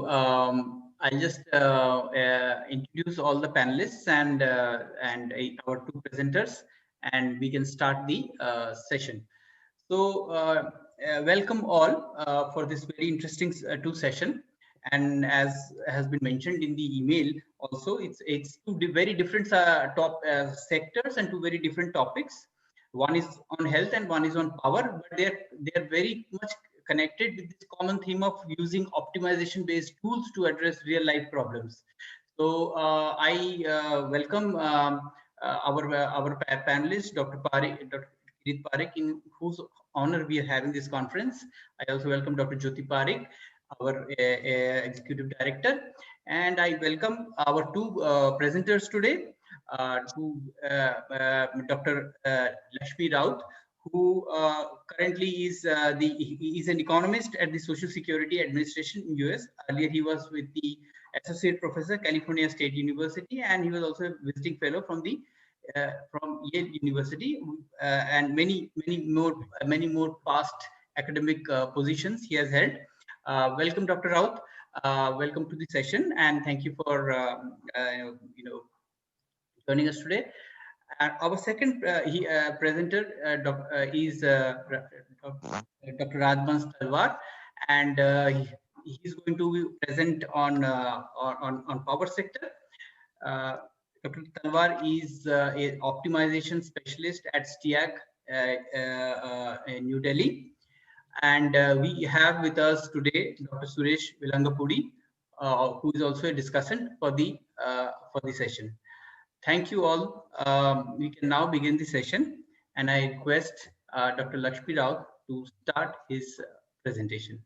I'll just introduce all the panelists and our two presenters, and we can start the session. So, welcome all for this very interesting two session. And as has been mentioned in the email, also it's two very different sectors and two very different topics. One is on health and one is on power, but they're very much connected with this common theme of using optimization based tools to address real life problems. So I welcome our panelist, Dr. Kirit Parikh, in whose honor we are having this conference. I also welcome Dr. Jyoti Parikh, our executive director, and I welcome our two presenters today, Dr. Lakshmi Raut, who currently is is an economist at the Social Security Administration in US. Earlier, he was with the associate professor, California State University, and he was also a visiting fellow from the from Yale University, and many more past academic positions he has held. Welcome, Dr. Raut. Welcome to the session, and thank you for joining us today. Our second presenter is Dr. Rajbans Talwar, and he's going to present on power sector. Dr. Talwar is an optimization specialist at STEAG in New Delhi, and we have with us today Dr. Suresh Vilangapudi, who is also a discussant for the session. Thank you all. We can now begin the session, and I request Dr. Lakshmi Raut to start his presentation.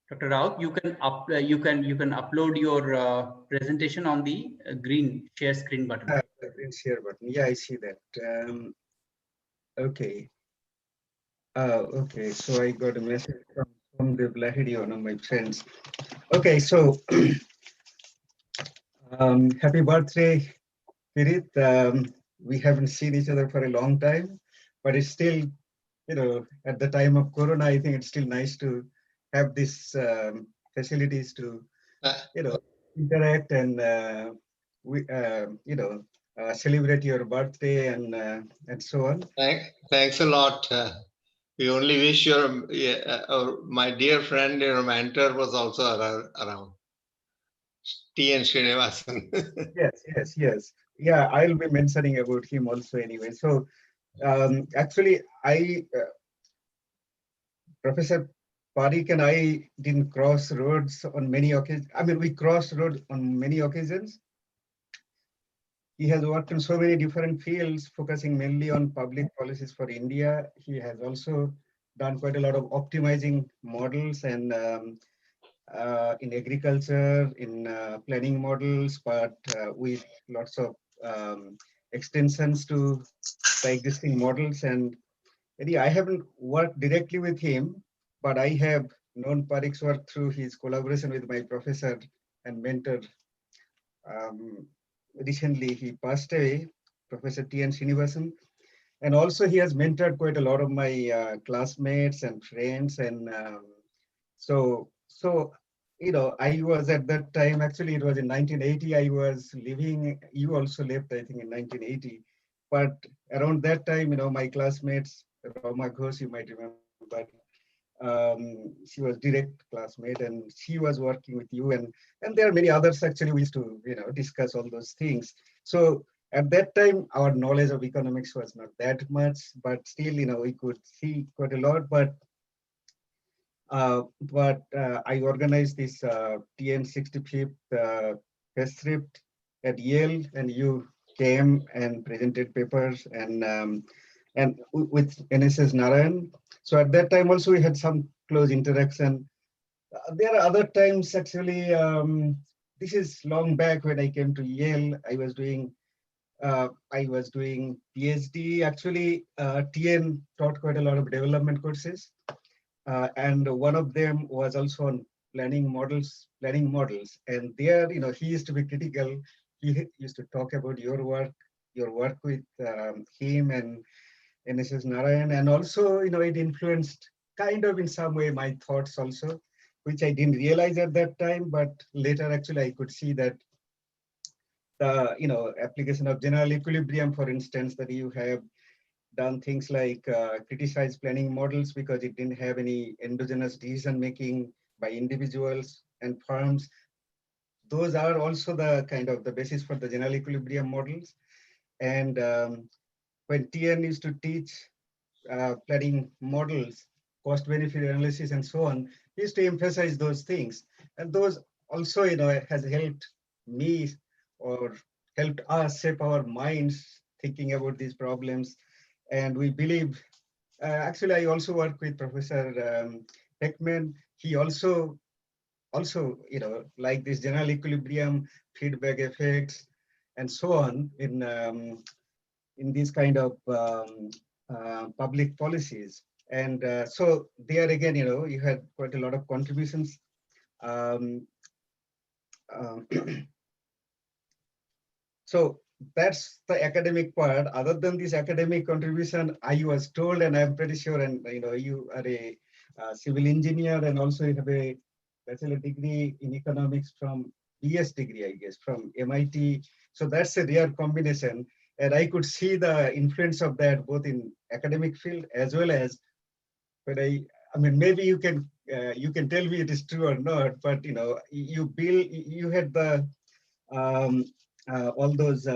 Dr. Raut, you can upload your presentation on the green share screen button. Green share button. Yeah, I see that. Okay. Okay. So I got a message from the Lahidi, one of my friends. Okay. So happy birthday, Kirit. We haven't seen each other for a long time, but it's still, at the time of Corona, I think it's still nice to have these facilities to, interact and celebrate your birthday and so on. Thanks a lot. We only wish my dear friend, your mentor, was also around. T.N. Srinivasan. Yes. Yeah, I'll be mentioning about him also anyway. So actually, Professor Parikh and I didn't cross roads on many occasions. I mean, we crossed roads on many occasions. He has worked in so many different fields, focusing mainly on public policies for India. He has also done quite a lot of optimizing models and in agriculture, in planning models, but with lots of extensions to the existing models. And I haven't worked directly with him, but I have known Parikh's work through his collaboration with my professor and mentor. Recently, he passed away, Professor T.N. Srinivasan. And also he has mentored quite a lot of my classmates and friends. And so, I was at that time, actually it was in 1980, I was living, you also left, I think in 1980. But around that time, my classmates, Rama Ghosh, you might remember, she was direct classmate and she was working with you, and there are many others. Actually, we used to discuss all those things. So at that time our knowledge of economics was not that much, but still we could see quite a lot. But I organized this TN 65th Festschrift at Yale, and you came and presented papers and with NSS Narayan. So at that time also we had some close interaction. There are other times actually. This is long back when I came to Yale. I was doing PhD. Actually, TN taught quite a lot of development courses, and one of them was also on planning models. And there, he used to be critical. He used to talk about your work with him and NSS Narayan, and also, it influenced kind of in some way my thoughts also, which I didn't realize at that time, but later actually I could see that the application of general equilibrium, for instance, that you have done things like criticize planning models because it didn't have any endogenous decision making by individuals and firms. Those are also the kind of the basis for the general equilibrium models. And when TN used to teach planning models, cost benefit analysis and so on, he used to emphasize those things. And those also, has helped me or helped us shape our minds thinking about these problems. And we believe, actually, I also work with Professor Heckman. He also, like this general equilibrium, feedback effects, and so on in these kind of public policies. And so there again, you had quite a lot of contributions. So that's the academic part. Other than this academic contribution, I was told, and I'm pretty sure, and you are a civil engineer and also you have a bachelor degree in economics from BS degree, I guess, from MIT. So that's a rare combination. And I could see the influence of that both in academic field as well as when I mean, maybe you can tell me it is true or not, but you had the all those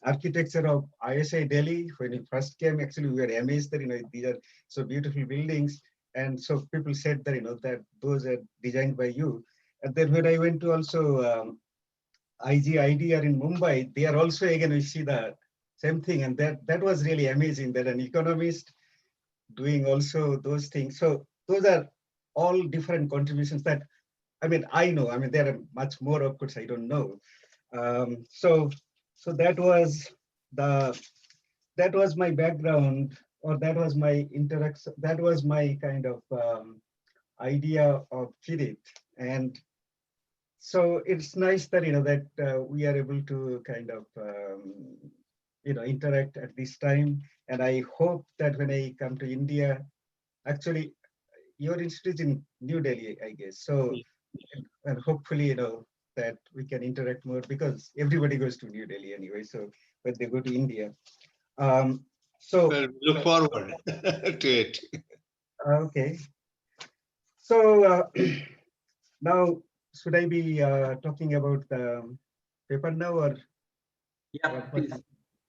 architecture of ISI Delhi when it first came. Actually, we were amazed that these are so beautiful buildings, and so people said that that those are designed by you. And then when I went to also IGIDR in Mumbai, they are also again we see the same thing, and that was really amazing that an economist doing also those things. So those are all different contributions that I know. There are much more, of course, I don't know. So that was my background, or that was my interaction. That was my kind of idea of Kirit. And so it's nice that that we are able to kind of interact at this time. And I hope that when I come to India, actually, your institute is in New Delhi, I guess. So, and hopefully, that we can interact more because everybody goes to New Delhi anyway. So when they go to India, so well, look forward to it. Okay. So now, should I be talking about the paper now, or? Yeah, please.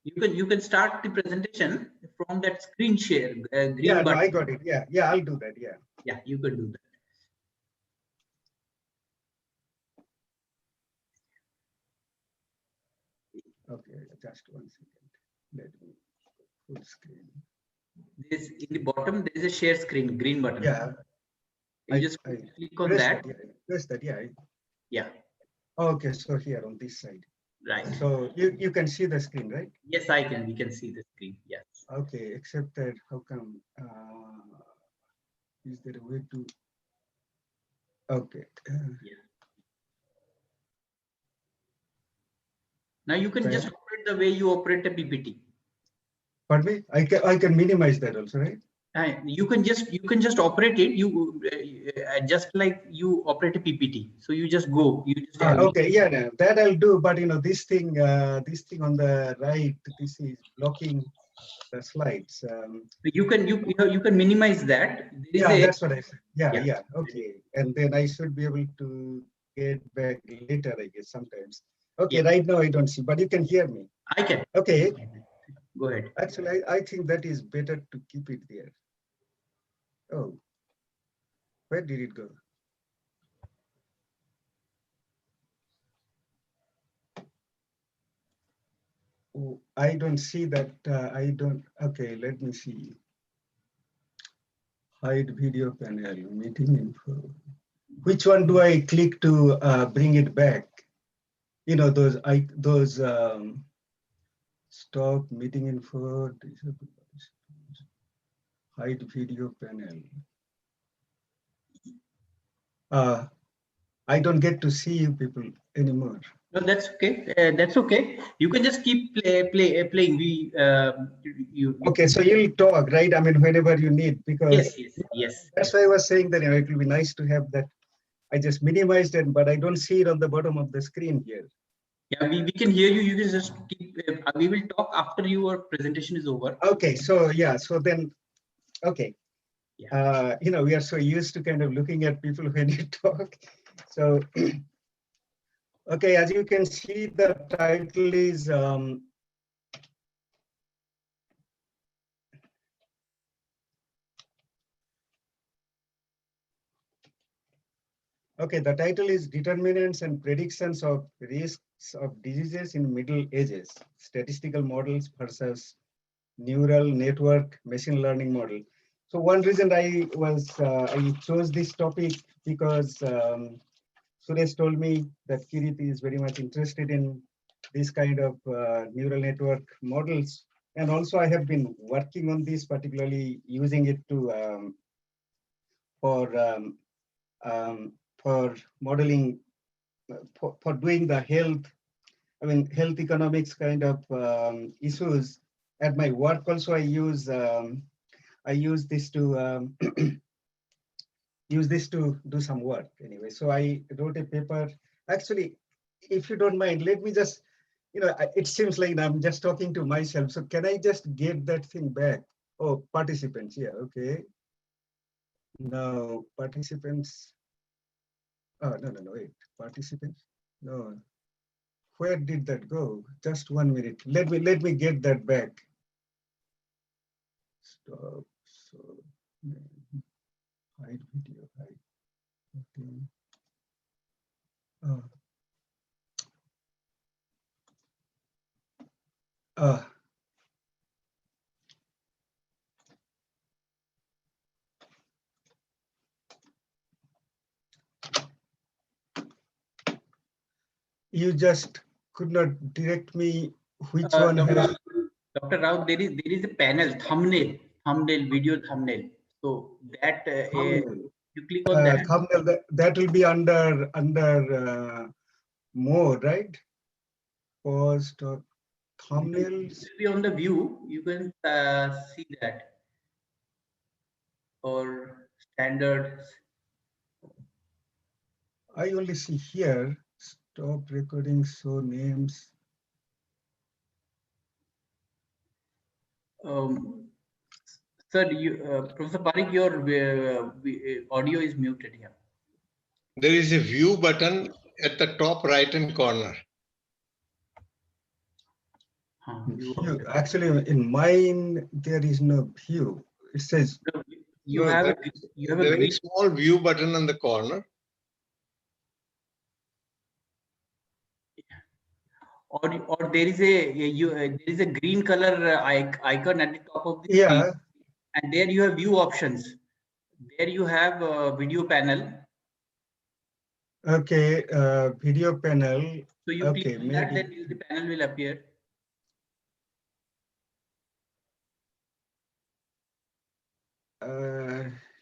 You can start the presentation from that screen share. Green yeah, button. no, I got it. Yeah, I'll do that. Yeah. Yeah, you could do that. Okay, just 1 second. Let me full screen. There's in the bottom. There is a share screen, green button. Yeah. You just click on that. Press that. Yeah. Yeah. Okay, so here on this side. Right. So you can see the screen, right? Yes, I can. We can see the screen. Yes. Okay, except that how come? Is there a way to? Okay. Yeah. Now you can just operate the way you operate a PPT. Pardon me? I can minimize that also, right? You can just operate it. You just like you operate a PPT. So you just go. You just okay, yeah, that I'll do. But this thing on the right, this is blocking the slides. You can minimize that. That's what I said. Yeah. Okay, and then I should be able to get back later, I guess, sometimes. Okay, right now I don't see, but you can hear me. I can. Okay. Go ahead. Actually, I think that is better to keep it there. Oh, where did it go? Oh, I don't see that. I don't. Okay, let me see. Hide video panel, meeting info. Which one do I click to bring it back? Those stop meeting info. Hide video panel. I don't get to see you people anymore. No, that's okay. That's okay. You can just keep playing. Okay, so you'll talk, right? Whenever you need, because yes. that's why I was saying that it will be nice to have that I just minimized it, but I don't see it on the bottom of the screen here. Yeah, we can hear you. You can just keep, we will talk after your presentation is over. Okay, so yeah, so then, okay. Yeah. You know, we are so used to kind of looking at people when you talk. So, okay, as you can see, the title is okay, the title is Determinants and Predictions of Risks of Diseases in Middle Ages, Statistical Models versus Neural Network Machine Learning Model. So one reason I chose this topic because Suresh told me that Kirit is very much interested in this kind of neural network models. And also I have been working on this, particularly using it to for modeling, for doing the health economics kind of issues. At my work also, I use this to use this to do some work anyway. So I wrote a paper. Actually, if you don't mind, let me just, you know, it seems like I'm just talking to myself. So can I just get that thing back? Oh, participants, yeah, okay. Now participants. Oh, no, wait, participants. No, where did that go? Just 1 minute. Let me get that back. Stop. So hide video. Hide. Okay. Oh. You just could not direct me which one has. Dr. Raut, there is a panel, thumbnail, video thumbnail. So that you click on that. Thumbnail, that will be under more, right? Post or thumbnails. It will be on the view. You can see that, or standards. I only see here. Stop recording. Show names. Sir, Professor Parikh, your audio is muted here. There is a view button at the top right-hand corner. Actually, in mine there is no view. It says you have a very small view button on the corner. Or there is a green color icon at the top of the screen, and there you have view options. There you have video panel. Okay, video panel. So you click on that, then the panel will appear.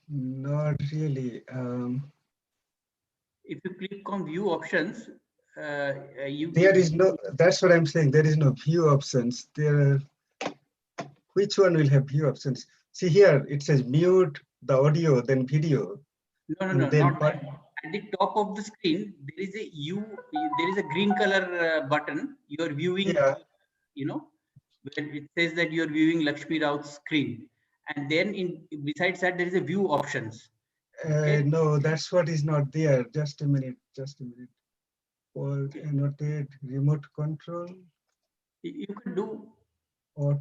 Not really. If you click on view options, there is no. That's what I'm saying. There is no view options. There are. Which one will have view options? See here, it says mute the audio, then video. No, not that. At the top of the screen, there is a green color button. You are viewing, you know, where it says that you are viewing Lakshmi Raut's screen, and then besides that there is a view options. Okay? No, that's what is not there. Just a minute. Or annotate remote control. You could do. Or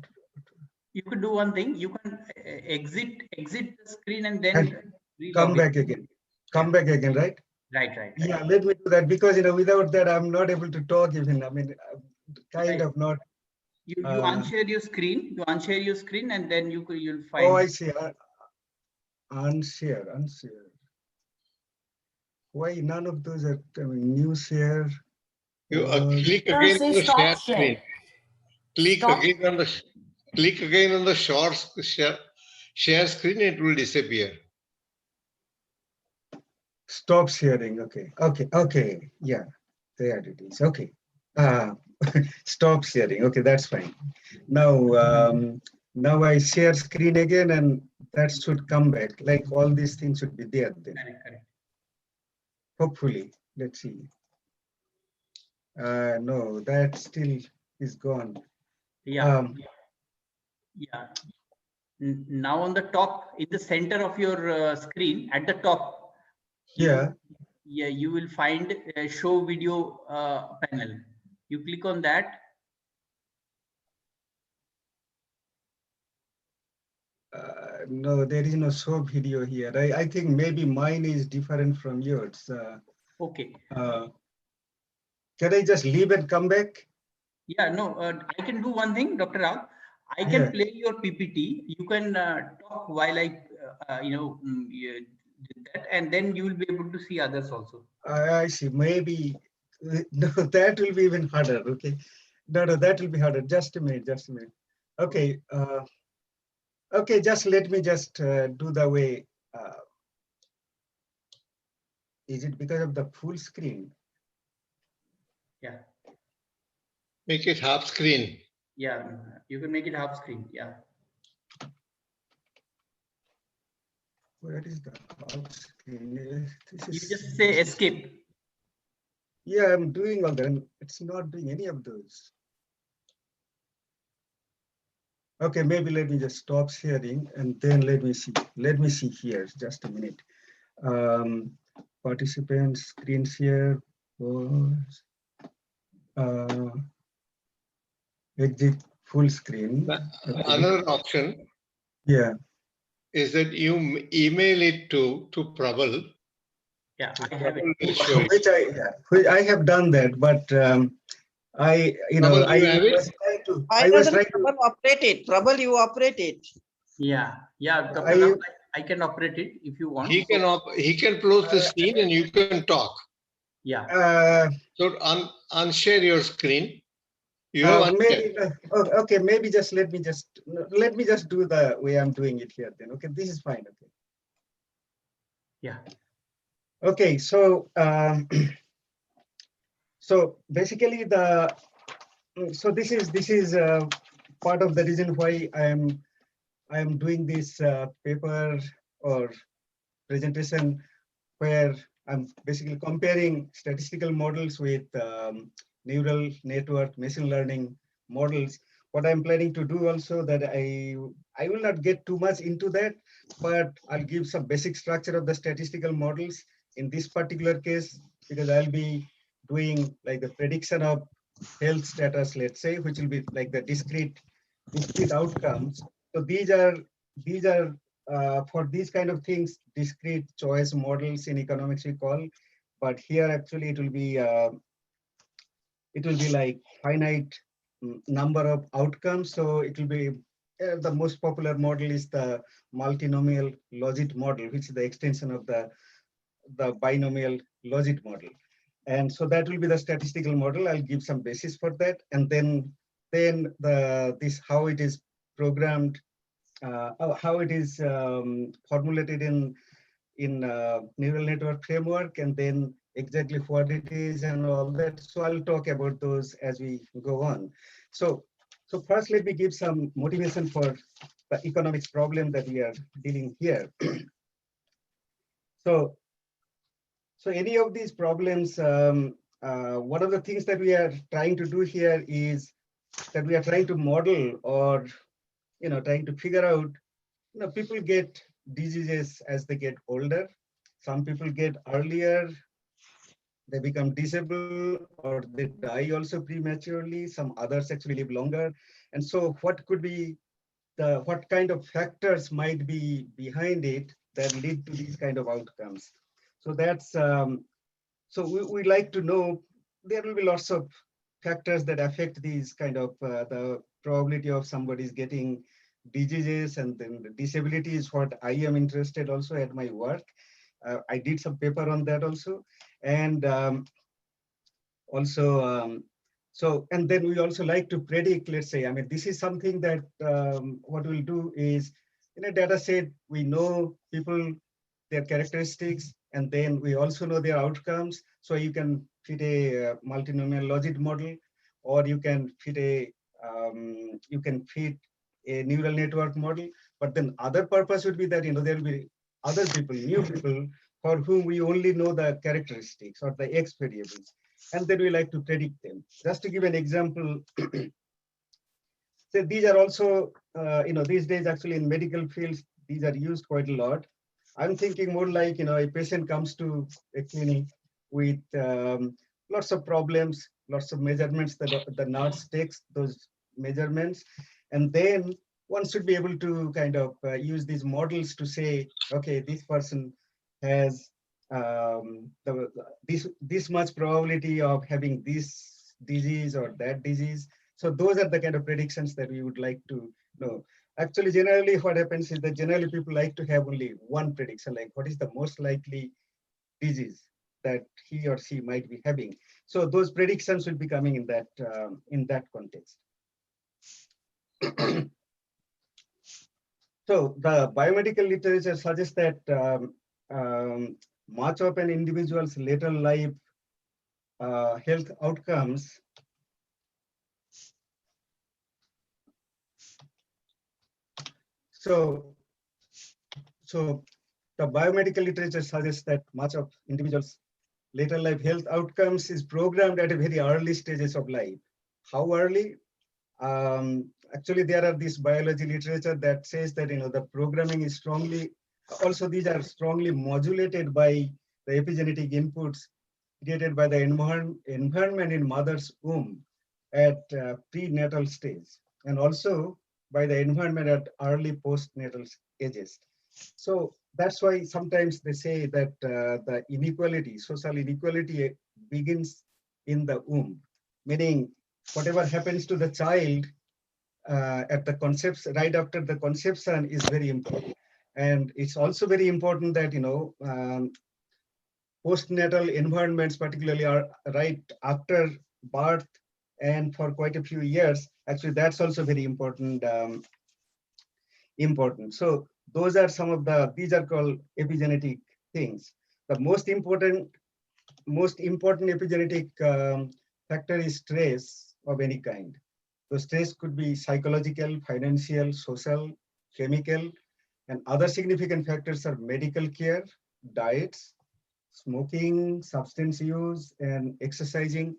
you could do one thing. You can exit the screen and then come back again. Come back again, right? Right. Yeah, let me do that, because without that I'm not able to talk even. I mean, kind of not. You unshare your screen. You unshare your screen, and then you'll find. Oh, I see. Unshare. Why none of those are coming? New share. You click again on the share screen. Click again on the share screen. It will disappear. Stop sharing. Okay. Yeah, there it is. Okay. Stop sharing. Okay, that's fine. Now I share screen again, and that should come back. Like all these things should be there then. Correct. hopefully. Let's see. No, that still is gone. Yeah. Yeah. Now on the top, in the center of your screen, at the top, Yeah. you will find a show video panel. You click on that. No, there is no show video here. I think maybe mine is different from yours. Okay. Can I just leave and come back? Yeah, no, I can do one thing, Dr. Rao. I can Yeah. play your PPT. You can talk while I, did that, and then you will be able to see others also. I see. Maybe no, that will be even harder. Okay. No, that will be harder. Just a minute. Just a minute. Okay. Okay. Just let me just do the way. Is it because of the full screen? Yeah. Make it half screen. Yeah, you can make it half screen. Yeah. Where is the half screen? You just say escape. Yeah, I'm doing all that. And it's not doing any of those. Okay, maybe let me just stop sharing and then let me see. Let me see here. Just a minute. Participants, screen share, exit full screen. Okay. Another option Yeah. is that you email it to Prabal. Yeah, I have it. Which I have done that, but I Prabal, was trying to. I was trying to operate it. Trouble you operate it. Yeah, yeah, Dr. Rao, I can operate it if you want. He can close the screen and you can talk. Yeah. So unshare your screen. You have maybe okay. Maybe just let me just do the way I'm doing it here. Then okay, this is fine. Okay. Yeah. Okay. So so basically this is part of the reason why I am doing this paper or presentation where I'm basically comparing statistical models with neural network machine learning models. What I'm planning to do also that I will not get too much into that, but I'll give some basic structure of the statistical models in this particular case, because I'll be doing like the prediction of health status, let's say, which will be like the discrete outcomes. So these are for these kind of things, discrete choice models in economics we call, but here actually it will be like finite number of outcomes. So it will be the most popular model is the multinomial Logit model, which is the extension of the binomial Logit model. And so that will be the statistical model. I'll give some basis for that, and then this how it is programmed, how it is formulated in neural network framework, and then exactly what it is and all that. So I'll talk about those as we go on. So first, let me give some motivation for the economics problem that we are dealing here. So any of these problems, one of the things that we are trying to do here is that we are trying to model or trying to figure out, people get diseases as they get older. Some people get earlier, they become disabled, or they die also prematurely. Some others actually live longer. And so what could be what kind of factors might be behind it that lead to these kind of outcomes? So that's, so we like to know, there will be lots of factors that affect these kind of the probability of somebody's getting diseases, and then the disability is what I am interested also at my work. I did some paper on that also. And also, so, and then we also like to predict, let's say, I mean, this is something that what we'll do is in a data set, we know people, their characteristics, and then we also know their outcomes. So you can fit a multinomial Logit model, or you can fit a neural network model. But then other purpose would be that, there will be other people, new people for whom we only know the characteristics or the X variables, and then we like to predict them. Just to give an example, so these are also, these days actually in medical fields, these are used quite a lot. I'm thinking more like, a patient comes to a clinic with lots of problems, lots of measurements that the nurse takes those measurements. And then one should be able to kind of use these models to say, okay, this person has this much probability of having this disease or that disease. So those are the kind of predictions that we would like to know. Actually, generally what happens is that generally people like to have only one prediction, like what is the most likely disease that he or she might be having. So those predictions will be coming in that context. So the biomedical literature suggests that much of an individual's later life health outcomes So the biomedical literature suggests that much of individuals' later life health outcomes is programmed at a very early stages of life. How early? Actually, there are this biology literature that says that the programming is strongly, also these are strongly modulated by the epigenetic inputs created by the environment in mother's womb at prenatal stage, and also by the environment at early postnatal ages. So that's why sometimes they say that the inequality, social inequality begins in the womb, meaning whatever happens to the child at the conception, right after the conception is very important. And it's also very important that, postnatal environments particularly are right after birth and for quite a few years. Actually, that's also very important. So those are some of these are called epigenetic things. The most important epigenetic factor is stress of any kind. So stress could be psychological, financial, social, chemical, and other significant factors are medical care, diets, smoking, substance use, and exercising.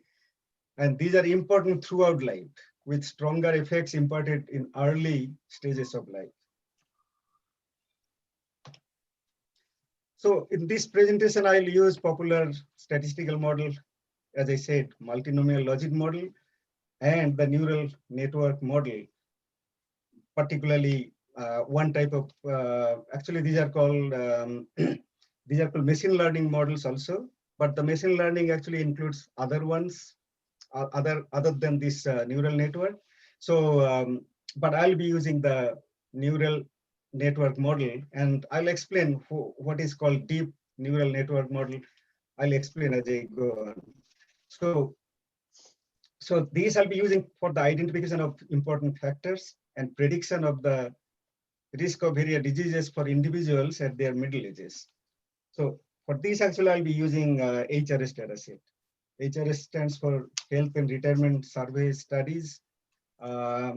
And these are important throughout life, with stronger effects imparted in early stages of life. So in this presentation, I'll use popular statistical model, as I said, multinomial Logit model, and the neural network model, particularly one type of, actually these are called machine learning models also, but the machine learning actually includes other ones, other than this neural network. So, but I'll be using the neural network model, and I'll explain what is called deep neural network model. I'll explain as I go on. So these I'll be using for the identification of important factors and prediction of the risk of various diseases for individuals at their middle ages. So for this, actually, I'll be using HRS dataset. HRS stands for Health and Retirement Survey Studies. I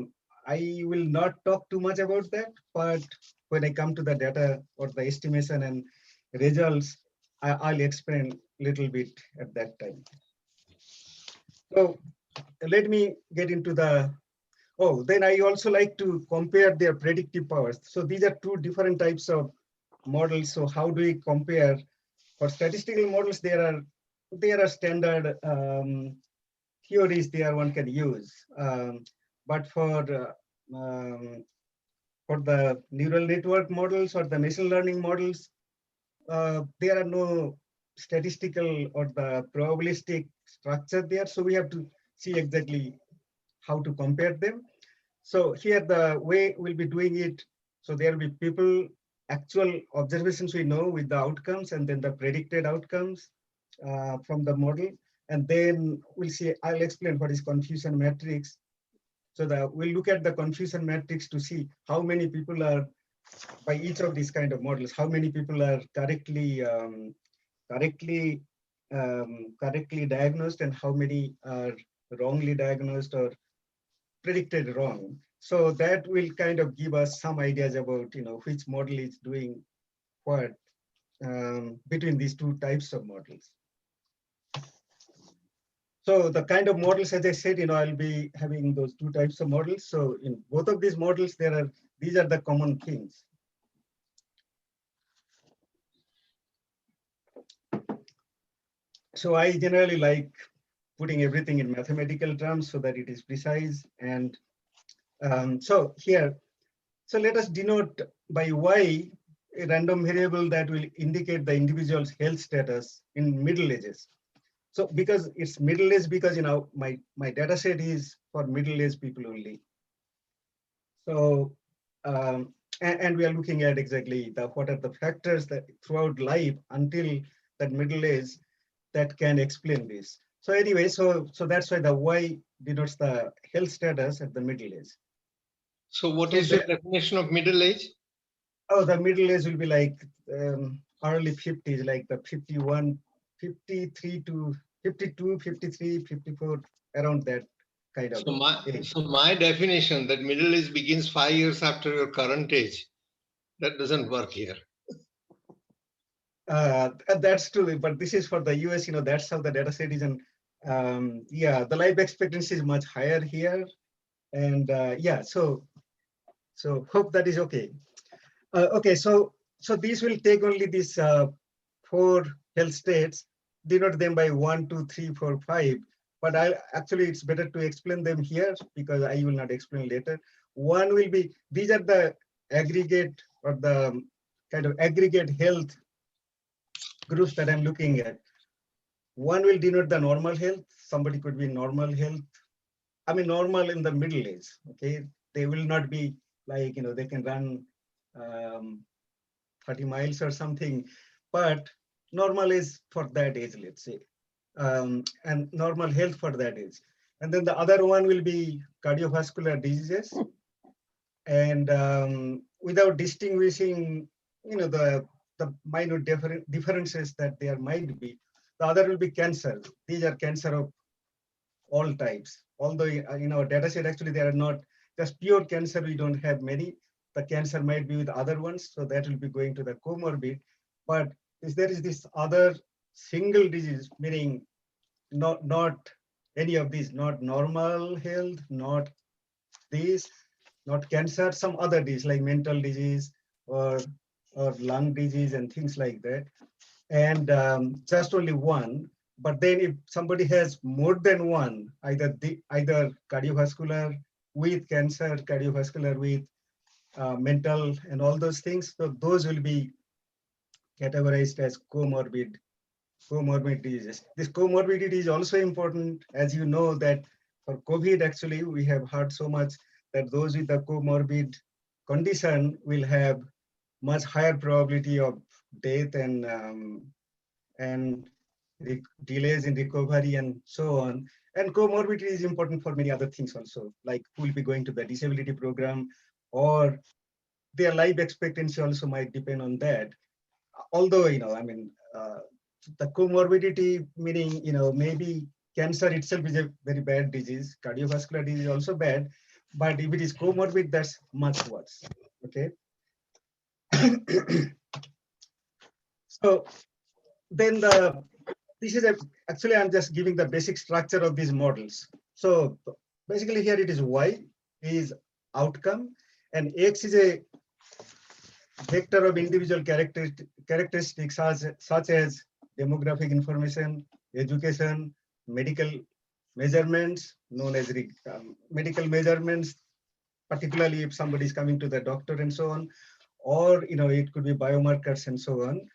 will not talk too much about that, but when I come to the data or the estimation and results, I'll explain a little bit at that time. So let me get into then I also like to compare their predictive powers. So these are two different types of models. So how do we compare? For statistical models, there are standard theories there one can use. But for the neural network models or the machine learning models, there are no statistical or the probabilistic structure there. So we have to see exactly how to compare them. So here the way we'll be doing it, so there will be people, actual observations we know with the outcomes, and then the predicted outcomes from the model. And then we'll see, I'll explain what is confusion matrix. So we'll look at the confusion matrix to see how many people are, by each of these kind of models, how many people are correctly diagnosed and how many are wrongly diagnosed or predicted wrong. So that will kind of give us some ideas about which model is doing what between these two types of models. So the kind of models, as I said, I'll be having those two types of models. So in both of these models, these are the common things. So I generally like putting everything in mathematical terms so that it is precise. And so let us denote by Y a random variable that will indicate the individual's health status in Middle Ages. So because it's Middle Age, because my data set is for Middle Age people only. So and we are looking at exactly what are the factors that throughout life until that Middle Age that can explain this. So anyway, so that's why the Y denotes the health status at the Middle Age. So what is your definition of middle age? Oh, the Middle Age will be like early 50s, like the 51, 53 to 52, 53, 54, around that kind of age. So my definition that middle age begins 5 years after your current age, that doesn't work here. That's true, but this is for the US, that's how the data set is. And yeah, the life expectancy is much higher here. And yeah, so hope that is okay. Okay, so these will take only these 4 health states, denote them by 1, 2, 3, 4, 5. But actually it's better to explain them here because I will not explain later. One will be, these are the aggregate or the kind of aggregate health groups that I'm looking at. One will denote the normal health. Somebody could be normal health. I mean, normal in the middle age, okay? They will not be like, they can run 30 miles or something, but normal is for that age, let's say, and normal health for that age. And then the other one will be cardiovascular diseases. And without distinguishing, the minute differences that there might be, the other will be cancer. These are cancer of all types. Although in our data set, actually, they are not just pure cancer. We don't have many. The cancer might be with other ones. So that will be going to the comorbid. But if there is this other single disease, meaning not any of these, not normal health, not these, not cancer, some other disease like mental disease or lung disease and things like that. And just only one. But then if somebody has more than one, either cardiovascular with cancer, cardiovascular with mental and all those things, so those will be categorized as comorbid diseases. This comorbidity is also important, as you know, that for COVID, actually, we have heard so much that those with the comorbid condition will have much higher probability of death and delays in recovery and so on. And comorbidity is important for many other things also, like who will be going to the disability program, or their life expectancy also might depend on that. Although, the comorbidity, meaning, maybe cancer itself is a very bad disease, cardiovascular disease is also bad, but if it is comorbid, that's much worse, okay? So then this is actually, I'm just giving the basic structure of these models. So basically here it is Y is outcome, and X is a vector of individual characteristics such as demographic information, education, medical measurements, known as medical measurements, particularly if somebody is coming to the doctor and so on, or it could be biomarkers and so on.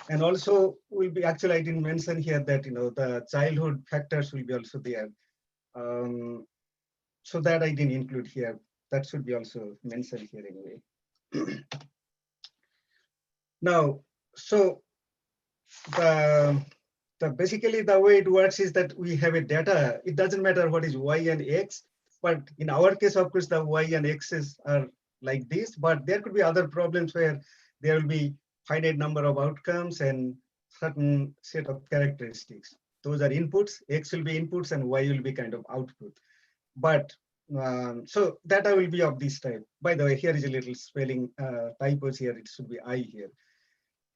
And also will be, actually I didn't mention here that the childhood factors will be also there. So that I didn't include here. That should be also mentioned here anyway. Now, so basically the way it works is that we have a data. It doesn't matter what is Y and X, but in our case, of course, the Y and X's are like this, but there could be other problems where there will be finite number of outcomes and certain set of characteristics. Those are inputs. X will be inputs and Y will be kind of output. But so data will be of this type. By the way, here is a little spelling typos here. It should be I here.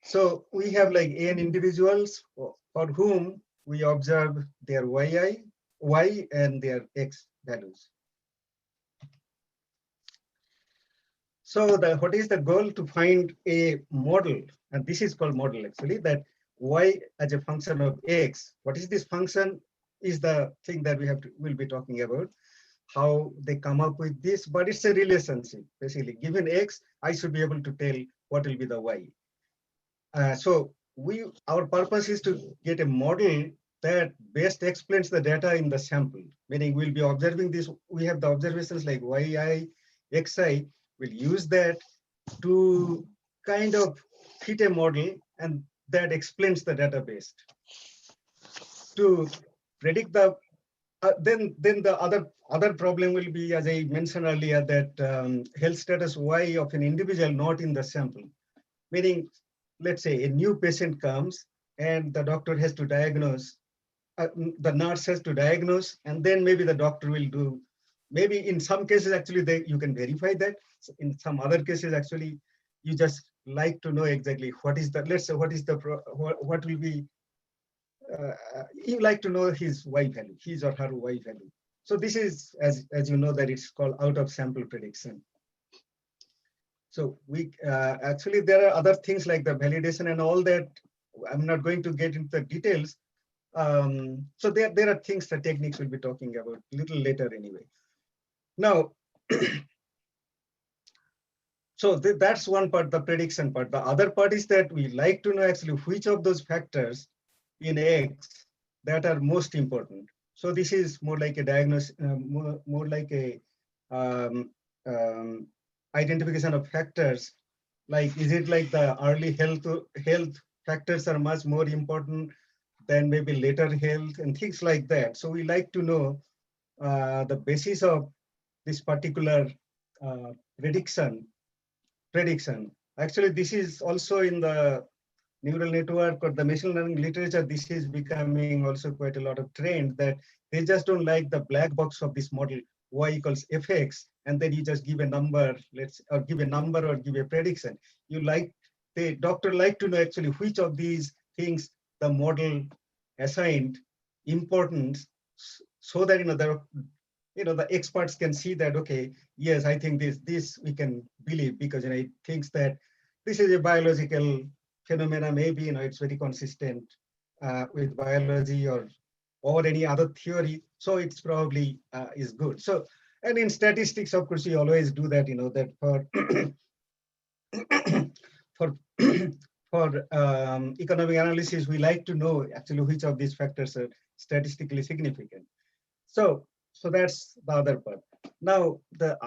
So we have like n individuals for whom we observe their y and their x values. So what is the goal? To find a model, and this is called model actually, that y as a function of x. What is this function is the thing that we'll be talking about, how they come up with this, but it's a relationship. Basically, given x, I should be able to tell what will be the y. So our purpose is to get a model that best explains the data in the sample, meaning we'll be observing this. We have the observations like yi, xi. We'll use that to kind of fit a model, and that explains the database. To predict the then the other problem will be, as I mentioned earlier, that health status y of an individual not in the sample, meaning, let's say a new patient comes and the doctor has to diagnose, the nurse has to diagnose, and then maybe the doctor will do. Maybe in some cases actually you can verify that. In some other cases actually you just like to know exactly what is the, let's say what is the what will be. You like to know his y value, his or her y value. So this is, as you know, that it's called out of sample prediction. So we actually there are other things like the validation and all that. I'm not going to get into the details. So there are things, the techniques we'll be talking about a little later anyway. Now, so that's one part, the prediction part. The other part is that we like to know actually which of those factors in X that are most important. So this is more like a diagnosis, more like a identification of factors. Like, is it like the early health factors are much more important than maybe later health and things like that. So we like to know the basis of this particular prediction. Actually, this is also in the neural network or the machine learning literature. This is becoming also quite a lot of trend, that they just don't like the black box of this model y equals fx, and then you just give a number, or give a prediction. The doctor like to know actually which of these things the model assigned importance, so that the experts can see that, okay, yes, I think this we can believe, because it thinks that this is a biological phenomena, maybe it's very consistent with biology or any other theory, so it's probably is good. So, and in statistics, of course, you always do that, that for economic analysis, we like to know actually which of these factors are statistically significant. So that's the other part. Now, the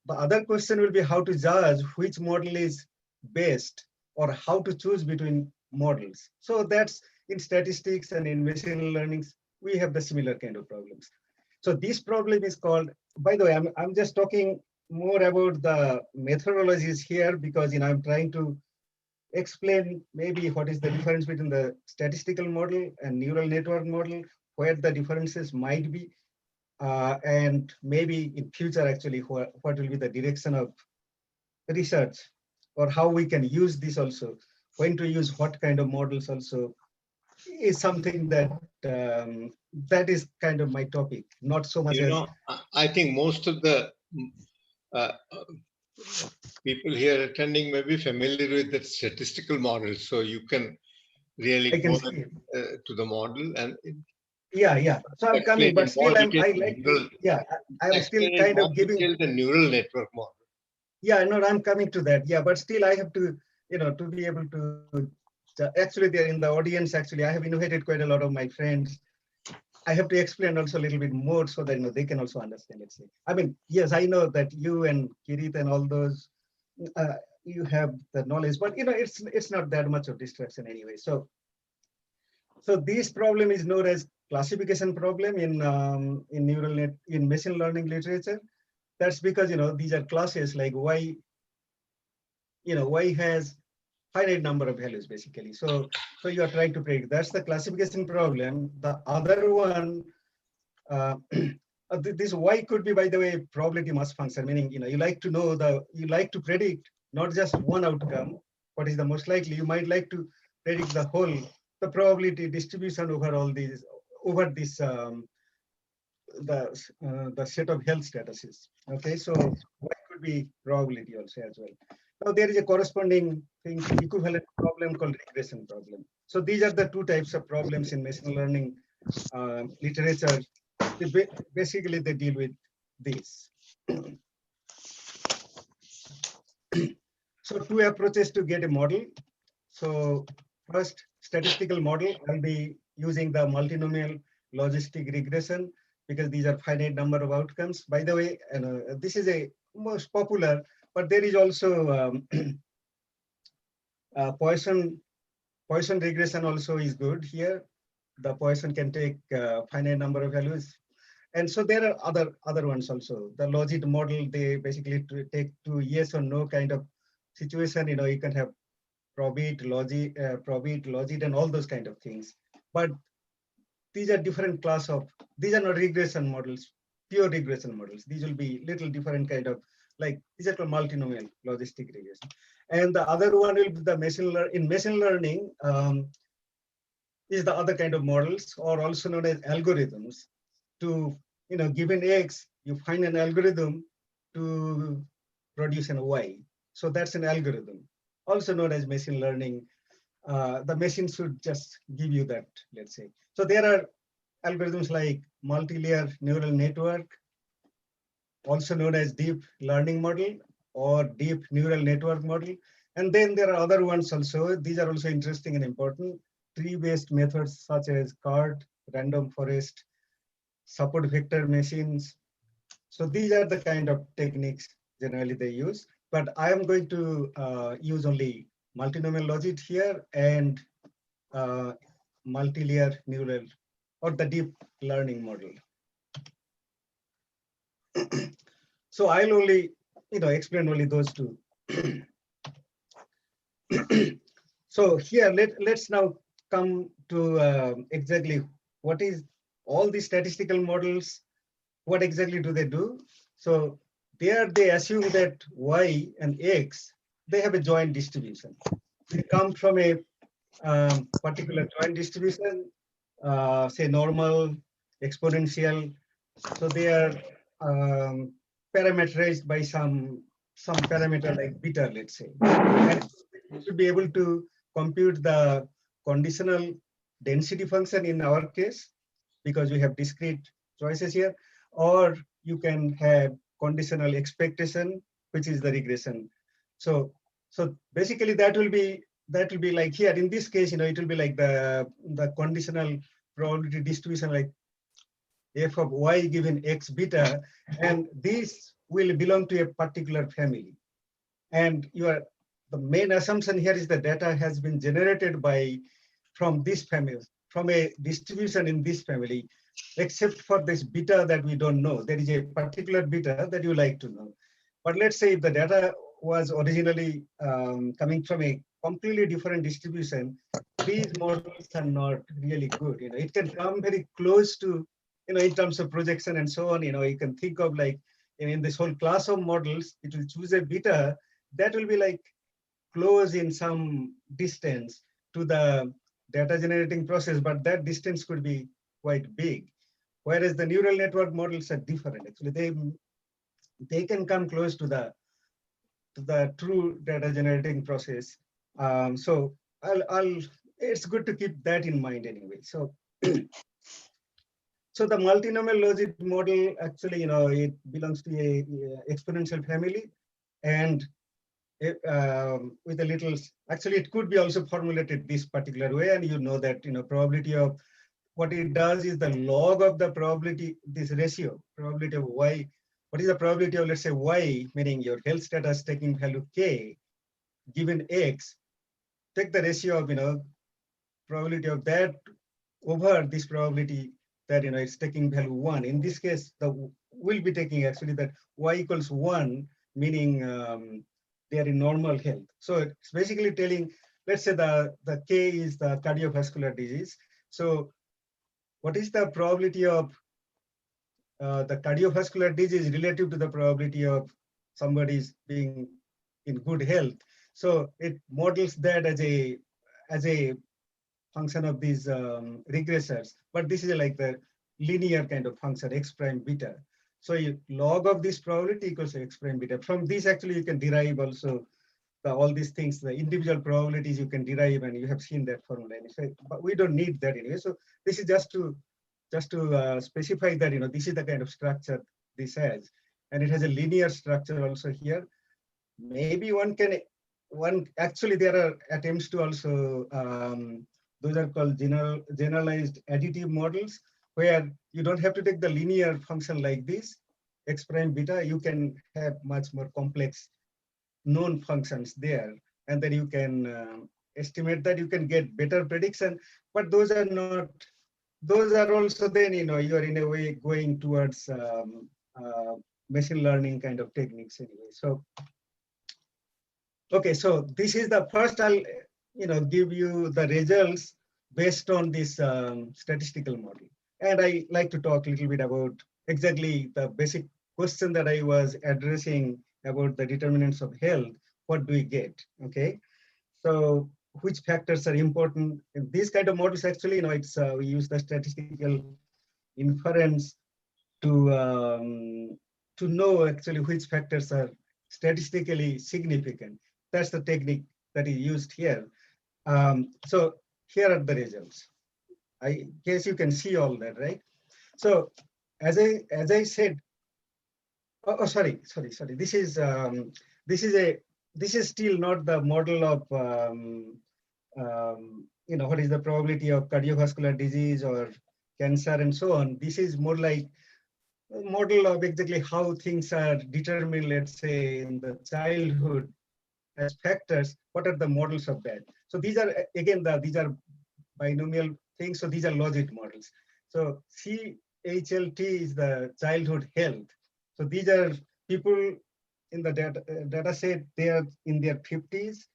other question will be how to judge which model is best, or how to choose between models. So that's in statistics and in machine learning, we have the similar kind of problems. So this problem is called, by the way, I'm just talking more about the methodologies here, because I'm trying to explain maybe what is the difference between the statistical model and neural network model, where the differences might be. And maybe in future, actually, what will be the direction of research, or how we can use this also, when to use what kind of models also, is something that that is kind of my topic, not so much as. I think most of the people here attending may be familiar with the statistical model, so you can really go to the model and. Yeah. So I'm coming, but still I'm still kind of giving the neural network model. Yeah, no, I'm coming to that. Yeah, but still I have to, to be able to, actually they're in the audience, actually, I have invited quite a lot of my friends. I have to explain also a little bit more so that they can also understand, let's say. I mean, yes, I know that you and Kirit and all those, you have the knowledge, but it's not that much of distraction anyway. So this problem is known as classification problem in machine learning literature. That's because these are classes like y. Y has finite number of values basically. So you are trying to predict. That's the classification problem. The other one, this y could be, by the way, probability mass function. Meaning you like to know you like to predict not just one outcome, what is the most likely. You might like to predict the probability distribution over all these, over this, the set of health statuses. Okay, so what could be probability also as well. Now there is a corresponding thing, equivalent problem called regression problem. So these are the two types of problems in machine learning literature. Basically, they deal with this. So two approaches to get a model. So first, statistical model, I'll be using the multinomial logistic regression because these are finite number of outcomes. By the way, this is a most popular, but there is also Poisson regression also is good here. The Poisson can take finite number of values. And so there are other ones also. The Logit model, they basically take to yes or no kind of situation. You can have probit, logit, and all those kind of things. But these are different class of, these are not regression models, pure regression models. These will be little different kind of, like these are called multinomial logistic regression. And the other one will be the machine learning is the other kind of models, or also known as algorithms. To, given X, you find an algorithm to produce an Y. So that's an algorithm, also known as machine learning. The machine should just give you that, let's say. So there are algorithms like multi-layer neural network, also known as deep learning model or deep neural network model. And then there are other ones also. These are also interesting and important. Tree-based methods such as CART, random forest, support vector machines. So these are the kind of techniques generally they use. But I am going to use only multinomial logic here and multi-layer neural or the deep learning model. So I'll only, explain only those two. So here, let's now come to exactly what is all these statistical models, what exactly do they do? So there they assume that Y and X, they have a joint distribution. They come from a particular joint distribution, say normal, exponential. So they are parameterized by some parameter like beta, let's say. And you should be able to compute the conditional density function in our case, because we have discrete choices here, or you can have conditional expectation, which is the regression. So basically that will be like here in this case, it will be like the conditional probability distribution, like f of y given x beta, and this will belong to a particular family. And the main assumption here is the data has been generated from this family, from a distribution in this family, except for this beta that we don't know. There is a particular beta that you like to know. But let's say if the data was originally coming from a completely different distribution, these models are not really good. It can come very close to, in terms of projection and so on. You can think of like in this whole class of models, it will choose a beta that will be like close in some distance to the data generating process, but that distance could be quite big. Whereas the neural network models are different. Actually, they can come close to the true data generating process. So it's good to keep that in mind anyway. So so the multinomial logic model, actually, it belongs to a exponential family, and with a little, actually, it could be also formulated this particular way, and that probability of what it does is the log of the probability, this ratio, probability of y. What is the probability of, let's say, y, meaning your health status taking value k, given x, take the ratio of, probability of that over this probability that, it's taking value 1. In this case, we'll be taking actually that y equals 1, meaning they are in normal health. So it's basically telling, let's say the K is the cardiovascular disease. So what is the probability of the cardiovascular disease relative to the probability of somebody's being in good health? So it models that as a function of these regressors, but this is like the linear kind of function, x prime beta. So log of this probability equals to x prime beta. From this, actually, you can derive also all these things, the individual probabilities you can derive, and you have seen that formula. But we don't need that anyway. So this is just to specify that, this is the kind of structure this has, and it has a linear structure also here. Maybe actually there are attempts to also those are called generalized additive models, where you don't have to take the linear function like this, x prime beta. You can have much more complex known functions there, and then you can estimate that. You can get better prediction, but those are not. Those are also then, you are in a way going towards machine learning kind of techniques anyway. So, okay, so this is the first. I'll give you the results based on this statistical model, and I like to talk a little bit about exactly the basic question that I was addressing about the determinants of health. What do we get? Okay, so which factors are important in these kind of models? Actually, it's we use the statistical inference to know actually which factors are statistically significant. That's the technique that is used here. So here are the results. I guess you can see all that, right? So as I said, sorry. This is still not the model of what is the probability of cardiovascular disease or cancer and so on. This is more like a model of exactly how things are determined, let's say, in the childhood as factors. What are the models of that? So these are, again, these are binomial things. So these are Logit models. So CHLT is the childhood health. So these are people in the data set, they are in their 50s.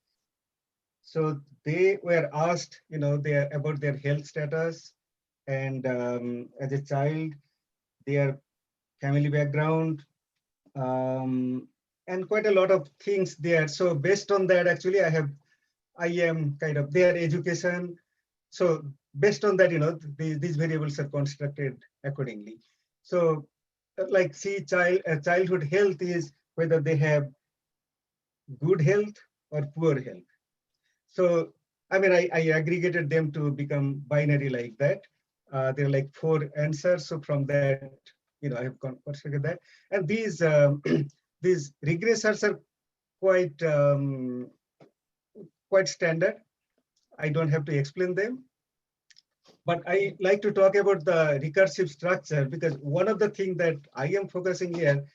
So they were asked, about their health status, and as a child, their family background, and quite a lot of things there. So based on that, actually, I am kind of their education. So based on that, these variables are constructed accordingly. So like childhood health is whether they have good health or poor health. So, I mean, I aggregated them to become binary like that. There are like 4 answers. So from that, I have constructed that. And these these regressors are quite standard. I don't have to explain them. But I like to talk about the recursive structure, because one of the things that I am focusing here,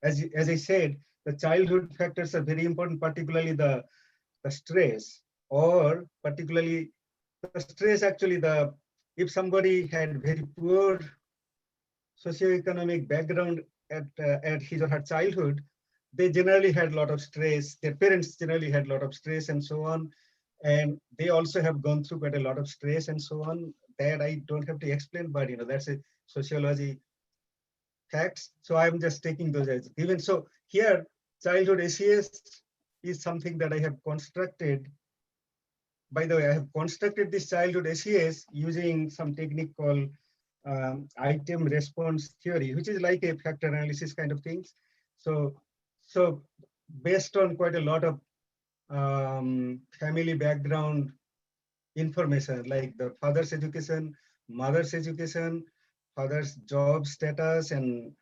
as I said, the childhood factors are very important, particularly the stress, or particularly the stress. Actually, if somebody had very poor socioeconomic background at his or her childhood, they generally had a lot of stress. Their parents generally had a lot of stress and so on. And they also have gone through quite a lot of stress and so on. That I don't have to explain, but that's a sociology facts. So I'm just taking those as given. So here, childhood SES is something that I have constructed. By the way, I have constructed this childhood SES using some technique called item response theory, which is like a factor analysis kind of things. So based on quite a lot of family background information, like the father's education, mother's education, father's job status, and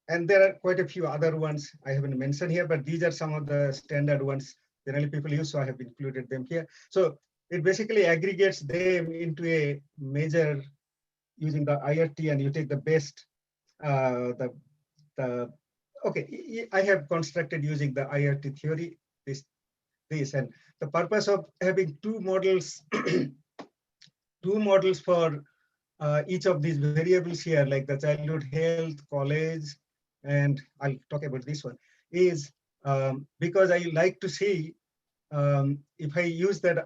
there are quite a few other ones I haven't mentioned here, but these are some of the standard ones generally people use, so I have included them here. So it basically aggregates them into a measure using the IRT, and you take the best, okay, I have constructed using the IRT theory, this, and the purpose of having 2 models, 2 models for each of these variables here, like the childhood health, college, and I'll talk about this one, is because I like to see if I use that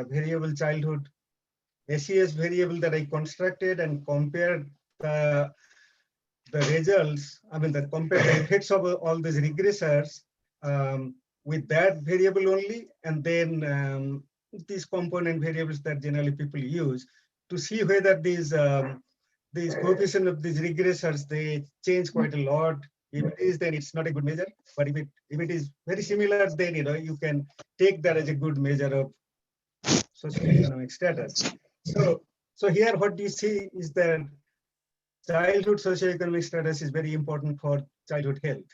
variable childhood SES variable that I constructed and compare the results, compare the effects of all these regressors with that variable only, and then these component variables that generally people use to see whether these coefficient of these regressors, they change quite a lot. If it is, then it's not a good measure. But if it is very similar, then you can take that as a good measure of socioeconomic status. So here what you see is that childhood socioeconomic status is very important for childhood health.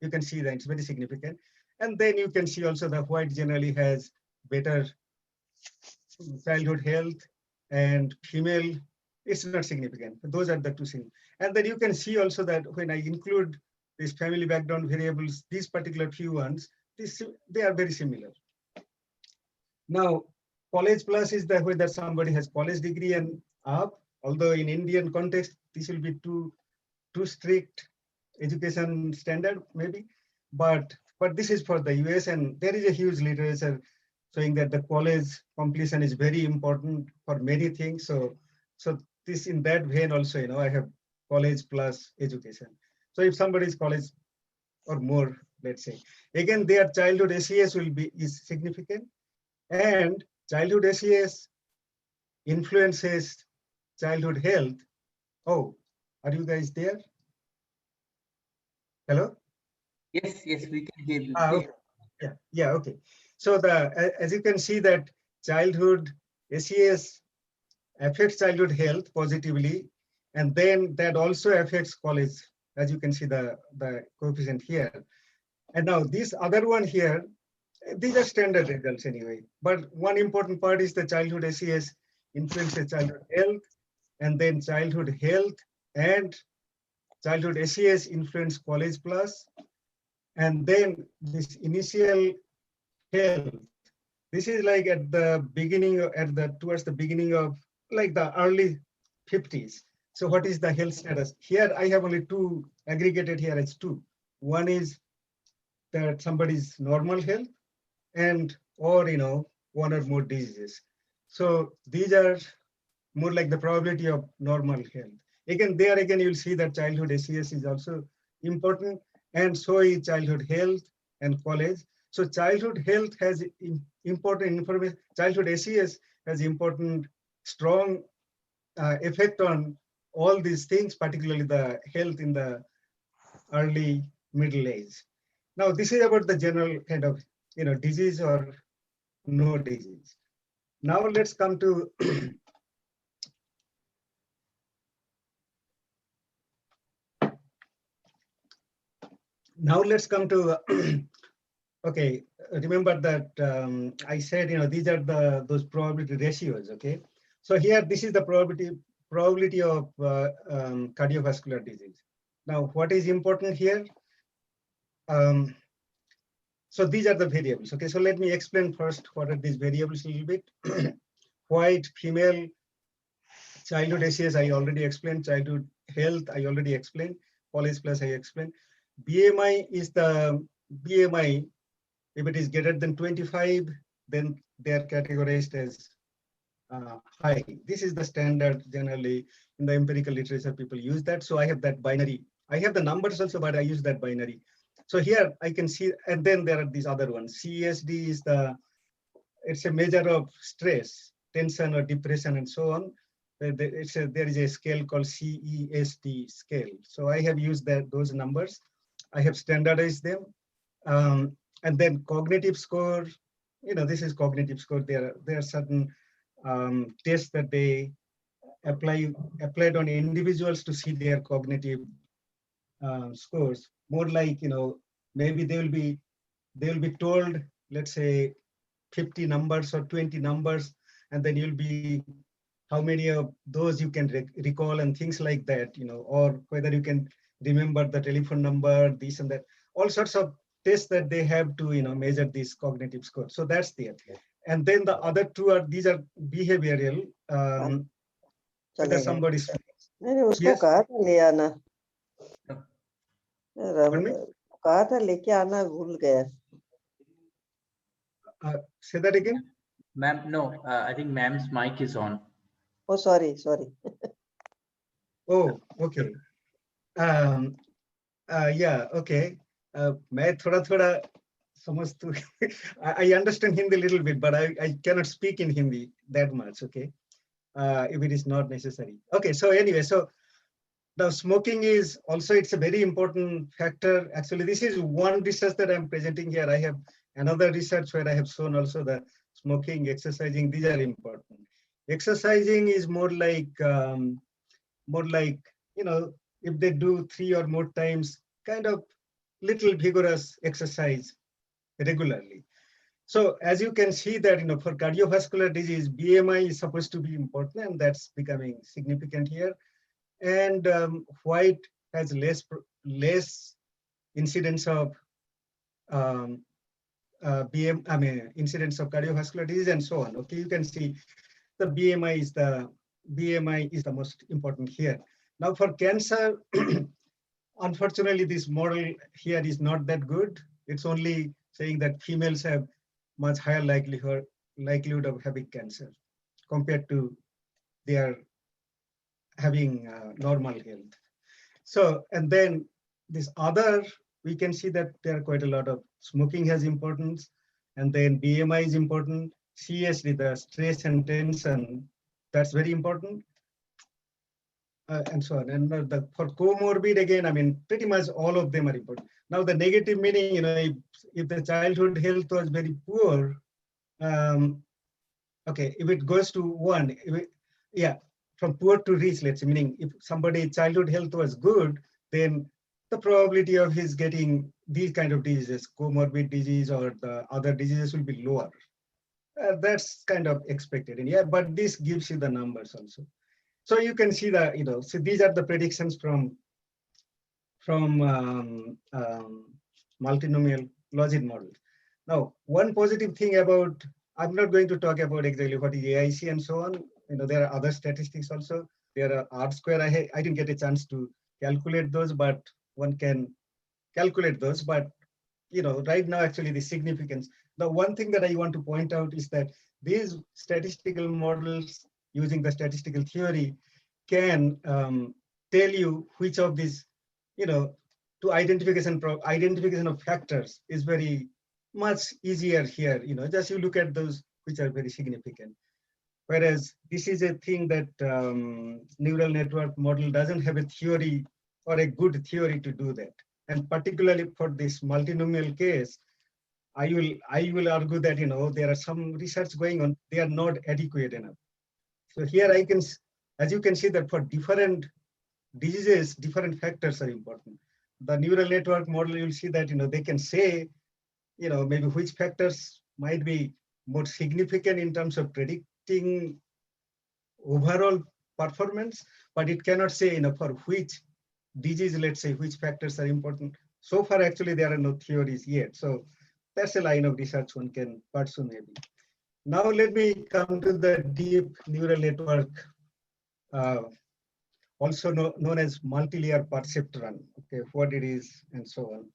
You can see that it's very significant. And then you can see also that white generally has better childhood health, and female, it's not significant. Those are the two things. And then you can see also that when I include these family background variables, these particular few ones, they are very similar. Now, college plus is the whether somebody has college degree and up, although in Indian context, this will be too strict education standard maybe, but this is for the US, and there is a huge literature showing that the college completion is very important for many things. So this in that vein also, I have college plus education. So if somebody is college or more, let's say, again, their childhood SES is significant, and childhood SES influences childhood health. Oh, are you guys there? Hello? Yes, we can hear you. Okay. Yeah, okay. So as you can see that childhood SES affects childhood health positively, and then that also affects college, as you can see the coefficient here. And now this other one here, these are standard results anyway, but one important part is the childhood SES influences childhood health, and then childhood health and childhood SES influence college plus, and then this initial health. This is like at the beginning, towards the beginning of like the early 50s. So what is the health status? Here I have only two aggregated here as two. One is that somebody's normal health, and or one or more diseases. So these are more like the probability of normal health. Again, you'll see that childhood SES is also important, and so is childhood health and college. So childhood health has important information. Childhood SES has important, strong effect on all these things, particularly the health in the early middle age. Now, this is about the general kind of disease or no disease. Now let's come to okay, remember that I said, these are those probability ratios, okay? So here, this is the probability of cardiovascular disease. Now, what is important here? So these are the variables, okay? So let me explain first what are these variables a little bit. White, female, childhood SES, I already explained. Childhood health, I already explained. College plus, I explained. BMI is the BMI. If it is greater than 25, then they are categorized as high. This is the standard generally in the empirical literature. People use that. So I have that binary. I have the numbers also, but I use that binary. So here I can see, and then there are these other ones. CESD is it's a measure of stress, tension, or depression, and so on. There is a scale called CESD scale. So I have used those numbers. I have standardized them. And then cognitive score, this is cognitive score. There are certain tests that they applied on individuals to see their cognitive scores. More like, maybe they will be told, let's say 50 numbers or 20 numbers, and then you'll be how many of those you can recall and things like that, or whether you can remember the telephone number, this and that, all sorts of tests that they have to, measure this cognitive score. So that's there. And then the other two these are behavioral. Whether somebody speaks. मैंने उसको कहा था ले आना कहा था लेके आना भूल गया Say that again. Ma'am, no, I think ma'am's mic is on. Oh, sorry. Oh, okay. Yeah, okay. मैं थोड़ा samajhtu. I understand Hindi a little bit, but I cannot speak in Hindi that much. Okay, if it is not necessary. Okay, so anyway, so now smoking is also, it's a very important factor. Actually, this is one research that I'm presenting here. I have another research where I have shown also that smoking, exercising, these are important. Exercising is more like, you know, if they do 3 or more times, kind of little vigorous exercise regularly. So as you can see that, you know, for cardiovascular disease, BMI is supposed to be important, and that's becoming significant here. And white has less incidence of incidence of cardiovascular disease and so on. Okay, you can see the BMI is the most important here. Now for cancer, unfortunately, this model here is not that good. It's only saying that females have much higher likelihood of having cancer compared to their having normal health. So, and then this other, we can see that there are quite a lot of smoking has importance, and then BMI is important, CSD, the stress and tension, that's very important, and so on. And for comorbid, again, I mean, pretty much all of them are important. Now the negative meaning, you know, if the childhood health was very poor, okay, if it goes to 1, from poor to rich, let's say, meaning if somebody's childhood health was good, then the probability of his getting these kind of diseases, comorbid disease or the other diseases, will be lower. That's kind of expected. And yeah, but this gives you the numbers also. So you can see that, you know, so these are the predictions from multinomial Logit models. Now, one positive thing about, I'm not going to talk about exactly what is AIC and so on. You know, there are other statistics also. There are R-square. I didn't get a chance to calculate those, but one can calculate those. But, you know, right now, actually, the significance. The one thing that I want to point out is that these statistical models using the statistical theory can tell you which of these, you know, to identification of factors is very much easier here. You know, just you look at those which are very significant. Whereas this is a thing that neural network model doesn't have a theory or a good theory to do that. And particularly for this multinomial case, I will argue that, you know, there are some research going on, they are not adequate enough. So here I can, as you can see, that for different diseases, different factors are important. The neural network model, you'll see that, you know, they can say, you know, maybe which factors might be more significant in terms of predicting overall performance, but it cannot say, you know, for which disease, let's say, which factors are important. So far, actually, there are no theories yet. So that's a line of research one can pursue maybe. Now let me come to the deep neural network, also known as multi-layer perceptron, okay, what it is and so on.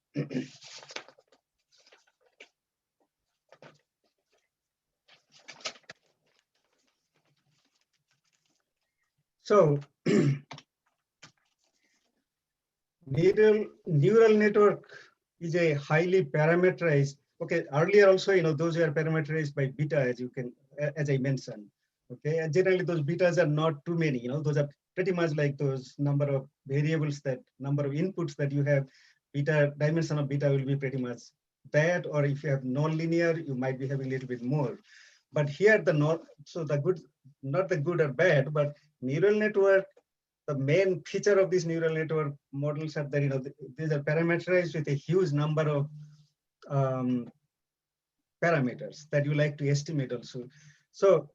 So neural network is a highly parameterized. Okay, earlier also, you know, those were parameterized by beta, as I mentioned. Okay, and generally those betas are not too many. You know, those are pretty much like those number of variables, that number of inputs that you have. Beta dimension of beta will be pretty much that, or if you have non-linear, you might be having a little bit more. But here not the good or bad, but neural network, the main feature of these neural network models are that, you know, these are parameterized with a huge number of parameters that you like to estimate also. So,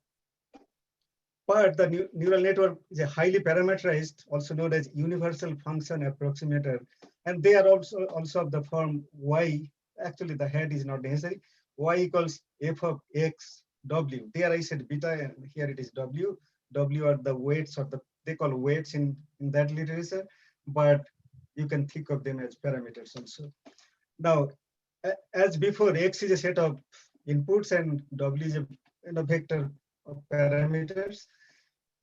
but the neural network is a highly parameterized, also known as universal function approximator, and they are also of the form y. Actually, the head is not necessary. Y equals f of x w. There I said beta, and here it is w. W are the weights, or they call weights in that literature, but you can think of them as parameters also. Now, as before, x is a set of inputs and w is a vector of parameters,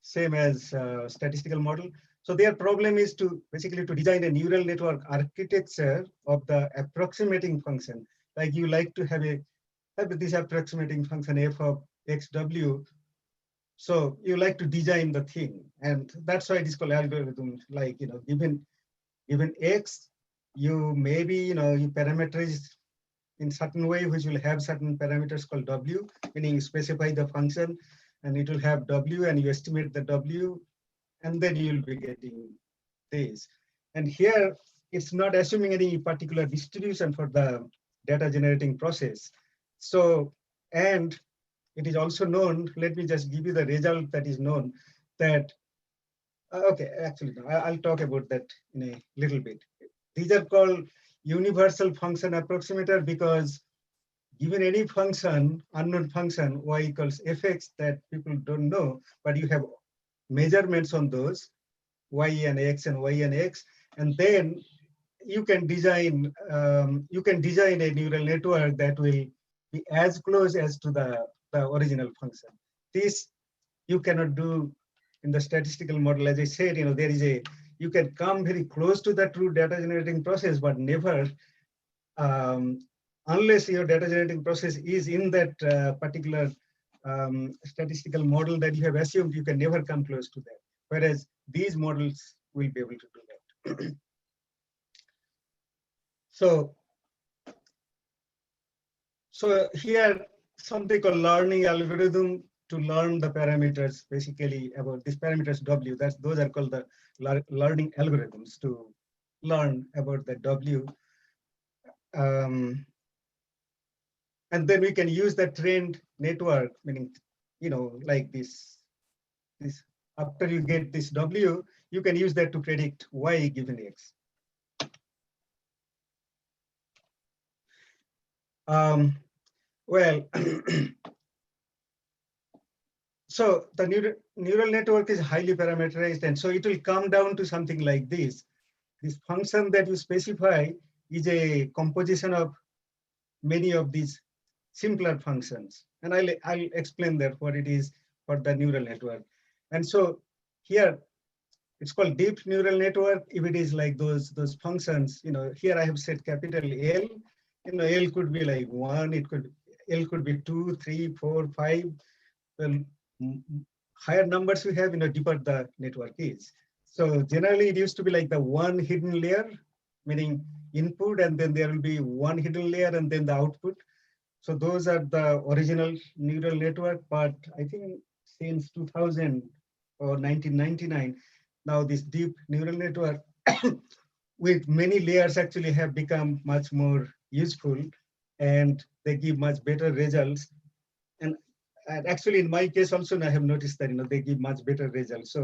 same as statistical model. So their problem is to basically to design a neural network architecture of the approximating function. like you like to have this approximating function f of xw. So you like to design the thing, and that's why it is called algorithm. Like, given x, you maybe, you parameterize in certain way, which will have certain parameters called w, meaning you specify the function, and it will have w, and you estimate the w, and then you'll be getting this. And here, it's not assuming any particular distribution for the data generating process. So, and it is also known, let me just give you the result that is known, that, okay, actually, no, I'll talk about that in a little bit. These are called universal function approximator because given any function, unknown function, y equals fx that people don't know, but you have measurements on those, y and x and y and x, and then you can design a neural network that will be as close as to the original function. This you cannot do in the statistical model. As I said, there is you can come very close to the true data generating process, but never unless your data generating process is in that particular statistical model that you have assumed, you can never come close to that. Whereas these models will be able to do that. So here, something called learning algorithm to learn the parameters, basically about these parameters W. Those are called the learning algorithms to learn about the W. And then we can use the trained network, meaning, like this. After you get this W, you can use that to predict Y given X. Well, so the neural network is highly parameterized, and so it will come down to something like this. This function that you specify is a composition of many of these simpler functions, and I'll explain that what it is for the neural network. And so here it's called deep neural network. If it is like those functions, here I have said capital L. L could be like 1. L could be 2, 3, 4, 5. Well, higher numbers we have, deeper the network is. So generally, it used to be like the one hidden layer, meaning input, and then there will be one hidden layer, and then the output. So those are the original neural network. But I think since 2000 or 1999, now this deep neural network with many layers actually have become much more useful, and they give much better results. And actually, in my case also, I have noticed that they give much better results.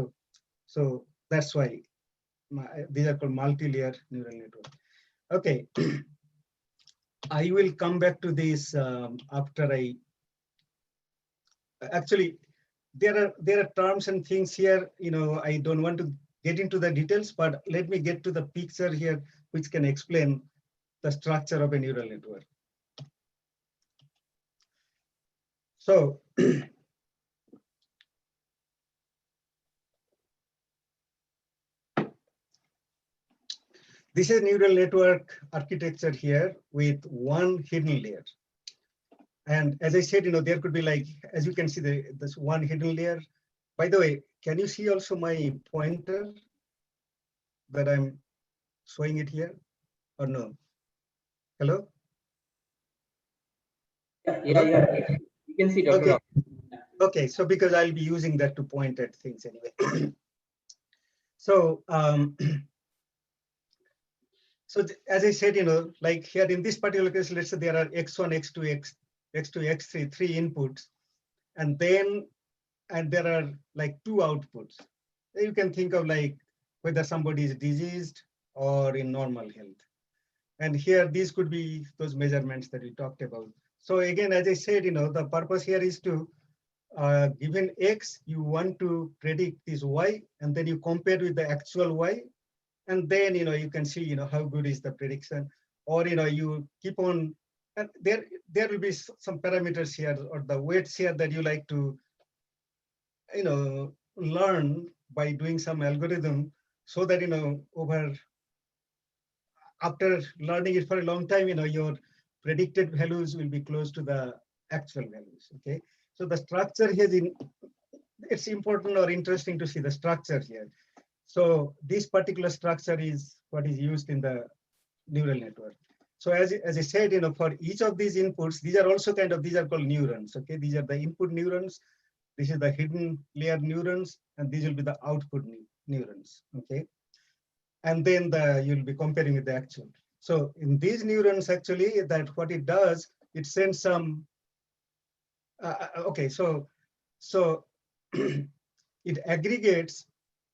So that's why these are called multi-layer neural network. Okay, I will come back to this after I. Actually, there are terms and things here. I don't want to get into the details, but let me get to the picture here, which can explain the structure of a neural network. So this is neural network architecture here with one hidden layer. And as I said, there could be like, as you can see, this one hidden layer. By the way, can you see also my pointer that I'm showing it here or no? Hello? Yeah. You can see Dr. Okay. Okay, so because I'll be using that to point at things anyway. So, so as I said, like here in this particular case, let's say there are x1, x2, x2, x3, 3 inputs, and there are like 2 outputs. You can think of like whether somebody is diseased or in normal health. And here, these could be those measurements that we talked about. So again, as I said, the purpose here is to, given X, you want to predict this Y, and then you compare with the actual Y. And then, you can see, how good is the prediction, or, you keep on, and there will be some parameters here or the weights here that you like to, learn by doing some algorithm so that, after learning it for a long time, your predicted values will be close to the actual values. Okay, so the structure here it's important or interesting to see the structure here. So this particular structure is what is used in the neural network. So as I said, for each of these inputs, these are also these are called neurons. Okay, these are the input neurons. This is the hidden layer neurons, and these will be the output neurons. Okay, and then you'll be comparing with the actual. So in these neurons, actually, that what it does, it sends some. Okay, so it aggregates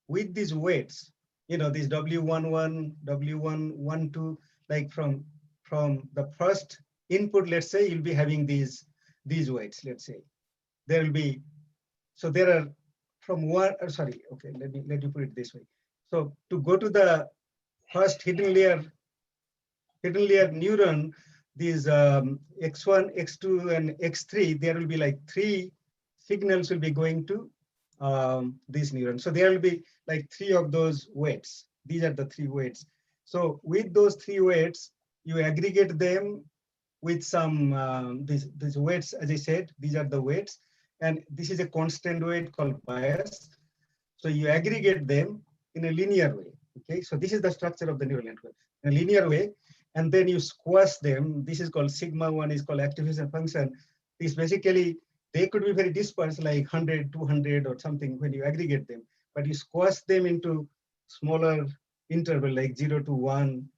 with these weights. These W11, W112, like from the first input. Let's say you'll be having these weights. Let's say there will be. So there are from one. Sorry. Okay. Let me put it this way. So to go to the first hidden layer neuron, these X1, X2, and X3, there will be like 3 signals will be going to these neurons. So there will be like 3 of those weights. These are the 3 weights. So with those 3 weights, you aggregate them with some these weights. As I said, these are the weights, and this is a constant weight called bias. So you aggregate them in a linear way. Okay, so this is the structure of the neural network in a linear way, and then you squash them. This is called sigma. One is called activation function. This basically, they could be very dispersed, like 100, 200 or something when you aggregate them, but you squash them into smaller interval like 0 to 1,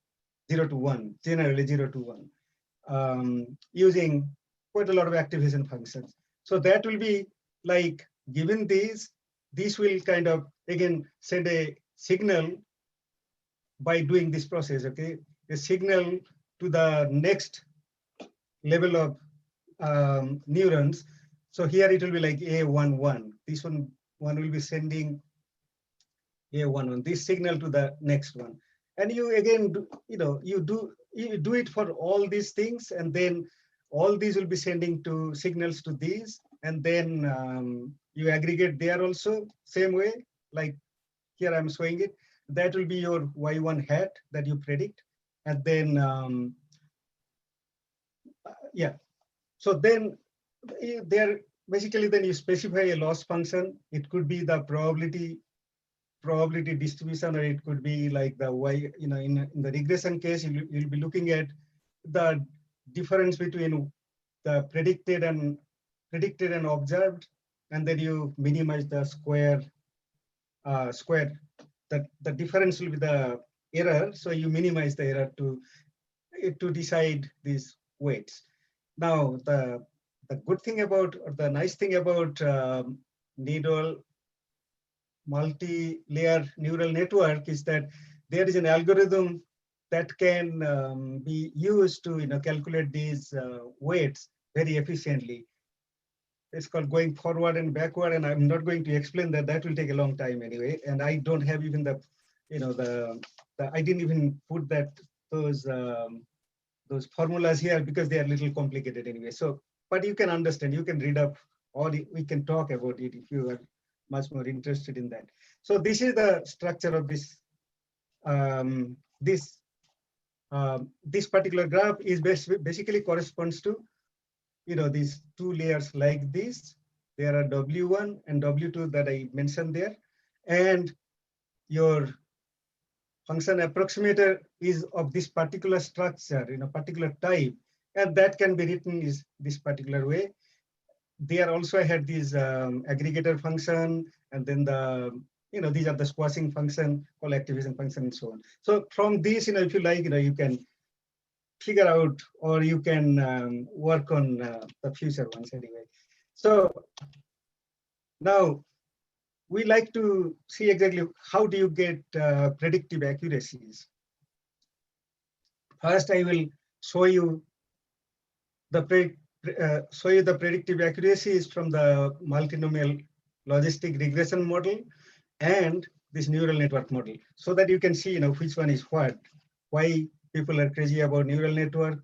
0 to 1, generally 0 to 1, using quite a lot of activation functions. So that will be like, given these will kind of, again, send a signal by doing this process, okay? A signal to the next level of neurons. So here it will be like A11. This one will be sending A11, this signal to the next one. And you again, you do it for all these things, and then all these will be sending to signals to these, and then you aggregate there also, same way, like here I'm showing it. That will be your Y1 hat that you predict. And then, yeah. So then there, basically then you specify a loss function. It could be the probability distribution, or it could be like the Y, in the regression case, you'll be looking at the difference between the predicted and observed, and then you minimize the square. The difference will be the error, so you minimize the error to decide these weights. Now the good thing about, or the nice thing about multi-layer neural network is that there is an algorithm that can be used to calculate these weights very efficiently. It's called going forward and backward, and I'm not going to explain that. That will take a long time anyway. And I don't have even I didn't even put those formulas here because they are a little complicated anyway. So, but you can understand, you can read up, or we can talk about it if you are much more interested in that. So this is the structure of this. This particular graph is basically corresponds to these 2 layers like this. There are W1 and W2 that I mentioned there, and your function approximator is of this particular structure, particular type, and that can be written is this particular way. There also I had this aggregator function, and then these are the squashing function, called activation function, and so on. So from this, if you like, you can figure out, or you can work on the future ones anyway. So now we like to see exactly how do you get predictive accuracies. First, I will show you the predictive accuracies from the multinomial logistic regression model and this neural network model, so that you can see which one is what, why people are crazy about neural network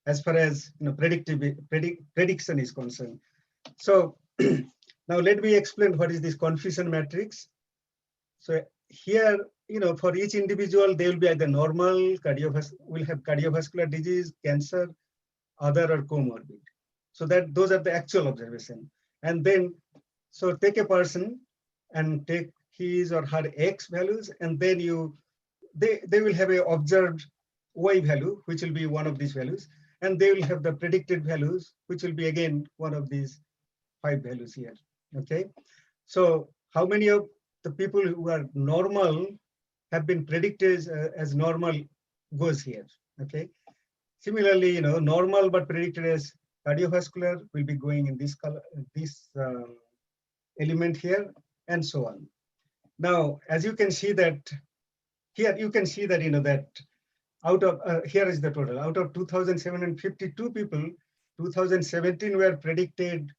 as far as prediction is concerned. So now let me explain what is this confusion matrix. So here for each individual, they will be either normal, will have cardiovascular disease, cancer, other or comorbid. So that those are the actual observation. And then, so take a person and take his or her X values, and then they will have a observed Y value, which will be one of these values, and they will have the predicted values, which will be again one of these 5 values here. Okay, so how many of the people who are normal have been predicted as normal goes here? Okay, similarly, normal but predicted as cardiovascular will be going in this color, this element here, and so on. Now, as you can see that here, you can see that that out of here is the total. Out of 2,752 people, 2017 were predicted.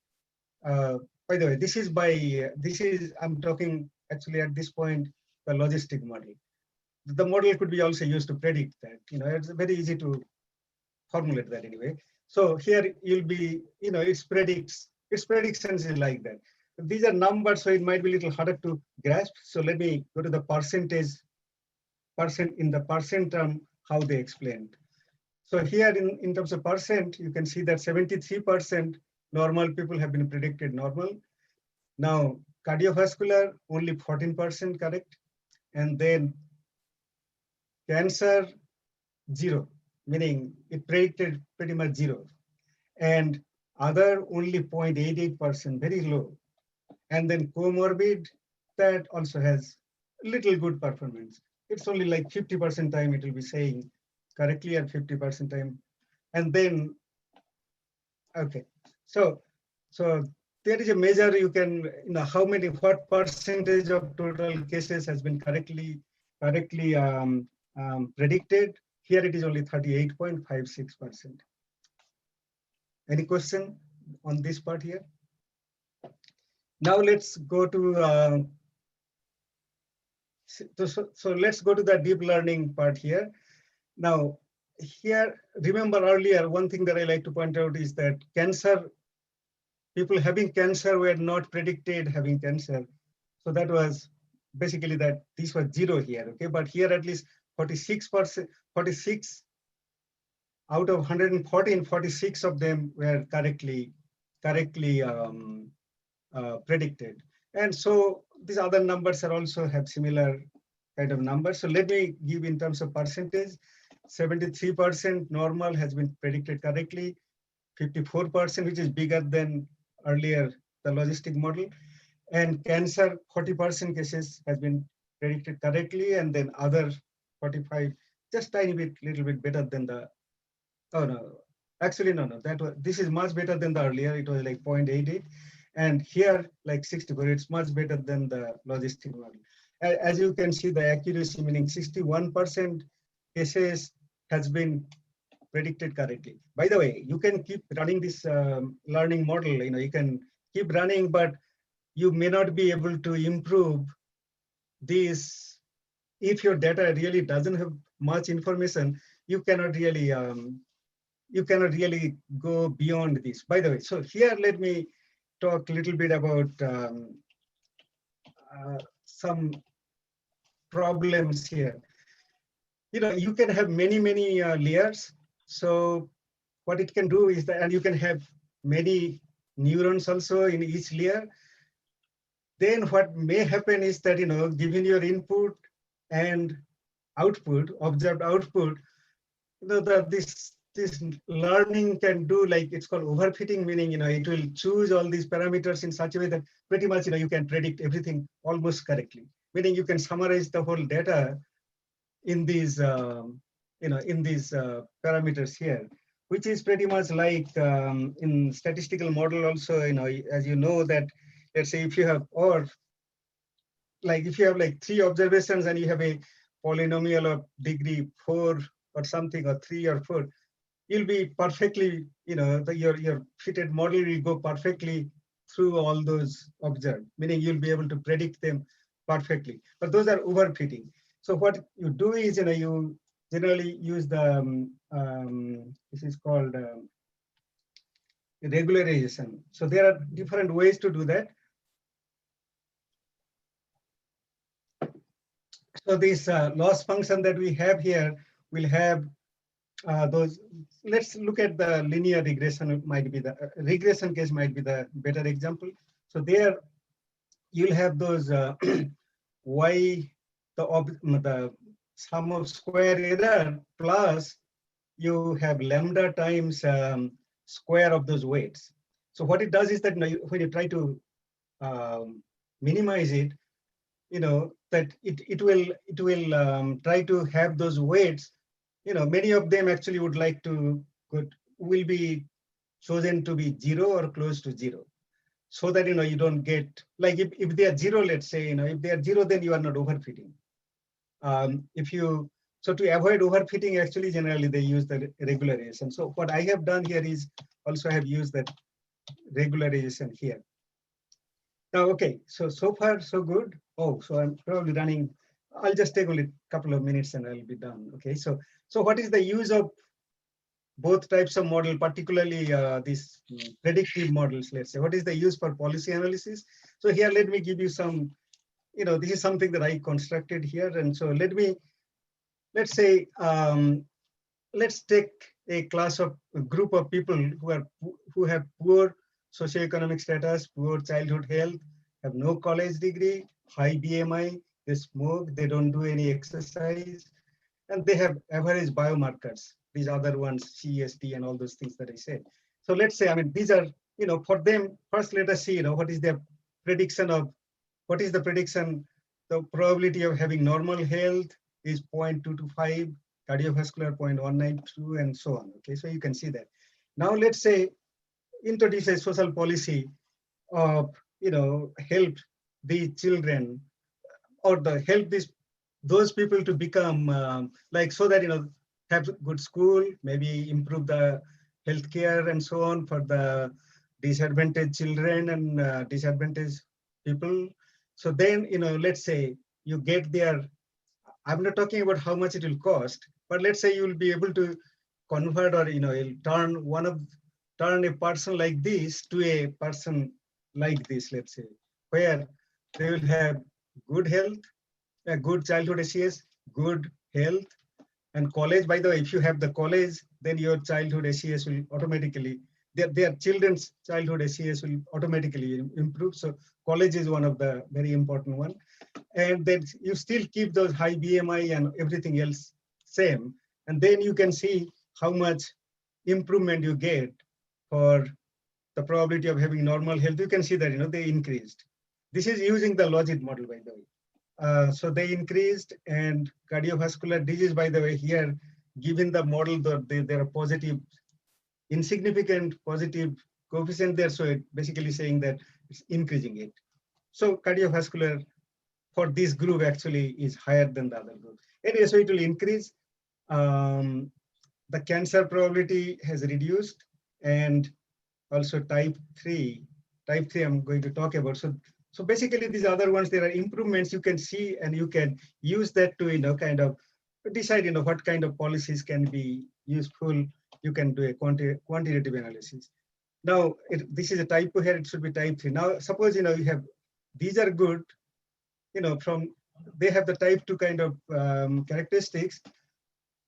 By the way, this is I'm talking actually at this point the logistic model. The model could be also used to predict that. It's very easy to formulate that anyway. So here you'll be, its predictions is like that. These are numbers, so it might be a little harder to grasp. So let me go to the percent in the percent term, how they explained. So here in terms of percent, you can see that 73% normal people have been predicted normal. Now, cardiovascular, only 14% correct. And then cancer, 0, meaning it predicted pretty much 0. And other, only 0.88%, very low. And then comorbid, that also has little good performance. It's only like 50% time it will be saying correctly at 50% time. And then, okay, so there is a measure you can, what percentage of total cases has been correctly predicted. Here it is only 38.56%. Any question on this part here? Now let's go to, so let's go to the deep learning part here. Now, here, remember earlier, one thing that I like to point out is that people having cancer were not predicted having cancer. So that was basically that this was 0 here, okay? But here at least 46%, 46 out of 114, 46 of them were correctly predicted. And so these other numbers are also have similar kind of numbers. So let me give in terms of percentage, 73% normal has been predicted correctly, 54%, which is bigger than earlier the logistic model, and cancer 40% cases has been predicted correctly, and then other 45, just tiny bit, little bit better than the, oh no, actually no, this is much better than the earlier, it was like 0.88. And here, like 64, it's much better than the logistic model. As you can see, the accuracy, meaning 61% cases has been predicted correctly. By the way, you can keep running this learning model, you can keep running, but you may not be able to improve this. If your data really doesn't have much information, you cannot really go beyond this. By the way, so here, let me talk a little bit about some problems here. You can have many layers. So what it can do is that, and you can have many neurons also in each layer. Then what may happen is that, given your input and output, observed output, this learning can do, like, it's called overfitting, meaning, it will choose all these parameters in such a way that pretty much, you can predict everything almost correctly. Meaning you can summarize the whole data in these, parameters here, which is pretty much like in statistical model also, as you know that, let's say if you have, or like if you have like 3 observations and you have a polynomial of degree 4 or something, or 3 or 4, you'll be perfectly, your fitted model will go perfectly through all those observed, meaning you'll be able to predict them perfectly. But those are overfitting. So what you do is, you generally use the, this is called regularization. So there are different ways to do that. So this loss function that we have here will have those. Let's look at the linear regression. It might be the regression case might be the better example. So there you'll have those y the sum of square error plus you have lambda times square of those weights. So what it does is that when you try to minimize it, that it will try to have those weights. Many of them actually would like to will be chosen to be 0 or close to 0, so that you don't get, like, if they are 0, let's say, if they are 0, then you are not overfitting. So to avoid overfitting, actually generally they use the regularization. So what I have done here is also I have used that regularization here. Now, okay, so far so good. Oh, so I'm probably running. I'll just take only a couple of minutes and I'll be done. Okay, so what is the use of both types of model, particularly these predictive models? Let's say, what is the use for policy analysis? So here, let me give you some. This is something that I constructed here, and so let's say, let's take a group of people who have poor socioeconomic status, poor childhood health, have no college degree, high BMI, they smoke, they don't do any exercise, and they have average biomarkers, these other ones, CST and all those things that I said. So let's say, these are, for them, first let us see, what is their prediction of, what is the prediction, the probability of having normal health is 0.225, cardiovascular 0.192, and so on. Okay, so you can see that. Now let's say introduce a social policy of help the children or help those people to become so that have good school, maybe improve the healthcare and so on for the disadvantaged children and disadvantaged people. So then let's say you get their. I'm not talking about how much it will cost, but let's say you will be able to convert or you'll turn a person like this to a person like this, let's say, where they will have good health, a good childhood SES, good health, and college. By the way, if you have the college, then your childhood SES will automatically, their children's childhood SES will automatically improve. So college is one of the very important one. And then you still keep those high BMI and everything else same. And then you can see how much improvement you get for the probability of having normal health. You can see that, they increased. This is using the Logit model, by the way. So they increased, and cardiovascular disease, by the way, here, given the model, there are positive, insignificant positive coefficient there. So it basically saying that it's increasing it. So cardiovascular for this group actually is higher than the other group. Anyway, so it will increase. The cancer probability has reduced, and also type 3 I'm going to talk about. So basically these other ones, there are improvements you can see, and you can use that to kind of decide what kind of policies can be useful. You can do a quantitative analysis. Now this is a typo here, it should be type 3. Now suppose you have, these are good, they have the type 2 kind of characteristics.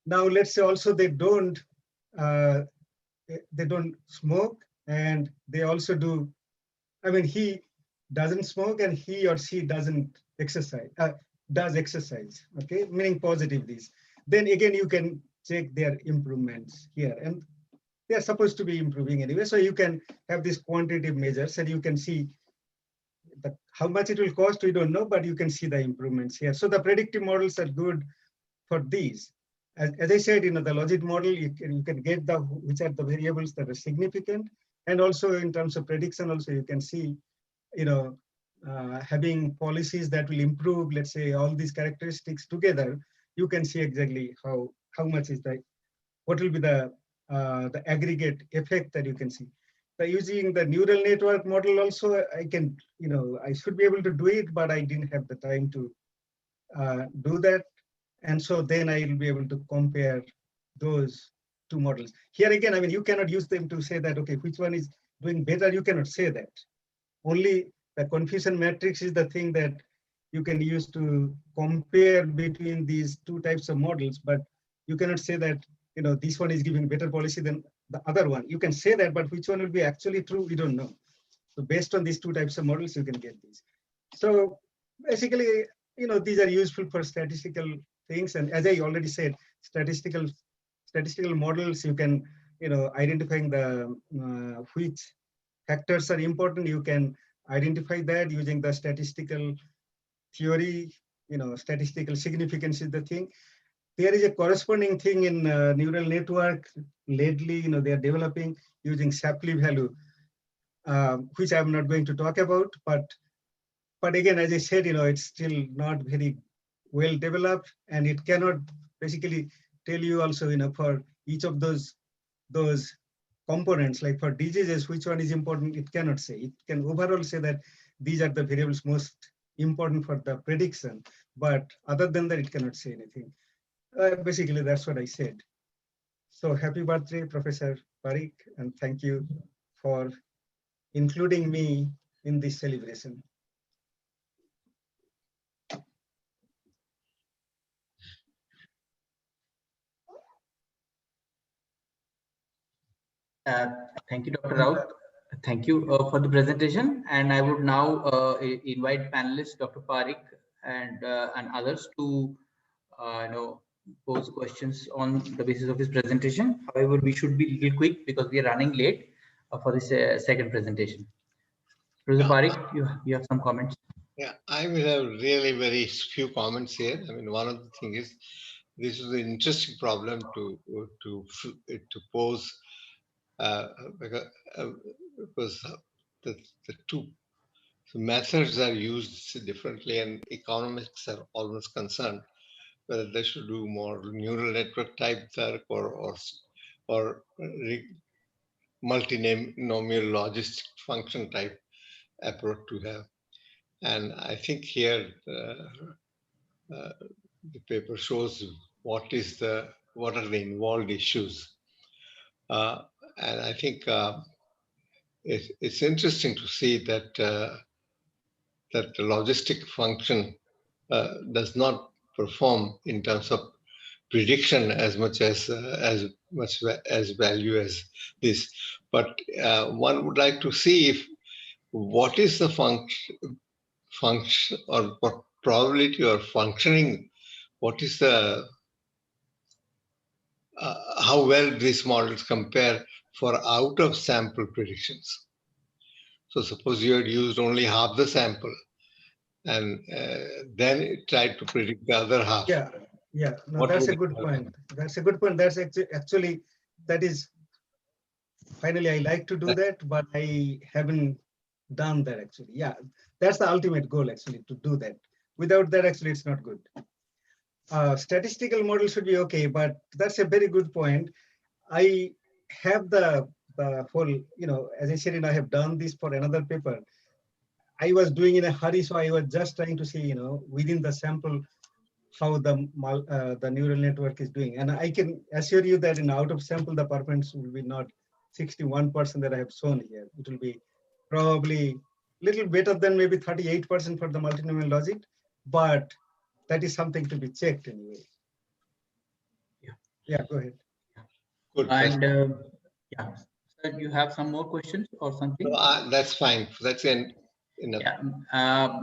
Now let's say also they don't smoke, and they also do, he doesn't smoke and he or she doesn't exercise, does exercise, okay, meaning positive these. Then again, you can check their improvements here, and they are supposed to be improving anyway. So you can have these quantitative measures, and you can see that how much it will cost, we don't know, but you can see the improvements here. So the predictive models are good for these. As I said, the Logit model, you can get which are the variables that are significant, and also in terms of prediction, also you can see, having policies that will improve, let's say, all these characteristics together, you can see exactly how much is what will be the aggregate effect that you can see. By using the neural network model also, I can, I should be able to do it, but I didn't have the time to do that. And so then I will be able to compare those two models. Here again, you cannot use them to say that, okay, which one is doing better. You cannot say that. Only the confusion matrix is the thing that you can use to compare between these two types of models, but you cannot say that, this one is giving better policy than the other one. You can say that, but which one will be actually true, we don't know. So based on these two types of models, you can get these. So basically, these are useful for statistical things. And as I already said, statistical models, you can, identifying the which factors are important. You can identify that using the statistical theory. Statistical significance is the thing. There is a corresponding thing in neural network. Lately, they are developing using Shapley value, which I'm not going to talk about. But again, as I said, it's still not very well developed, and it cannot basically tell you also, for each of those components, like for diseases, which one is important, it cannot say. It can overall say that these are the variables most important for the prediction, but other than that, it cannot say anything. Basically, that's what I said. So happy birthday, Professor Parikh, and thank you for including me in this celebration. Thank you, Dr. Raut. Thank you for the presentation. And I would now invite panelists, Dr. Parikh and others to pose questions on the basis of his presentation. However, we should be a little quick because we are running late for this second presentation. Professor Parikh, you have some comments. Yeah, I will have really very few comments here. I mean, one of the things is this is an interesting problem to pose because the two methods are used differently, and economists are almost concerned whether they should do more neural network type work or multinomial logistic function type approach to have. And I think here the paper shows what are the involved issues. And I think it's interesting to see that that the logistic function does not perform in terms of prediction as much as value as this. But one would like to see if what is the function or what probability or functioning, what is the how well these models compare for out of sample predictions. So suppose you had used only half the sample and then it tried to predict the other half. Yeah, no, that's a good point. That's a good point. That's actually, that is, finally, I like to do that, but I haven't done that actually. Yeah, that's the ultimate goal actually, to do that. Without that, actually, it's not good. Statistical model should be okay, but that's a very good point. I have the whole, as I said, I have done this for another paper. I was doing in a hurry, so I was just trying to see, within the sample, how the neural network is doing. And I can assure you that in out of sample, the performance will be not 61% that I have shown here. It will be probably a little better than maybe 38% for the multinomial logic, but that is something to be checked anyway. Yeah, go ahead. Good. And yeah, so you have some more questions or something? No, that's fine. That's enough. Yeah.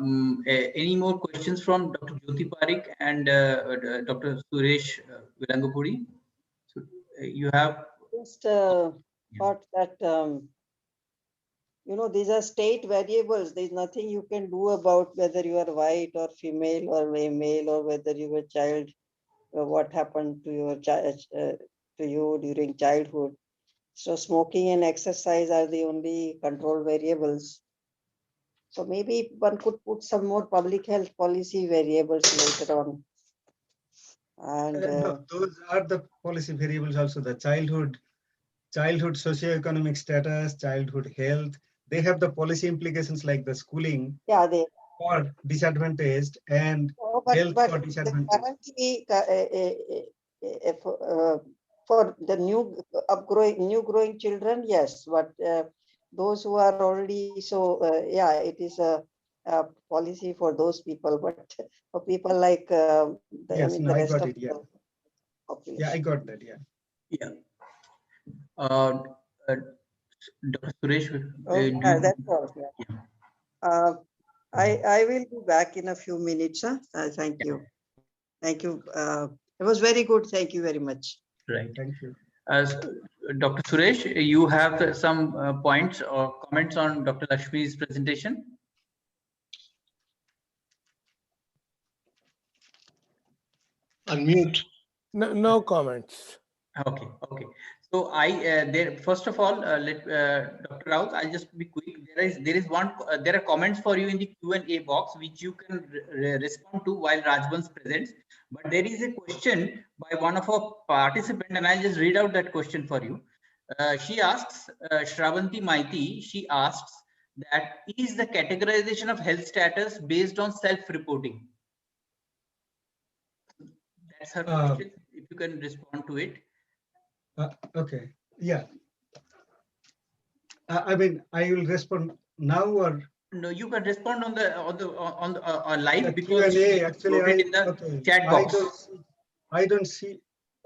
Any more questions from Dr. Jyoti Parikh and Dr. Suresh Virangapuri? So you have Just thought that these are state variables. There's nothing you can do about whether you are white or female or a male, or whether you were a child, what happened to your to you during childhood. So smoking and exercise are the only control variables. So maybe one could put some more public health policy variables later on. And No, those are the policy variables also. The childhood socioeconomic status, childhood health, they have the policy implications like the schooling. Yeah, they for disadvantaged and health for disadvantaged. For the new growing children, yes, but those who are already, so yeah, it is policy for those people, but for people like Yes, no, the I rest got of it. Yeah, the yeah, I population. got that. Yeah. Yeah. Uh, uh, Dr. Suresh, Oh, do yeah, you? that's all. Yeah. Yeah. Uh, I will be back in a few minutes. Huh? Thank you. Thank you. It was very good. Thank you very much. Right. Thank you. Dr. Suresh, you have some points or comments on Dr. Lakshmi's presentation? Unmute. No comments. Okay, okay. So there first of all, let Dr. Raut, I'll just be quick. There are comments for you in the Q&A box which you can respond to while Rajbans presents. But there is a question by one of our participants, and I'll just read out that question for you. She asks, Shravanti Maiti, she asks that is the categorization of health status based on self-reporting? That's her question. If you can respond to it. Okay. Yeah. I mean, I will respond now or No, you can respond on the live because Q&A. she Actually, wrote it in the okay. chat box. I don't see.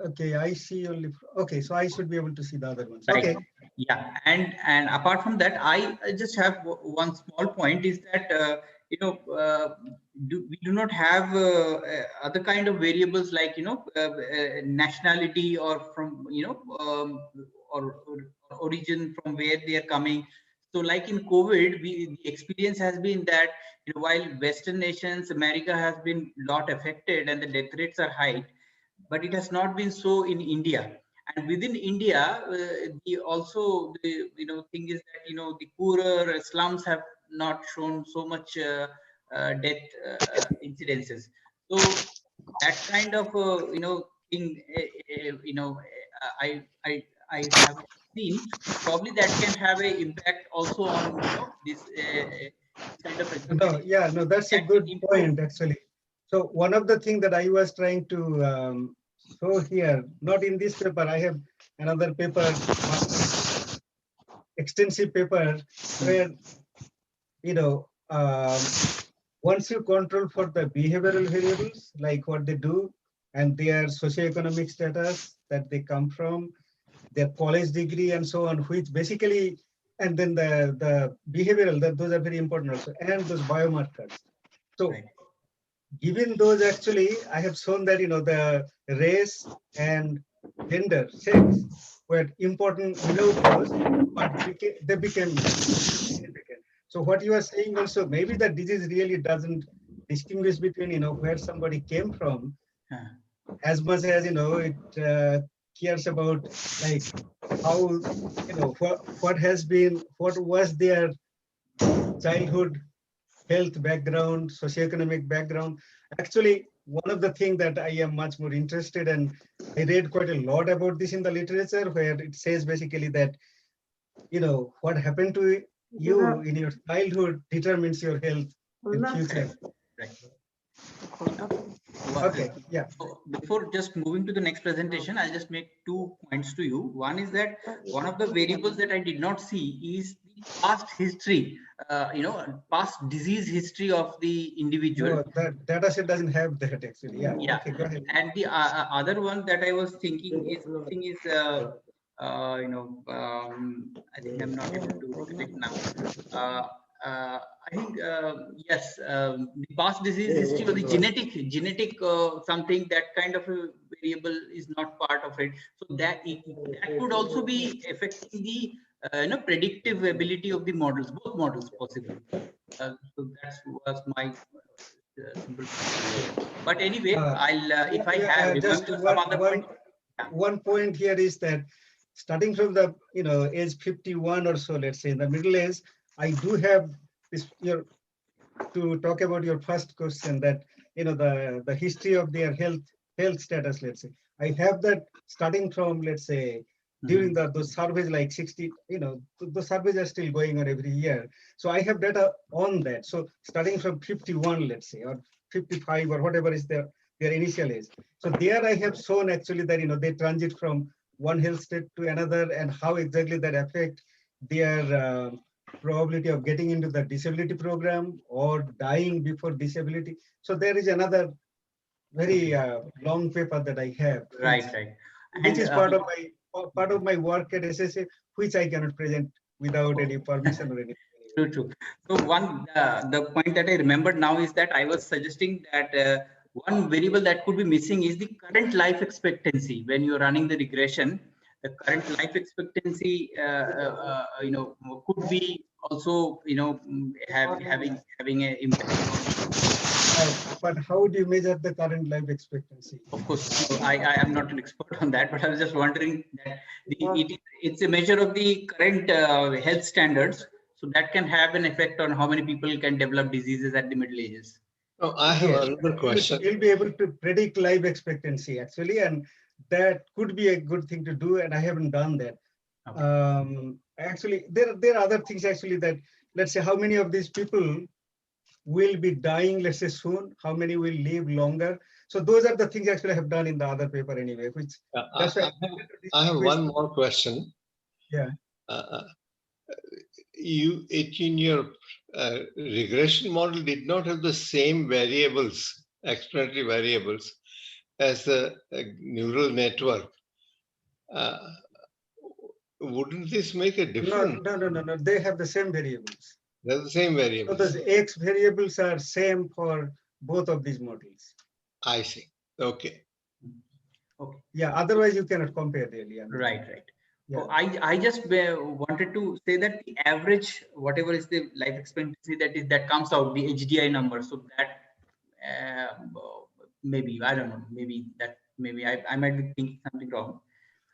Okay, I see only. Okay, so I should be able to see the other ones. Right. Okay. Yeah, and apart from that, I just have one small point is that we do not have other kind of variables like nationality or from or origin from where they are coming. So like in COVID, the experience has been that while Western nations, America has been lot affected and the death rates are high, but it has not been so in India. And within India, the thing is that the poorer slums have not shown so much death incidences. So that kind of thing, I have seen. Probably that can have an impact also on this kind of No, education yeah, no, that's a that can good improve. point actually. So one of the things that I was trying to show here, not in this paper, I have another paper, extensive paper, where once you control for the behavioral variables, like what they do and their socioeconomic status that they come from, their college degree and so on, which basically, and then the behavioral, those are very important also, and those biomarkers. So Right. given those, actually, I have shown that, the race and gender, sex, were important without those, but they became significant. So what you are saying also, maybe the disease really doesn't distinguish between, where somebody came from, as much as, it cares about like how, what was their childhood health background, socioeconomic background. Actually, one of the things that I am much more interested in, I read quite a lot about this in the literature, where it says basically that, what happened to you in your childhood determines your health in future. Right. Okay, yeah. So before just moving to the next presentation, I'll just make 2 points to you. One is that one of the variables that I did not see is the past history, past disease history of the individual. No, that data set doesn't have that actually. Yeah. Yeah. Okay, go ahead. And the other one that I was thinking is, I think I'm not able to recollect now. I think yes, the past disease history or the genetic something, that kind of a variable is not part of it. So that could also be affecting the predictive ability of the models, both models possibly. So that was my simple point. But anyway, I'll if I have Just remember some other point. one point here is that starting from the age 51 or so, let's say in the middle age, I do have this to talk about your first question, that the history of their health status, let's say. I have that starting from, let's say, during those surveys, like 60, the surveys are still going on every year. So I have data on that. So starting from 51, let's say, or 55 or whatever is their initial age. So there I have shown actually that, they transit from one health state to another, and how exactly that affect their probability of getting into the disability program or dying before disability. So there is another very long paper that I have, Right. which And is part of my work at SSA, which I cannot present without any permission or anything. True. So the point that I remembered now is that I was suggesting that one variable that could be missing is the current life expectancy. When you're running the regression, the current life expectancy, could be also, having an impact. But how do you measure the current life expectancy? Of course, I am not an expert on that, but I was just wondering that it's a measure of the current health standards. So that can have an effect on how many people can develop diseases at the middle ages. Oh, I have another question. You'll be able to predict life expectancy actually, and that could be a good thing to do. And I haven't done that. Okay. Actually, there are other things actually that, let's say, how many of these people will be dying, let's say, soon, how many will live longer. So those are the things actually I have done in the other paper anyway, which that's why I have one more question. Yeah. In your regression model did not have the same variables, explanatory variables, as the neural network. Wouldn't this make a difference? No. They have the same variables. They're the same variables. So the X variables are same for both of these models. I see. Okay. Yeah, otherwise you cannot compare really. Right. Yeah. So I just wanted to say that the average, whatever is the life expectancy that comes out, the HDI number. So that maybe, I don't know, maybe I might be thinking something wrong.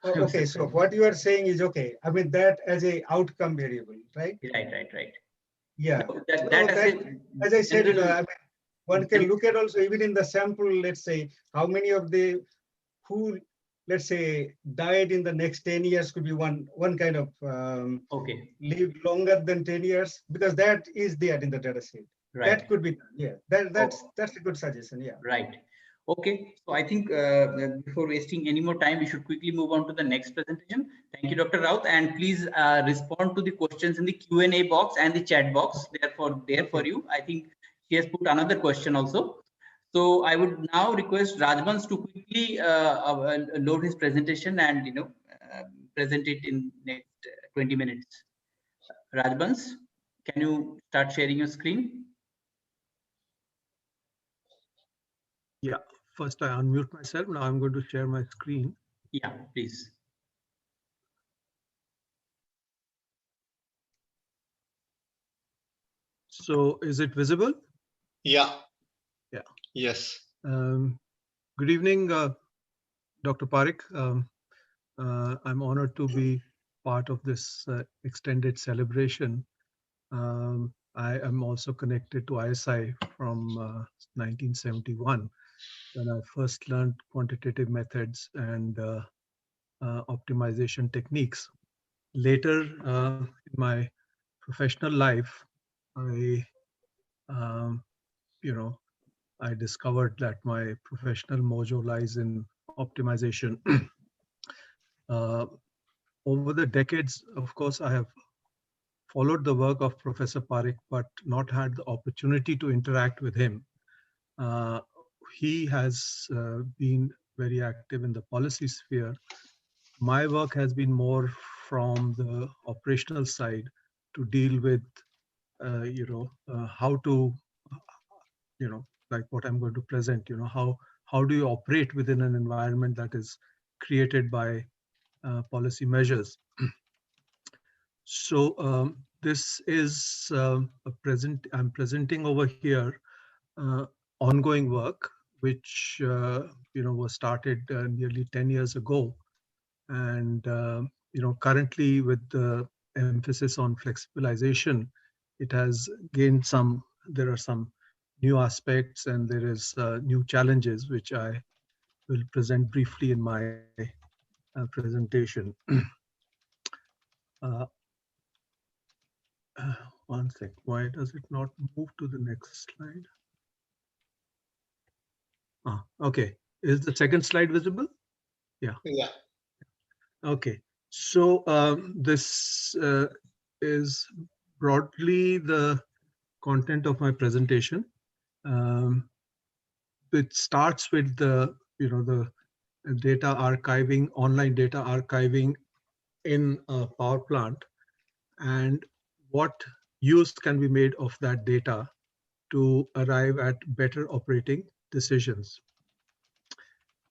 Okay, so what you are saying is okay. I mean that as a outcome variable, right? Right. Yeah. So as I said, I mean, one can look at also even in the sample. Let's say how many of the who, let's say, died in the next 10 years could be one kind of live longer than 10 years, because that is there in the data set. Right. That could be, yeah. That's a good suggestion. Yeah. Right. Okay. So I think before wasting any more time, we should quickly move on to the next presentation. Thank you, Dr. Raut, and please respond to the questions in the Q&A box and the chat box. Therefore, there for you. I think she has put another question also. So I would now request Rajbans to quickly load his presentation and present it in next 20 minutes. Rajbans, can you start sharing your screen? Yeah, first I unmute myself. Now I'm going to share my screen. Yeah, please. So is it visible? Yeah. Yeah. Yes. Good evening, Dr. Parikh. I'm honored to be part of this extended celebration. I am also connected to ISI from 1971, when I first learned quantitative methods and optimization techniques. Later in my professional life, I discovered that my professional mojo lies in optimization. Over the decades, of course, I have followed the work of Professor Parikh, but not had the opportunity to interact with him. He has been very active in the policy sphere. My work has been more from the operational side to deal with, how to, like what I'm going to present, how do you operate within an environment that is created by policy measures. So this is I'm presenting over here ongoing work, which was started nearly 10 years ago, and currently with the emphasis on flexibilization, it has gained there are some new aspects and there is new challenges, which I will present briefly in my presentation. One sec, why does it not move to the next slide? Okay, is the second slide visible? Yeah. Okay, so this is broadly the content of my presentation. It starts with the data archiving, online data archiving in a power plant, and what use can be made of that data to arrive at better operating decisions.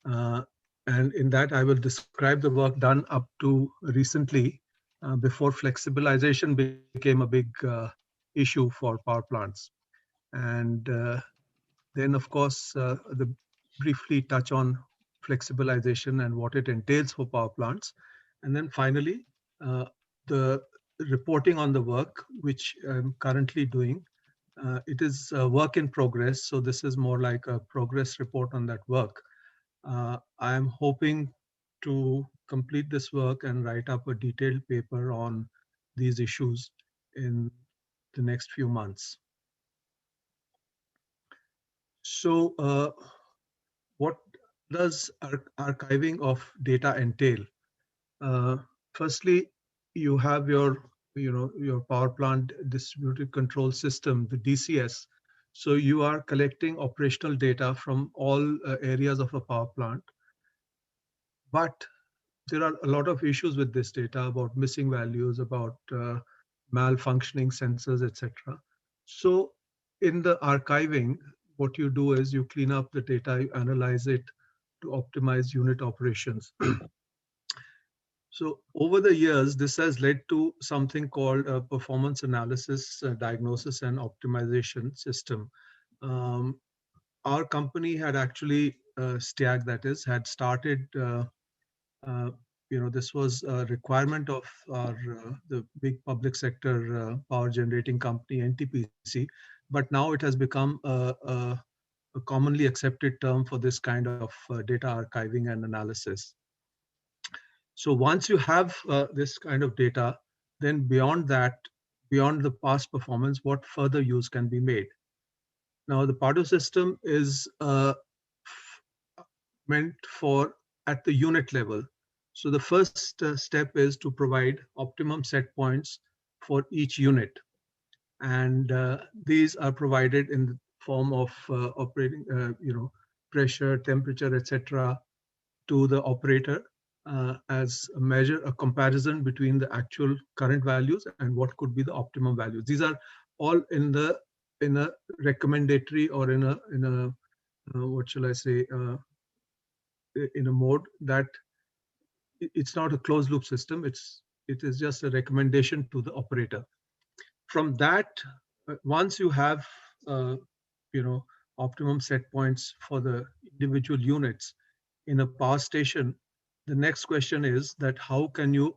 And in that, I will describe the work done up to recently, before flexibilization became a big issue for power plants. And then, of course, briefly touch on flexibilization and what it entails for power plants. And then finally, the reporting on the work, which I'm currently doing. It is a work in progress, so this is more like a progress report on that work. I am hoping to complete this work and write up a detailed paper on these issues in the next few months. So what does archiving of data entail? Firstly, you have your power plant distributed control system, the DCS. So you are collecting operational data from all areas of a power plant. But there are a lot of issues with this data about missing values, about malfunctioning sensors, etc. So in the archiving, what you do is you clean up the data, you analyze it to optimize unit operations. So over the years, this has led to something called a performance analysis, diagnosis and optimization system. Our company had actually, STEAG that is, had started, this was a requirement of our, the big public sector power generating company, NTPC, but now it has become a commonly accepted term for this kind of data archiving and analysis. So once you have this kind of data, then beyond that, beyond the past performance, what further use can be made? Now, the PARDO system is meant for at the unit level. So the first step is to provide optimum set points for each unit. And these are provided in the form of operating, pressure, temperature, etc., to the operator as a measure, a comparison between the actual current values and what could be the optimum values. These are all in a recommendatory or in a what shall I say, in a mode that it's not a closed loop system. It is just a recommendation to the operator. From that, once you have optimum set points for the individual units in a power station, the next question is that how can you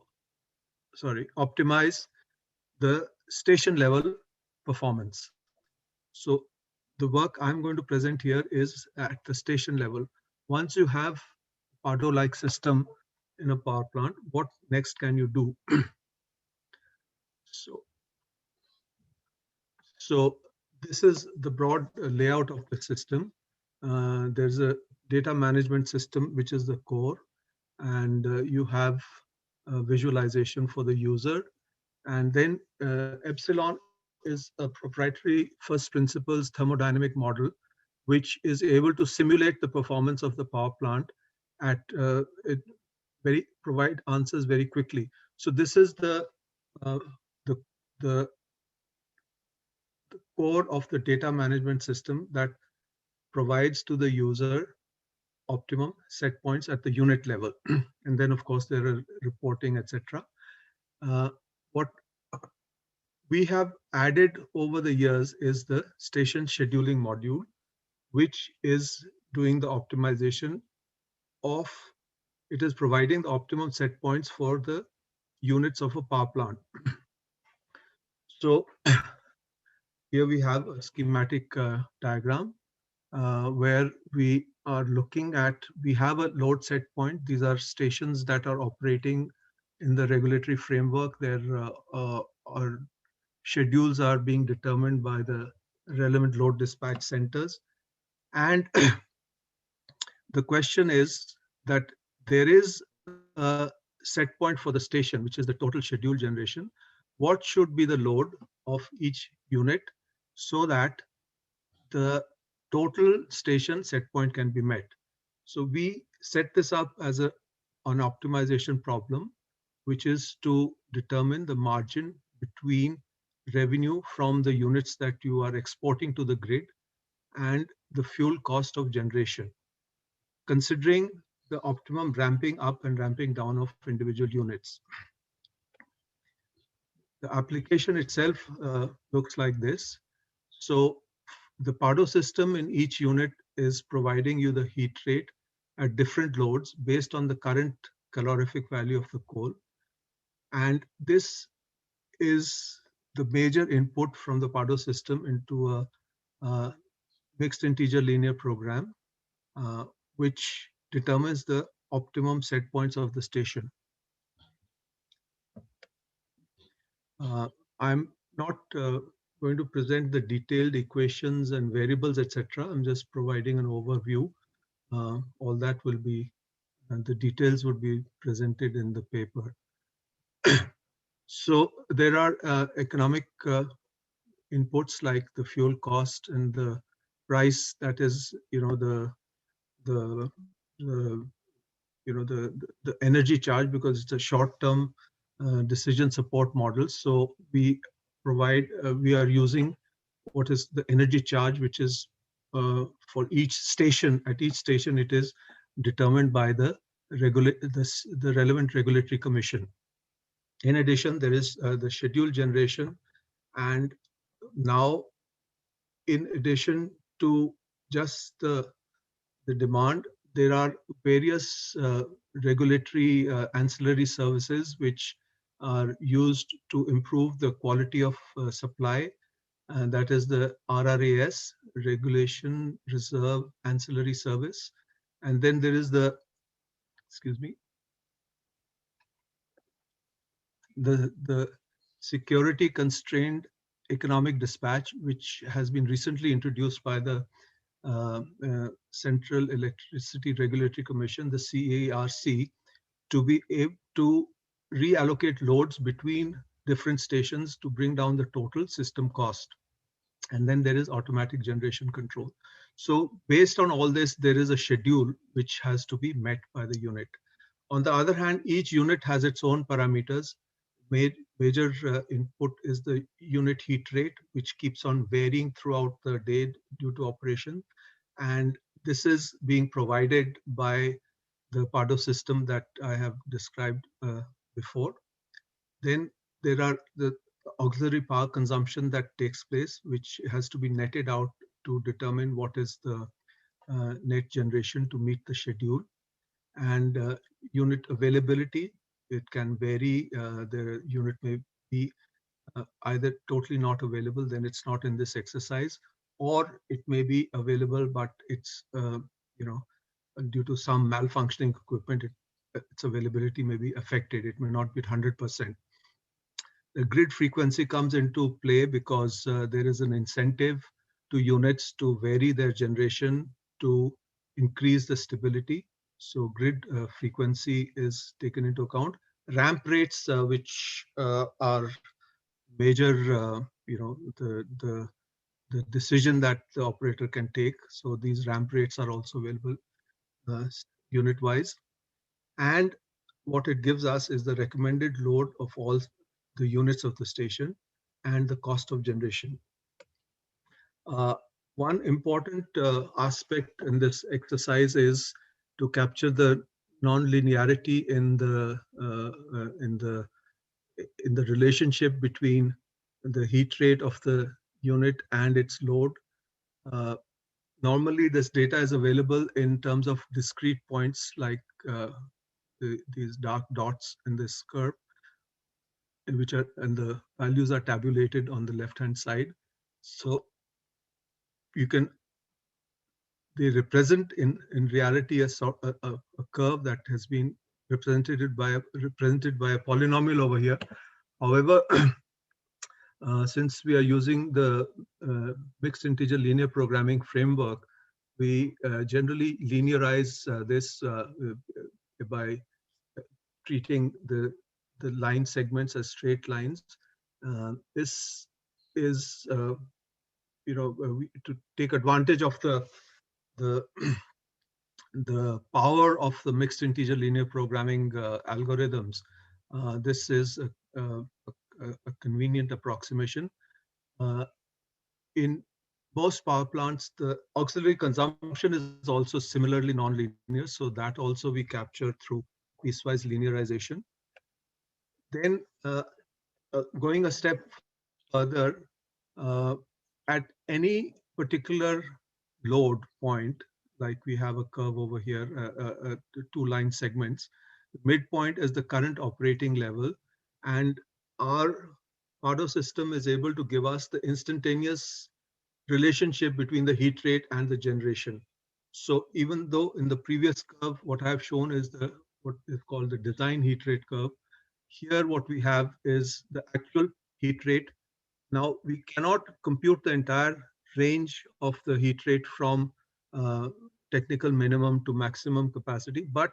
optimize the station level performance. So the work I'm going to present here is at the station level. Once you have PARDO-like system in a power plant, what next can you do? So this is the broad layout of the system. There's a data management system, which is the core, and you have visualization for the user. And then Epsilon is a proprietary first principles thermodynamic model, which is able to simulate the performance of the power plant at provide answers very quickly. So this is the core of the data management system that provides to the user optimum set points at the unit level. And then, of course, there are reporting, etc. What we have added over the years is the station scheduling module, which is doing the optimization of, it is providing the optimum set points for the units of a power plant. So here we have a schematic diagram where we are looking at, we have a load set point. These are stations that are operating in the regulatory framework. Their schedules are being determined by the relevant load dispatch centers. And the question is that there is a set point for the station, which is the total schedule generation. what should be the load of each unit so that the total station set point can be met. So we set this up as an optimization problem, which is to determine the margin between revenue from the units that you are exporting to the grid and the fuel cost of generation, considering the optimum ramping up and ramping down of individual units. The application itself looks like this. So the Pardo system in each unit is providing you the heat rate at different loads based on the current calorific value of the coal. And this is the major input from the Pardo system into a mixed integer linear program, which determines the optimum set points of the station. I'm not going to present the detailed equations and variables, etc. I'm just providing an overview. All that will be, and the details would be presented in the paper. So there are economic inputs like the fuel cost and the price, that is, the energy charge, because it's a short-term decision support model. So we provide, we are using what is the energy charge, which is for each station. At each station, it is determined by the relevant regulatory commission. In addition, there is the schedule generation, and now, in addition to just the demand, there are various regulatory ancillary services which are used to improve the quality of supply, and that is the RRAS, Regulation Reserve Ancillary Service. And then there is the, the security constrained economic dispatch, which has been recently introduced by the Central Electricity Regulatory Commission, the CERC, to be able to reallocate loads between different stations to bring down the total system cost. And then there is automatic generation control. So based on all this, there is a schedule which has to be met by the unit. On the other hand, each unit has its own parameters. Major input is the unit heat rate, which keeps on varying throughout the day due to operation. And this is being provided by the Pardo system that I have described before. Then there are the auxiliary power consumption that takes place, which has to be netted out to determine what is the net generation to meet the schedule. And unit availability, it can vary. The unit may be either totally not available, then it's not in this exercise, or it may be available, but it's due to some malfunctioning equipment, its availability may be affected. It may not be 100%. The grid frequency comes into play because there is an incentive to units to vary their generation to increase the stability. So grid frequency is taken into account. Ramp rates, which are major, the decision that the operator can take. So these ramp rates are also available unit-wise. And what it gives us is the recommended load of all the units of the station and the cost of generation. One important aspect in this exercise is to capture the non-linearity in the relationship between the heat rate of the unit and its load. Normally, this data is available in terms of discrete points like these dark dots in this curve, in which are, and the values are tabulated on the left-hand side. So you can, they represent in reality a curve that has been represented by a polynomial over here. However, since we are using the mixed integer linear programming framework, we generally linearize this by treating the line segments as straight lines. This is, to take advantage of the the power of the mixed integer linear programming algorithms. This is a convenient approximation. In most power plants, the auxiliary consumption is also similarly nonlinear, so that also we capture through piecewise linearization. Then going a step further, at any particular load point, like we have a curve over here, two line segments, midpoint is the current operating level, and our Pardo system is able to give us the instantaneous relationship between the heat rate and the generation. So even though in the previous curve, what I have shown is what is called the design heat rate curve, here what we have is the actual heat rate. Now we cannot compute the entire range of the heat rate from uh, technical minimum to maximum capacity, but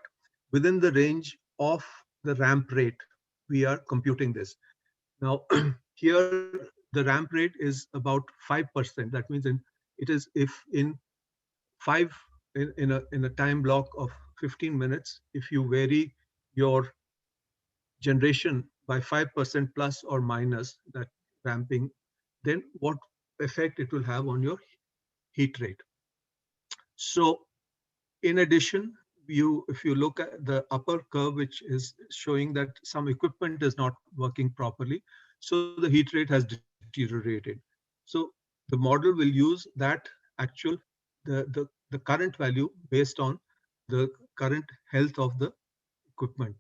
within the range of the ramp rate, we are computing this. Now, here the ramp rate is about 5%. That means it is if in in a time block of 15 minutes, if you vary your generation by 5% plus or minus that ramping, then what effect it will have on your heat rate. So in addition, if you look at the upper curve, which is showing that some equipment is not working properly, so the heat rate has deteriorated. So the model will use that actual, the current value based on the current health of the equipment.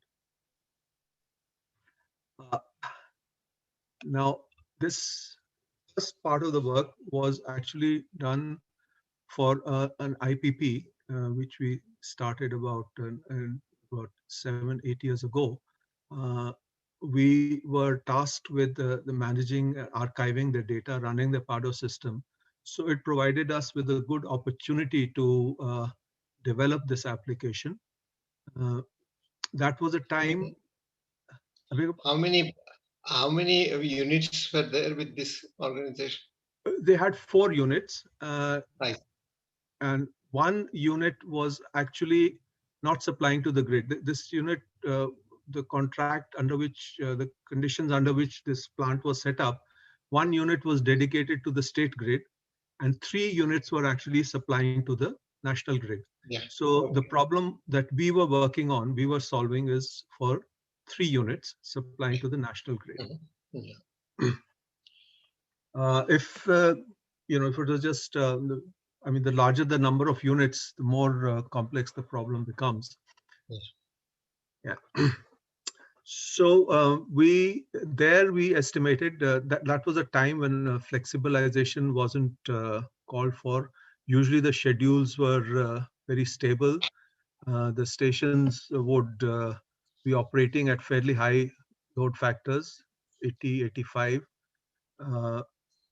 Now, this first part of the work was actually done for an IPP, which we started about 7-8 years ago. We were tasked with the managing, archiving the data, running the Pardo system. So it provided us with a good opportunity to develop this application. That was a time. How many units were there with this organization? They had 4 units. Right. And one unit was actually not supplying to the grid. This unit, the contract under which, the conditions under which this plant was set up, one unit was dedicated to the state grid, and 3 units were actually supplying to the national grid. Yeah. So the problem that we were working on, we were solving is for 3 units supplying to the national grid. Mm-hmm. Yeah. If if it was just, the larger the number of units, the more complex the problem becomes. Yes. Yeah. So we estimated that was a time when flexibilization wasn't called for. Usually the schedules were very stable. The stations would be operating at fairly high load factors, 80, 85.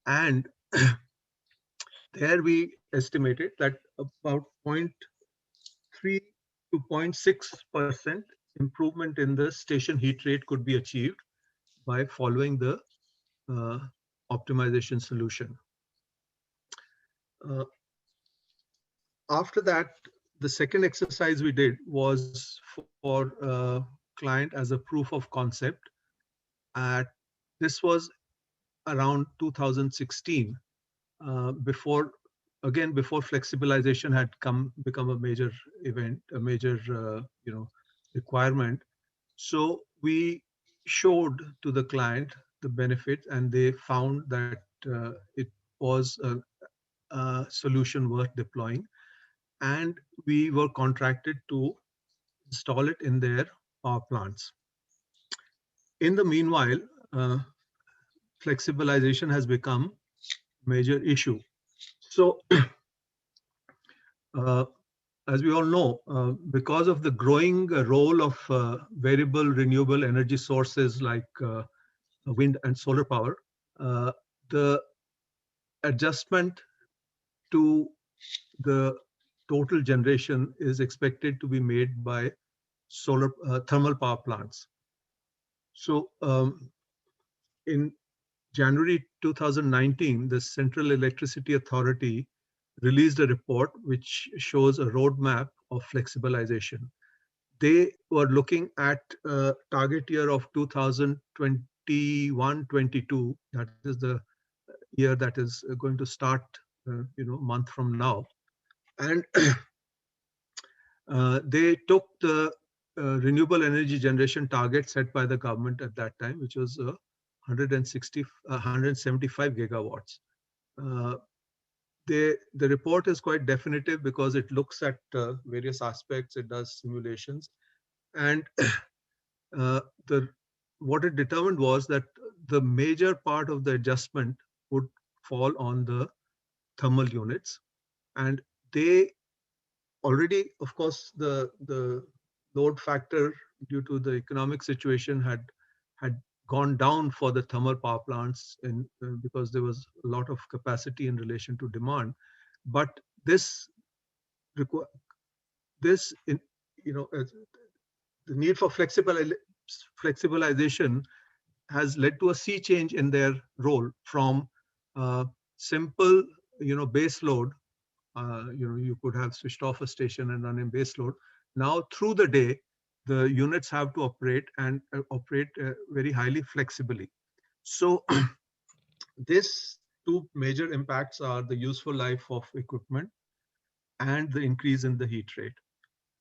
And there we estimated that about 0.3 to 0.6% improvement in the station heat rate could be achieved by following the optimization solution. After that, the second exercise we did was for a client as a proof of concept. This was around 2016, before flexibilization had become a major event, a major requirement. So we showed to the client the benefits, and they found that it was a solution worth deploying, and we were contracted to install it in their power plants. In the meanwhile, flexibilization has become a major issue. So as we all know, because of the growing role of variable renewable energy sources like wind and solar power, the adjustment to the total generation is expected to be made by thermal power plants. So in January 2019, the Central Electricity Authority released a report which shows a roadmap of flexibilization. They were looking at a target year of 2021-22. That is the year that is going to start, a month from now. And they took the renewable energy generation target set by the government at that time, which was 175 gigawatts. The report is quite definitive because it looks at various aspects, it does simulations, and what it determined was that the major part of the adjustment would fall on the thermal units, and they already, of course, the load factor due to the economic situation had gone down for the thermal power plants because there was a lot of capacity in relation to demand. But this the need for flexibilization has led to a sea change in their role from simple, base load. You could have switched off a station and running base load. Now, through the day, the units have to operate and operate very highly flexibly. So, these two major impacts are the useful life of equipment and the increase in the heat rate.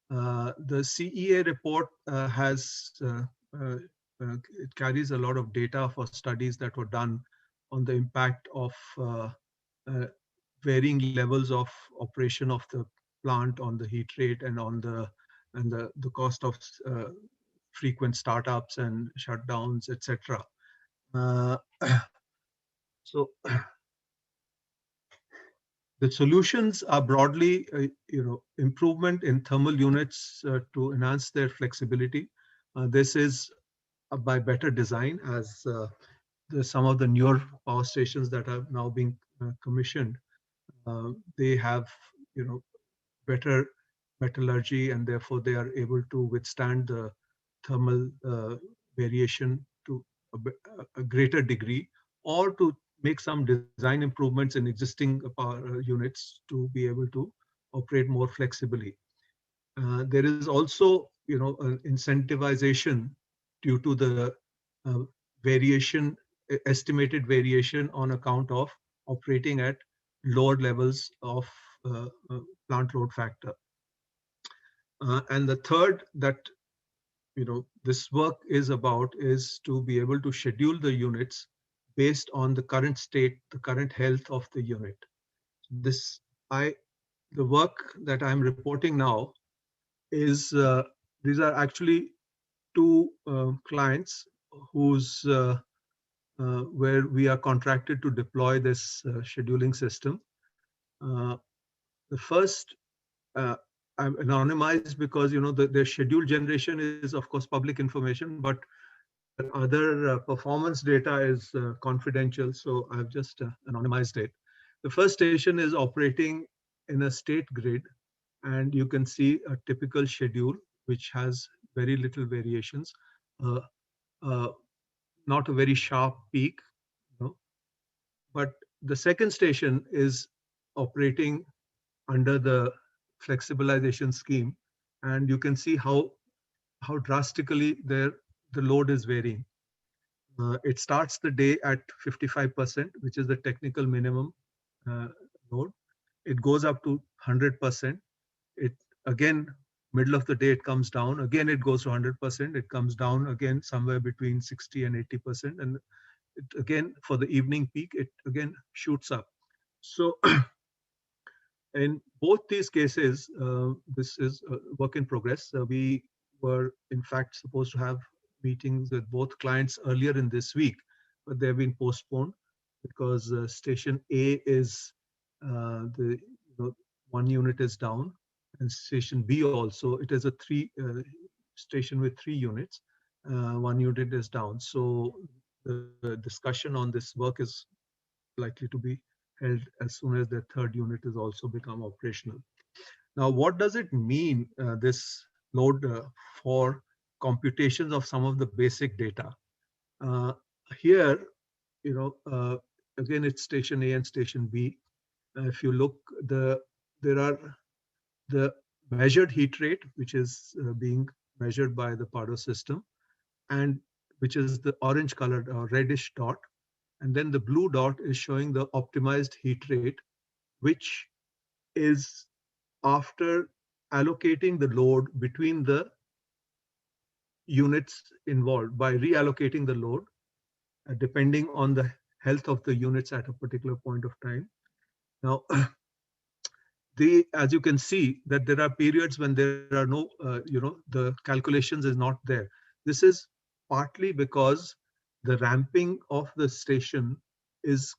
The CEA report it carries a lot of data for studies that were done on the impact of varying levels of operation of the plant on the heat rate and on the cost of frequent startups and shutdowns, etc. So the solutions are broadly, improvement in thermal units to enhance their flexibility. This is by better design, as some of the newer power stations that are now being commissioned, they have, better metallurgy, and therefore they are able to withstand the thermal variation to a greater degree, or to make some design improvements in existing power units to be able to operate more flexibly. There is also, an incentivization due to the estimated variation on account of operating at lower levels of plant load factor. And the third that this work is about is to be able to schedule the units based on the current state, the current health of the unit. The work that I'm reporting now is these are actually two clients whose where we are contracted to deploy this scheduling system. The first, I'm anonymized because their schedule generation is of course public information, but their other performance data is confidential, so I've just anonymized it. The first station is operating in a state grid, and you can see a typical schedule which has very little variations, not a very sharp peak, but the second station is operating under the flexibilization scheme, and you can see how drastically the load is varying. It starts the day at 55%, which is the technical minimum load. It goes up to 100%. It again, middle of the day, it comes down. Again, it goes to 100%. It comes down again somewhere between 60 and 80%. And again, for the evening peak, it again shoots up. So in both these cases, this is a work in progress. We were in fact supposed to have meetings with both clients earlier in this week, but they've been postponed because station A is the one unit is down, and station B also, it is a station with 3 units. One unit is down. So the discussion on this work is likely to be held as soon as the third unit is also become operational. Now, what does it mean, this load for computations of some of the basic data? Here, again, it's station A and station B. If you look, there are the measured heat rate, which is being measured by the Pardo system, and which is the orange colored or reddish dot. And then the blue dot is showing the optimized heat rate, which is after allocating the load between the units involved by reallocating the load, depending on the health of the units at a particular point of time. Now, as you can see, that there are periods when there are no, the calculations is not there. This is partly because the ramping of the station is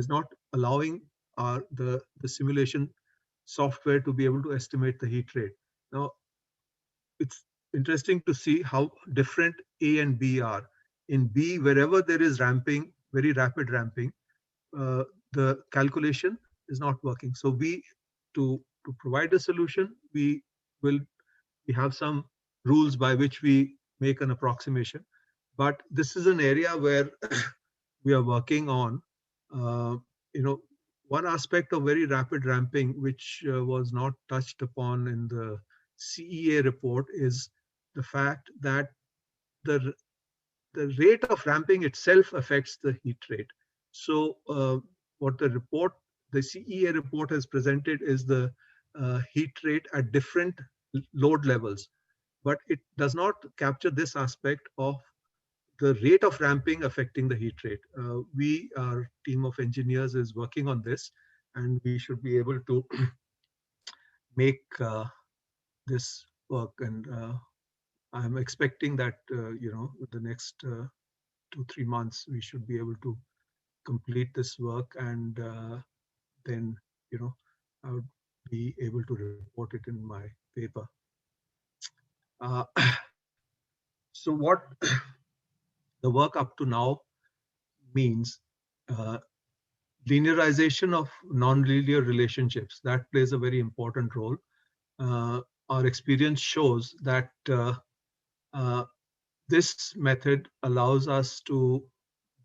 not allowing the simulation software to be able to estimate the heat rate. Now, it's interesting to see how different A and B are. In B, wherever there is ramping, very rapid ramping, the calculation is not working. So to provide a solution, we have some rules by which we make an approximation. But this is an area where we are working on. One aspect of very rapid ramping, which was not touched upon in the CEA report, is the fact that the rate of ramping itself affects the heat rate. So what the CEA report has presented is the heat rate at different load levels, but it does not capture this aspect of the rate of ramping affecting the heat rate. Our team of engineers is working on this, and we should be able to make this work. And I'm expecting that, with the next 2-3 months, we should be able to complete this work, and then, I would be able to report it in my paper. So what the work up to now means, linearization of nonlinear relationships, that plays a very important role. Our experience shows that this method allows us to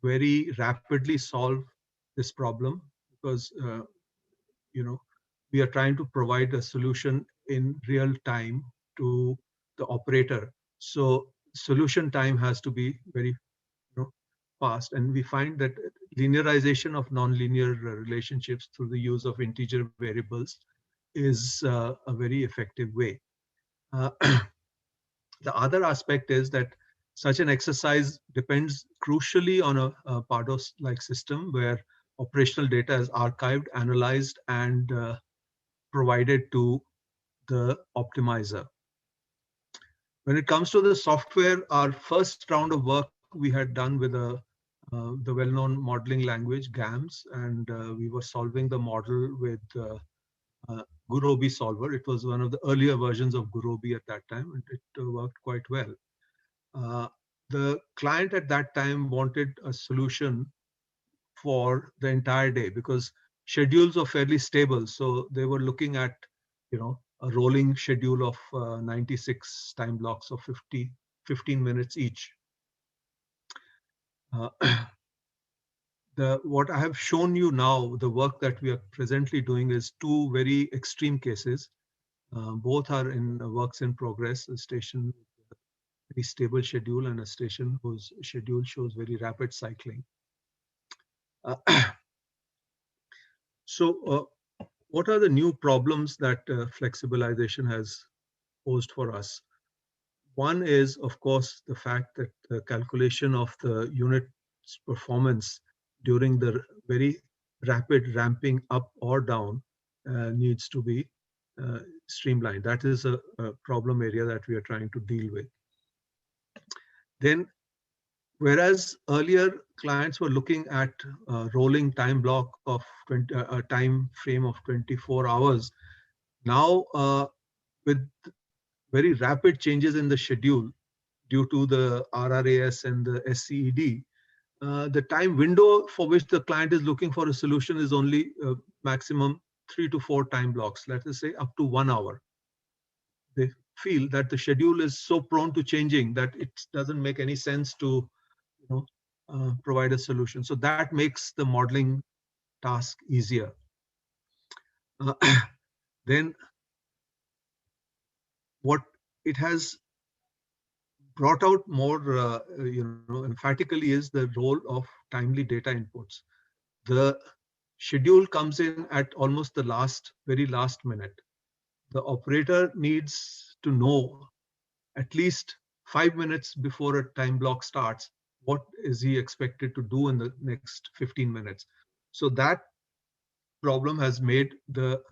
very rapidly solve this problem, because we are trying to provide a solution in real time to the operator. So solution time has to be very fast, and we find that linearization of nonlinear relationships through the use of integer variables is a very effective way. The other aspect is that such an exercise depends crucially on a Pardo-like system where operational data is archived, analyzed, and provided to the optimizer. When it comes to the software, our first round of work we had done with the well-known modeling language GAMS, and we were solving the model with Gurobi solver. It was one of the earlier versions of Gurobi at that time, and it worked quite well. The client at that time wanted a solution for the entire day because schedules are fairly stable. So they were looking at, a rolling schedule of 96 time blocks of 15 minutes each. What I have shown you now, the work that we are presently doing, is two very extreme cases. Both are in works in progress. A station with a very stable schedule and a station whose schedule shows very rapid cycling. So what are the new problems that flexibilization has posed for us? One is, of course, the fact that the calculation of the unit's performance during the very rapid ramping up or down needs to be streamlined. That is a problem area that we are trying to deal with. Then, whereas earlier clients were looking at a rolling time block of a time frame of 24 hours, now with very rapid changes in the schedule due to the RRAS and the SCED, the time window for which the client is looking for a solution is only maximum 3 to 4 time blocks, let us say up to 1 hour. They feel that the schedule is so prone to changing that it doesn't make any sense to provide a solution. So that makes the modeling task easier. Then what it has brought out more, emphatically is the role of timely data inputs. The schedule comes in at almost the very last minute. The operator needs to know at least 5 minutes before a time block starts, what is he expected to do in the next 15 minutes. So that problem has made the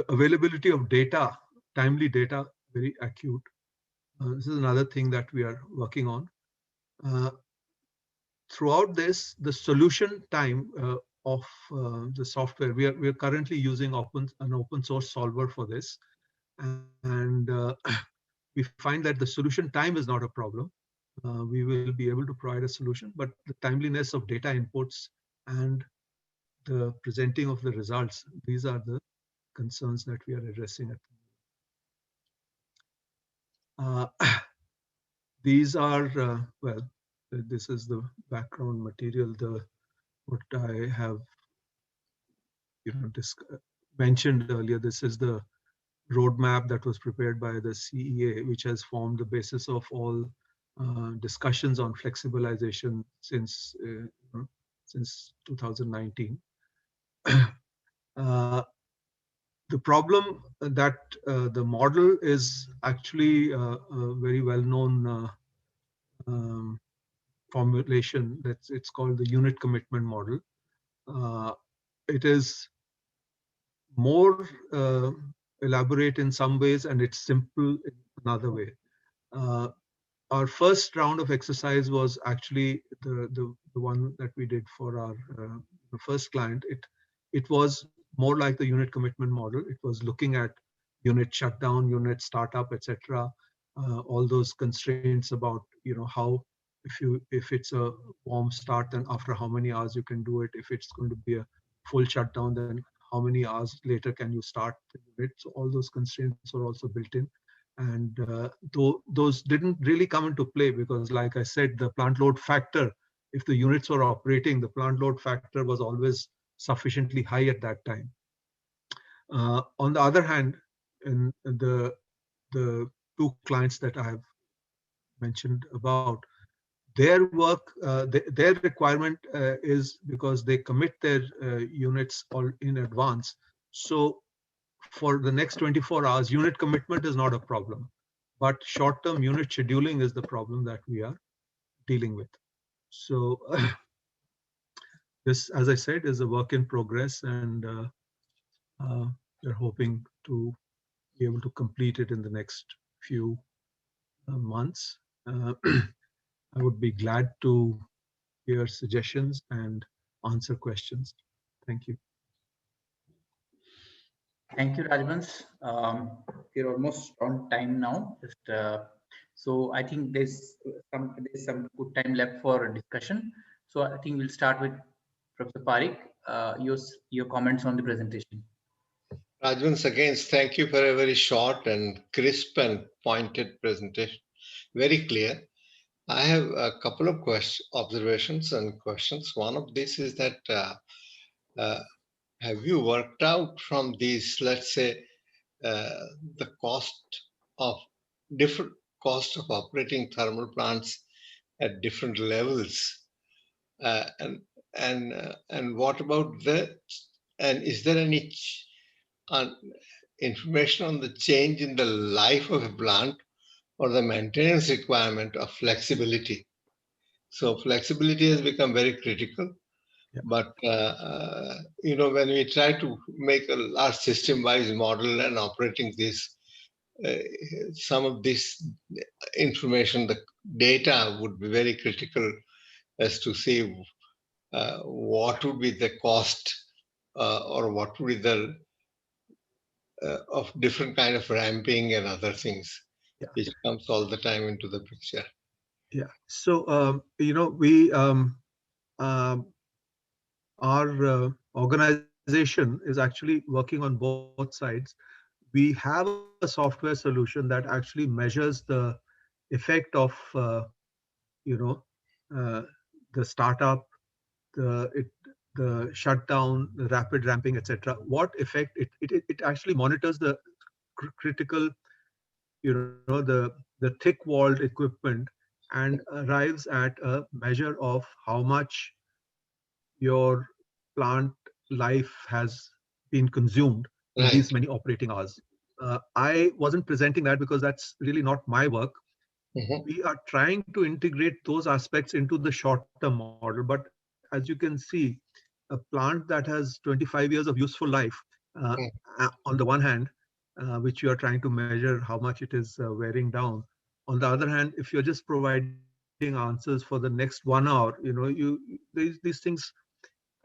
availability of data, timely data, very acute. This is another thing that we are working on. Throughout this, the solution time of the software, we are currently using an open source solver for this. And we find that the solution time is not a problem. We will be able to provide a solution, but the timeliness of data inputs and the presenting of the results, these are the concerns that we are addressing. These are, well, this is the background material, what I have mentioned earlier. This is the roadmap that was prepared by the CEA, which has formed the basis of all discussions on flexibilization since 2019. The problem that the model is actually a very well-known formulation. It's called the unit commitment model. It is more elaborate in some ways, and it's simple in another way. Our first round of exercise was actually the one that we did for our the first client. It was more like the unit commitment model. It was looking at unit shutdown, unit startup, etc. All those constraints about how if it's a warm start, then after how many hours you can do it. If it's going to be a full shutdown, then how many hours later can you start the unit? So all those constraints are also built in. And those didn't really come into play because, like I said, the plant load factor, if the units were operating, the plant load factor was always sufficiently high at that time. On the other hand, in the two clients that I have mentioned about, their work, their requirement is because they commit their units all in advance. So for the next 24 hours, unit commitment is not a problem, but short-term unit scheduling is the problem that we are dealing with. So this, as I said, is a work in progress, and we're hoping to be able to complete it in the next few months. I would be glad to hear suggestions and answer questions. Thank you. Thank you, Rajbans. We're almost on time now. So I think there's some good time left for discussion. So I think we'll start with Professor Parikh. Your comments on the presentation. Rajbans, again, thank you for a very short and crisp and pointed presentation. Very clear. I have a couple of observations and questions. One of these is that have you worked out from these, let's say, the different cost of operating thermal plants at different levels, and what about and is there any information on the change in the life of a plant or the maintenance requirement of flexibility? So flexibility has become very critical. Yeah. But when we try to make a large system-wise model and operating this, some of this information, the data would be very critical as to see what would be the cost or what would be the of different kind of ramping and other things, which comes all the time into the picture. Yeah. So we our organization is actually working on both sides. We have a software solution that actually measures the effect of the startup, the shutdown, the rapid ramping, etc. What effect it actually monitors the critical, the thick-walled equipment, and arrives at a measure of how much your plant life has been consumed in Right. these many operating hours. I wasn't presenting that because that's really not my work. Mhm. We are trying to integrate those aspects into the short-term model. But as you can see, a plant that has 25 years of useful life, uh, Mm. on the one hand, which you are trying to measure how much it is wearing down. On the other hand, if you're just providing answers for the next 1 hour, these things,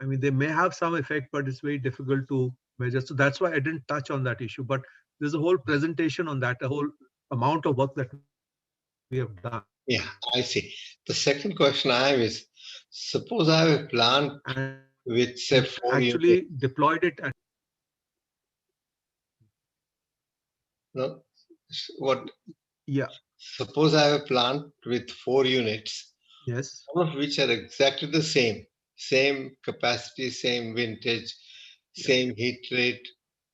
I mean, they may have some effect, but it's very difficult to measure. So that's why I didn't touch on that issue. But there's a whole presentation on that, a whole amount of work that we have done. Yeah, I see. The second question I have is, suppose I have a plant And with say 4 actually units. deployed it at, No, what? yeah, Suppose I have a plant with 4 units, yes. all of which are exactly the same capacity, same vintage, Yeah. same heat rate,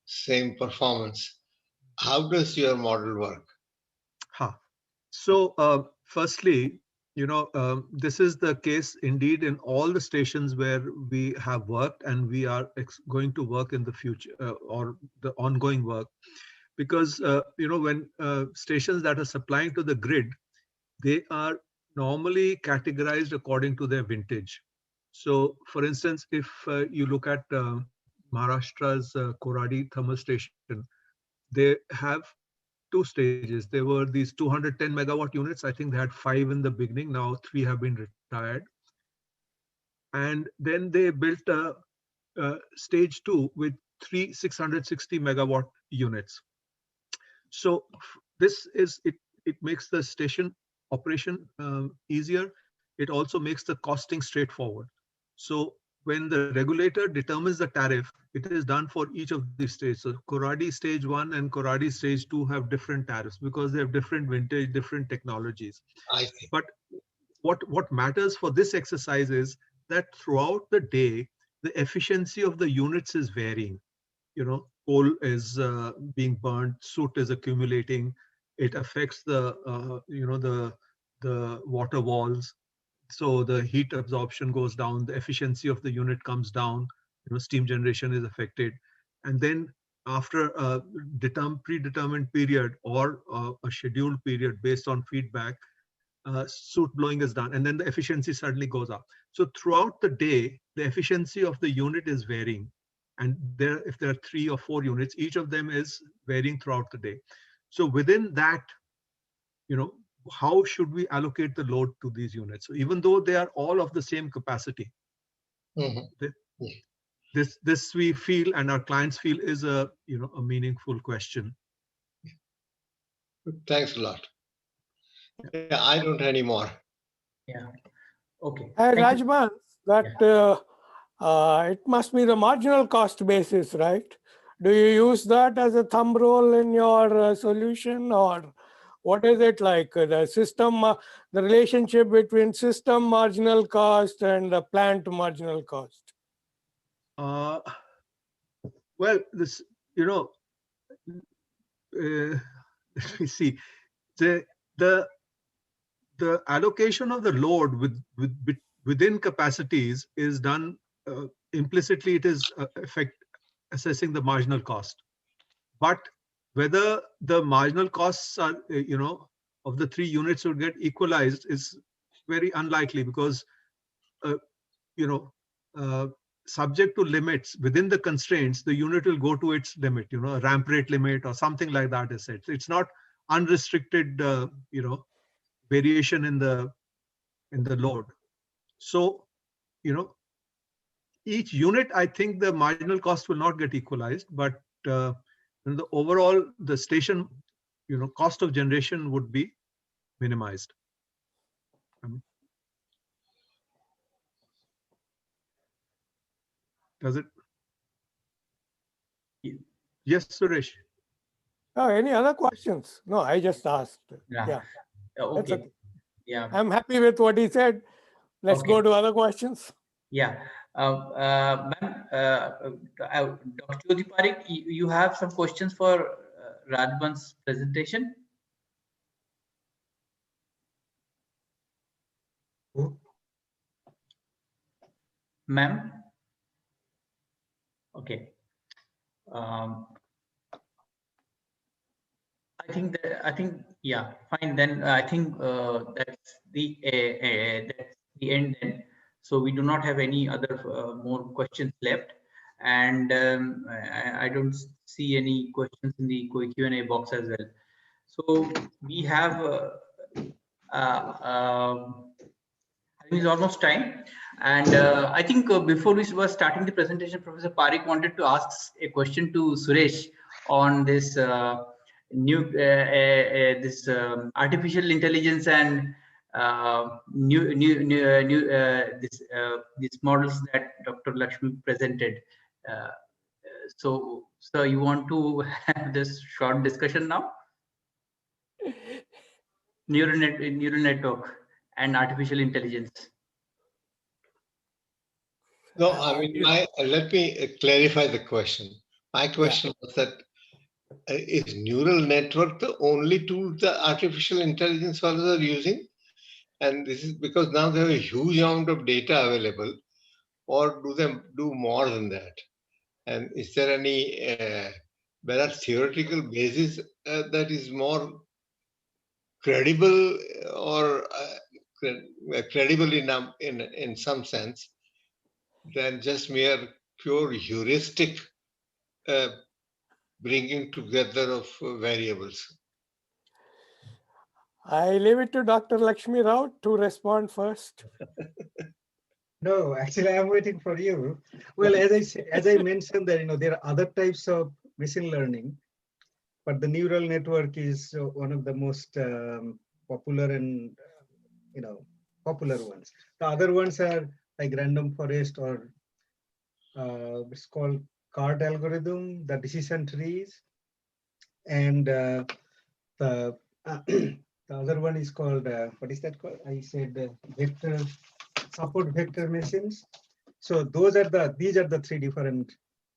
same performance. How does your model work? Ha. So, firstly, this is the case indeed in all the stations where we have worked and we are going to work in the future, or the ongoing work. Because, when stations that are supplying to the grid, they are normally categorized according to their vintage. So, for instance, if you look at Maharashtra's Koradi thermal station, they have two stages. There were these 210 megawatt units. I think they had 5 in the beginning. Now 3 have been retired. And then they built a stage 2 with 660 megawatt units. So this is it. It makes the station operation easier. It also makes the costing straightforward. So when the regulator determines the tariff, it is done for each of these stages. So Koradi stage 1 and Koradi stage 2 have different tariffs because they have different vintage, different technologies. I see. But what matters for this exercise is that throughout the day, the efficiency of the units is varying. Coal is being burned, soot is accumulating. It affects the water walls. So the heat absorption goes down, the efficiency of the unit comes down, steam generation is affected. And then after a predetermined period or a scheduled period based on feedback, soot blowing is done, and then the efficiency suddenly goes up. So throughout the day, the efficiency of the unit is varying. And if there are 3 or 4 units, each of them is varying throughout the day. So within that, how should we allocate the load to these units? So even though they are all of the same capacity, Mhm. this we feel and our clients feel is a meaningful question. Thanks a lot. Yeah, I don't anymore. Yeah. Okay. Hey, Thank you. Rajbans, that it must be the marginal cost basis, right? Do you use that as a thumb rule in your solution, or what is it like? The system, the relationship between system marginal cost and the plant marginal cost? Well, this, let me see. The allocation of the load within capacities is done implicitly. It is assessing the marginal cost. But whether the marginal costs are, of the 3 units would get equalized is very unlikely because, uh, you know, uh, subject to limits within the constraints, the unit will go to its limit, a ramp rate limit or something like that is set. It's not unrestricted, variation in the load. So, each unit, I think the marginal cost will not get equalized, but the overall, the station, cost of generation would be minimized. Does it? Yes, Suresh. Oh, any other questions? No, I just asked. Yeah. Yeah. Okay. Okay. Yeah. I'm happy with what he said. Let's Okay. go to other questions. Yeah. Ma'am, Dr. Kirit Parikh, you have some questions for Rajbans' presentation? Ma'am? Okay. I think, yeah, fine. Then I think that's the end then. So we do not have any other more questions left, and I don't see any questions in the Q&A box as well. So we have. I think it's almost time, and I think before we were starting the presentation, Professor Parikh wanted to ask a question to Suresh on this this artificial intelligence and these models that Dr. Lakshmi presented. So you want to have this short discussion now? Neural network and artificial intelligence. No, I mean, let me clarify the question. My question was that is neural network the only tool the artificial intelligence fellows are using? And this is because now they have a huge amount of data available, or do they do more than that? And is there any better theoretical basis that is more credible or credible in some sense than just mere pure heuristic bringing together of variables? I leave it to Dr. Lakshmi Raut to respond first. No, actually, I'm waiting for you. Well, as I mentioned, that there are other types of machine learning, but the neural network is one of the most popular and popular ones. The other ones are like random forest or it's called card algorithm, the decision trees, and the the other one is called what is that called? I said vector support vector machines. So these are the three different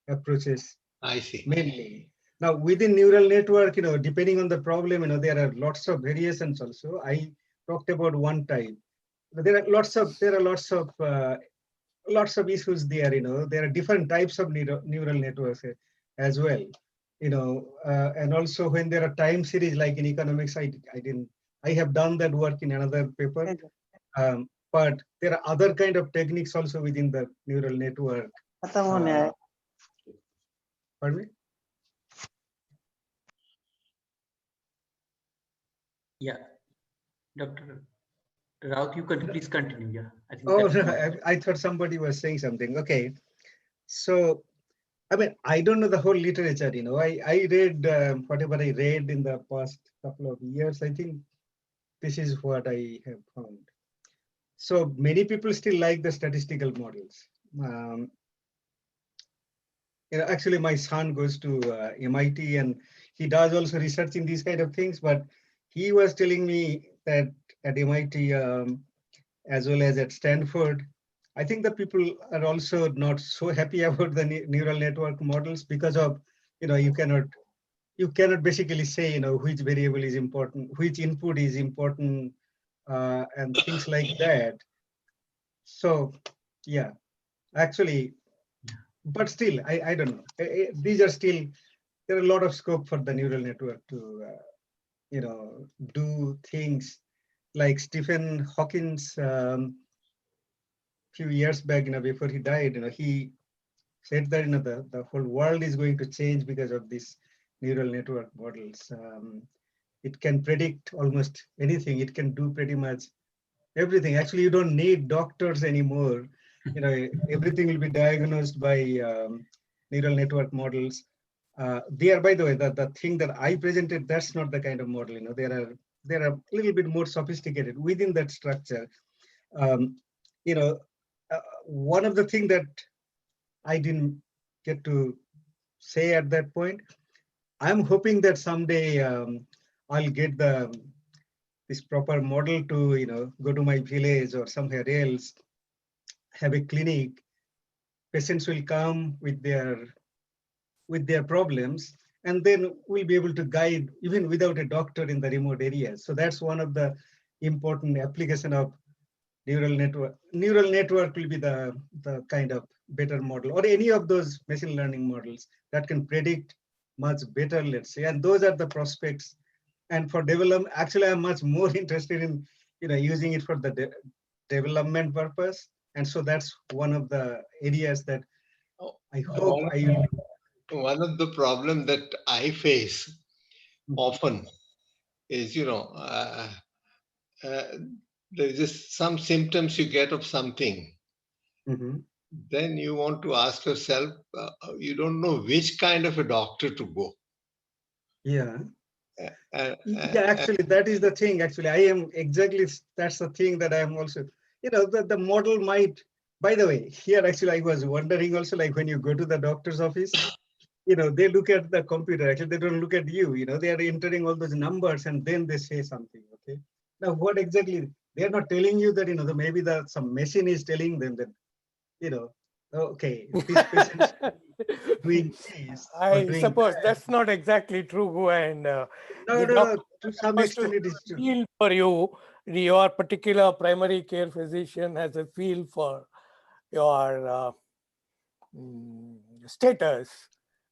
approaches. I see. Mainly. Now within neural network, depending on the problem, there are lots of variations also. I talked about one type. There are lots of issues there. There are different types of neural networks as well. And also when there are time series, like in economics, I have done that work in another paper. But there are other kind of techniques also within the neural network. Pardon me? Yeah, Dr. Raut, you can please continue. Yeah, I think. Oh, no, I thought somebody was saying something. Okay, so I mean, I don't know the whole literature. I read whatever I read in the past couple of years. I think this is what I have found. So many people still like the statistical models. Actually, my son goes to MIT and he does also research in these kind of things. But he was telling me that at MIT as well as at Stanford, I think the people are also not so happy about the neural network models because of you cannot basically say which variable is important, which input is important, and things like that. So yeah, actually, but still, I don't know. These are still, there are a lot of scope for the neural network to do things like Stephen Hawkins. Few years back, before he died, he said that the whole world is going to change because of these neural network models. It can predict almost anything. It can do pretty much everything. Actually, you don't need doctors anymore. Everything will be diagnosed by neural network models. There, by the way, the thing that I presented, that's not the kind of model. They are a little bit more sophisticated within that structure. One of the things that I didn't get to say at that point, I'm hoping that someday I'll get the this proper model to, go to my village or somewhere else, have a clinic. Patients will come with their problems, and then we'll be able to guide even without a doctor in the remote areas. So that's one of the important application of neural network. Neural network will be the kind of better model, or any of those machine learning models that can predict much better, let's say. And those are the prospects. And for development, actually, I'm much more interested in using it for the development purpose. And so that's one of the areas that I hope one of the problem that I face often is, there's just some symptoms you get of something. Then you want to ask yourself, you don't know which kind of a doctor to go. Yeah. Actually, that is the thing. Actually, I am exactly, that's the thing that I am also, the model might, by the way, here actually I was wondering also, like when you go to the doctor's office, they look at the computer. Actually, they don't look at you, they are entering all those numbers and then they say something, okay? Now, what exactly, they're not telling you that, maybe some machine is telling them that, okay, this patient doing this. I suppose that's not exactly true, and No, the doctor to some has to extent it is true. feel for you. Your particular primary care physician has a feel for your status.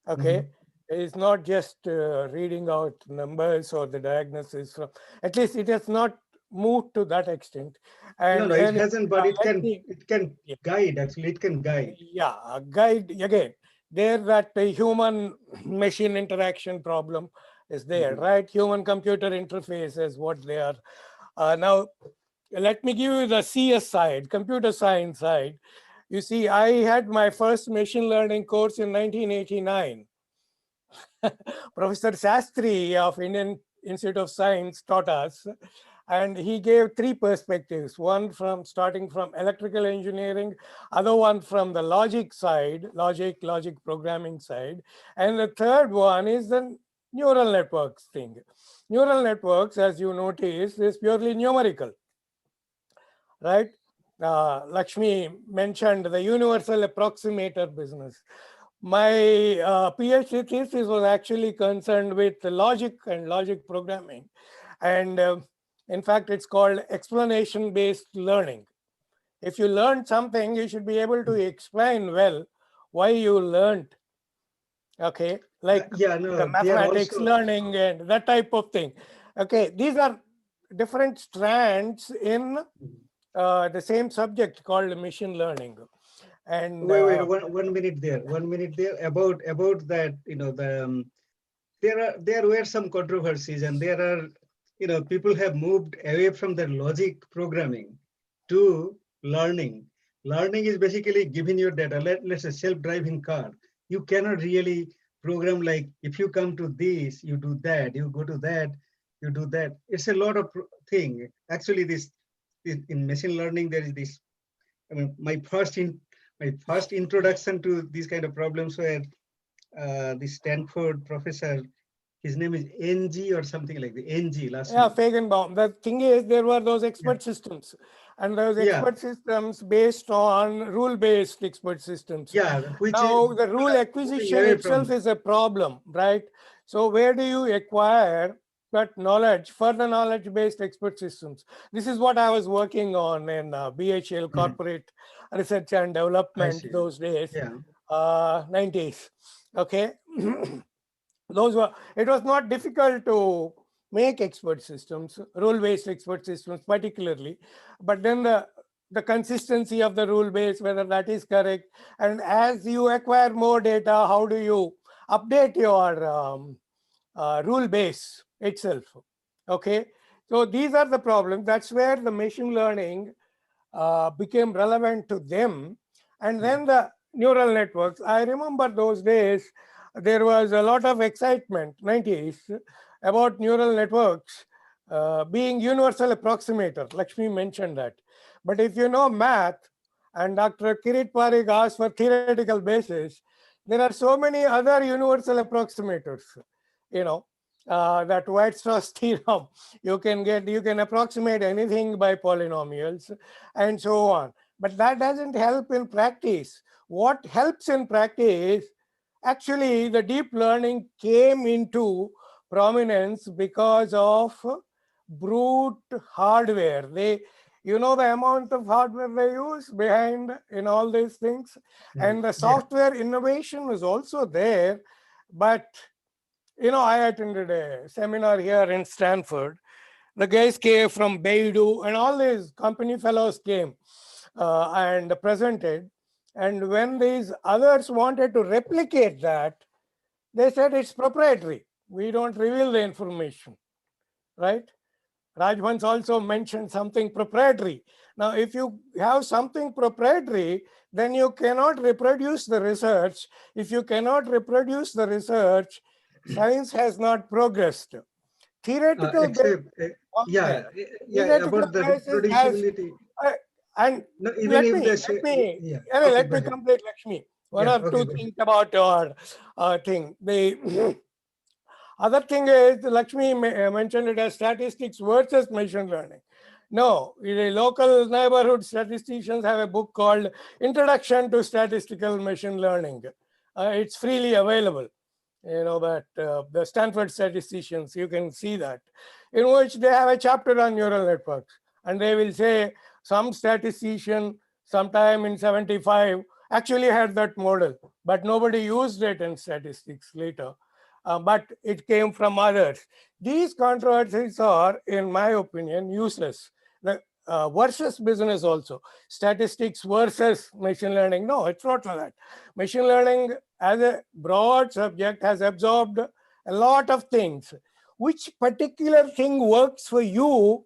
Okay, it's not just reading out numbers or the diagnosis. At least it has not moved to that extent. And no, it hasn't, but it can yeah. guide. Actually, it can guide. Yeah, guide again. There, that human machine interaction problem is there, right? Human computer interface is what they are. Now, let me give you the CS side, computer science side. You see, I had my first machine learning course in 1989. Professor Sastry of Indian Institute of Science taught us, and he gave three perspectives: one from starting from electrical engineering, other one from the logic side, logic programming side, and the third one is the neural networks thing. Neural networks, as you notice, is purely numerical, right? Lakshmi mentioned the universal approximator business. My PhD thesis was actually concerned with the logic and logic programming. And in fact, it's called explanation-based learning. If you learn something, you should be able to explain well why you learned. Okay, like the mathematics learning and that type of thing. Okay, these are different strands in the same subject called machine learning. And wait, 1 minute there. 1 minute there about that. There were some controversies, and there are people have moved away from the logic programming to learning. Learning is basically giving your data. Let's say self-driving car. You cannot really program like, if you come to this, you do that. You go to that, you do that. It's a lot of thing. Actually, this in machine learning, there is this. I mean, my first introduction to these kind of problems were the Stanford professor. His name is NG or something like the NG last name. Feigenbaum. The thing is, there were those expert systems, and those expert systems based on rule-based expert systems. Yeah, now the rule acquisition itself is a problem, right? So where do you acquire that knowledge for the knowledge-based expert systems? This is what I was working on in BHL, Corporate Research and Development, those days, 90s. Okay. It was not difficult to make expert systems, rule-based expert systems particularly, but then the consistency of the rule base, whether that is correct, and as you acquire more data, how do you update your rule base itself? Okay, so these are the problems. That's where the machine learning became relevant to them, and then the neural networks. I remember those days. There was a lot of excitement, 90s, about neural networks being universal approximator. Lakshmi mentioned that. But if you know math, and Dr. Kirit Parikh asked for theoretical basis, there are so many other universal approximators, that Weierstrass theorem. You can approximate anything by polynomials and so on. But that doesn't help in practice. What helps in practice, actually, the deep learning came into prominence because of brute hardware. You know the amount of hardware they use behind in all these things, and the software innovation was also there. But I attended a seminar here in Stanford. The guys came from Beidou, and all these company fellows came and presented. And when these others wanted to replicate that, they said it's proprietary. We don't reveal the information, right? Rajbans also mentioned something proprietary. Now, if you have something proprietary, then you cannot reproduce the research. If you cannot reproduce the research, science has not progressed. Theoretical Except, theoretical about the basis has, reproducibility. and No, even let if me okay, go ahead. complete, Lakshmi. One Yeah, or okay, two go ahead. things about your thing. The other thing is, Lakshmi mentioned it as statistics versus machine learning. No, the local neighborhood statisticians have a book called Introduction to Statistical Machine Learning. It's freely available. That the Stanford statisticians, you can see that, in which they have a chapter on neural networks. And they will say some statistician sometime in 75 actually had that model, but nobody used it in statistics later. But it came from others. These controversies are, in my opinion, useless. The versus business also. Statistics versus machine learning. No, it's not like that. Machine learning as a broad subject has absorbed a lot of things. Which particular thing works for you,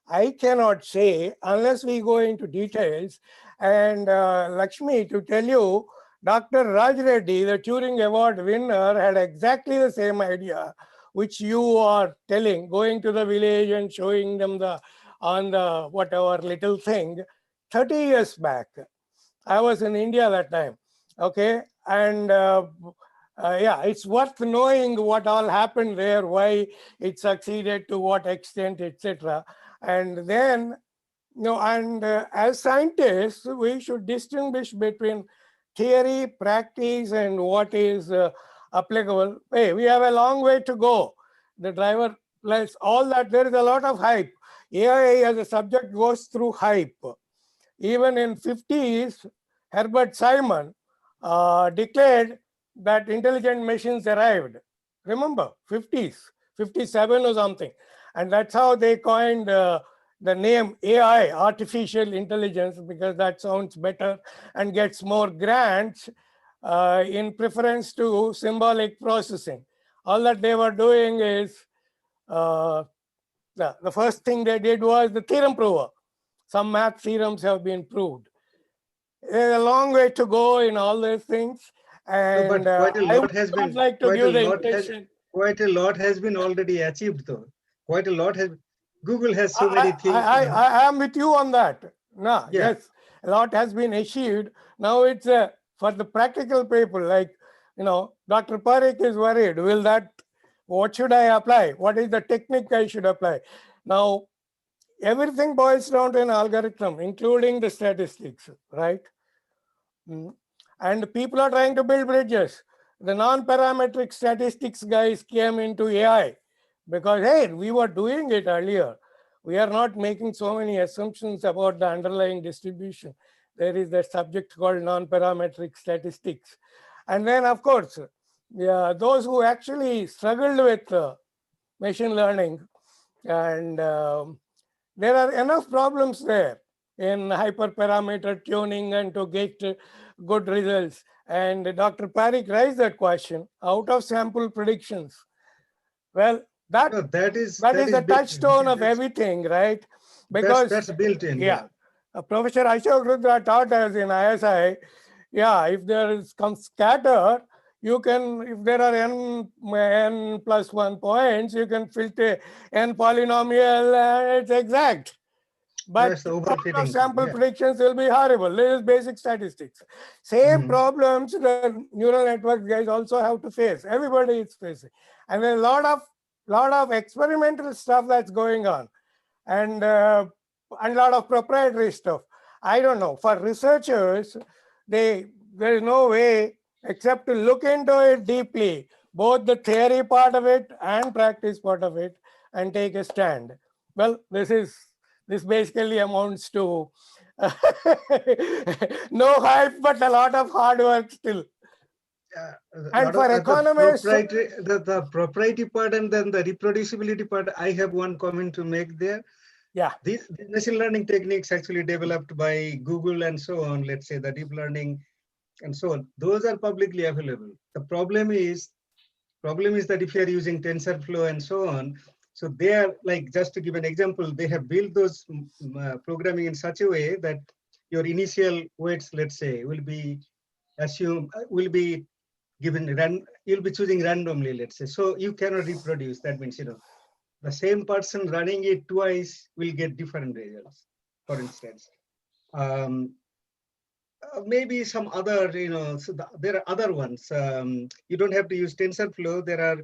I cannot say unless we go into details. And Lakshmi, to tell you, Dr. Raj Reddy, the Turing Award winner, had exactly the same idea, which you are telling, going to the village and showing them on the whatever little thing 30 years back. I was in India that time. Okay. And yeah, it's worth knowing what all happened there, why it succeeded, to what extent, etc. And then, as scientists, we should distinguish between theory, practice, and what is applicable. Hey, we have a long way to go. The driver plus all that, there is a lot of hype. AI as a subject goes through hype. Even in 50s, Herbert Simon declared that intelligent machines arrived. Remember, 50s, 57 or something. And that's how they coined the name AI, artificial intelligence, because that sounds better and gets more grants in preference to symbolic processing. All that they were doing is, the first thing they did was the theorem prover. Some math theorems have been proved. There's a long way to go in all these things. And No, but quite a I lot would has not been like to give the impression. quite a lot has been already achieved, though. Quite a lot has. Google has so many things. I am with you on that. No, Yeah. yes, a lot has been achieved. Now it's for the practical people, like, Dr. Parikh is worried. What should I apply? What is the technique I should apply? Now, everything boils down to an algorithm, including the statistics, right? And people are trying to build bridges. The non-parametric statistics guys came into AI because, hey, we were doing it earlier. We are not making so many assumptions about the underlying distribution. There is that subject called non-parametric statistics. And then, of course, those who actually struggled with machine learning, and there are enough problems there in hyperparameter tuning and to get good results. And Dr. Parikh raised that question, out of sample predictions. Well, that is the touchstone of everything, right? Because that's built in. Yeah. Professor Ashok Rudra taught us in ISI, if there is scatter, you can, if there are n plus 1 points, you can filter n polynomial and it's exact. But sample predictions will be horrible. This is basic statistics. Same problems the neural network guys also have to face. Everybody is facing. And a lot lot of experimental stuff that's going on, and a lot of proprietary stuff. I don't know. For researchers, there is no way except to look into it deeply, both the theory part of it and practice part of it, and take a stand. Well, this basically amounts to no hype, but a lot of hard work still. And for economists, the proprietary part and then the reproducibility part, I have one comment to make there. Yeah. These machine learning techniques actually developed by Google and so on, let's say the deep learning and so on, those are publicly available. The problem is that if you are using TensorFlow and so on, so they are like, just to give an example, they have built those programming in such a way that your initial weights, let's say, will be given you'll be choosing randomly, let's say. So you cannot reproduce. That means, the same person running it twice will get different results, for instance. Maybe some other, there are other ones. You don't have to use TensorFlow. There are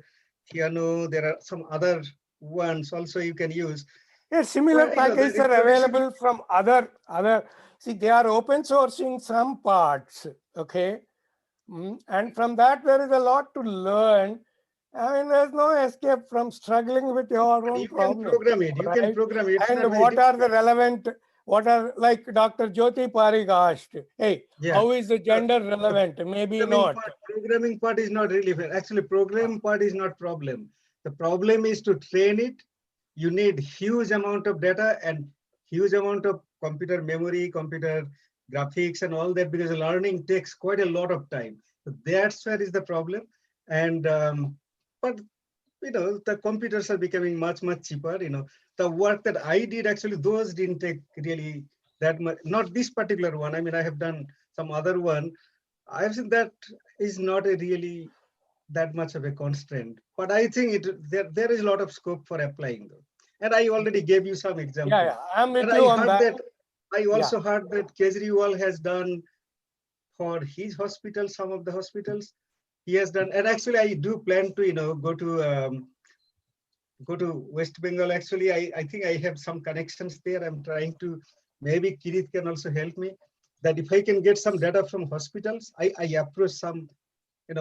Piano. There are some other ones also you can use. Yeah, similar packages are available from other. See, they are open sourcing some parts. Okay. And from that, there is a lot to learn. I mean, there's no escape from struggling with your own problem. You can program it. You can program it. And what are the relevant, what are, like Dr. Kirit Parikh asked, hey, how is the gender relevant? Maybe not. Programming part is not really fair. Actually, programming part is not problem. The problem is to train it. You need huge amount of data and huge amount of computer memory, computer graphics and all that, because learning takes quite a lot of time. So that's where is the problem. And but the computers are becoming much cheaper. The work that I did, actually those didn't take really that much. Not this particular one. I mean, I have done some other one. I've seen that is not a really that much of a constraint. But I think there is a lot of scope for applying though. And I already gave you some examples. Yeah, I'm with you on that. I also heard that Kejriwal has done for his hospital, some of the hospitals he has done. And actually, I do plan to, go to West Bengal. Actually, I think I have some connections there. I'm trying to, maybe Kirit can also help me, that if I can get some data from hospitals, I approach some,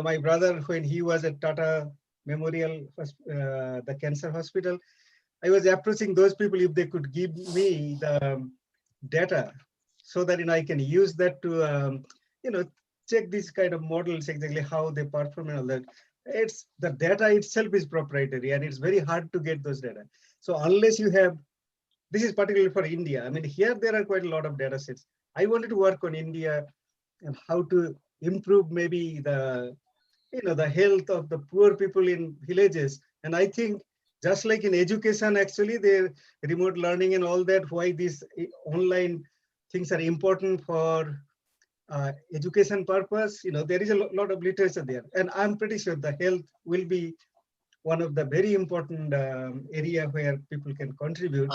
my brother, when he was at Tata Memorial, the cancer hospital, I was approaching those people if they could give me the data so that I can use that to, check these kind of models, exactly how they perform and all that. It's the data itself is proprietary and it's very hard to get those data. So unless you have, this is particularly for India. I mean, here there are quite a lot of data sets. I wanted to work on India and how to improve maybe the, the health of the poor people in villages. And I think just like in education, actually, the remote learning and all that, why these online things are important for education purpose, there is a lot of literature there. And I'm pretty sure the health will be one of the very important area where people can contribute.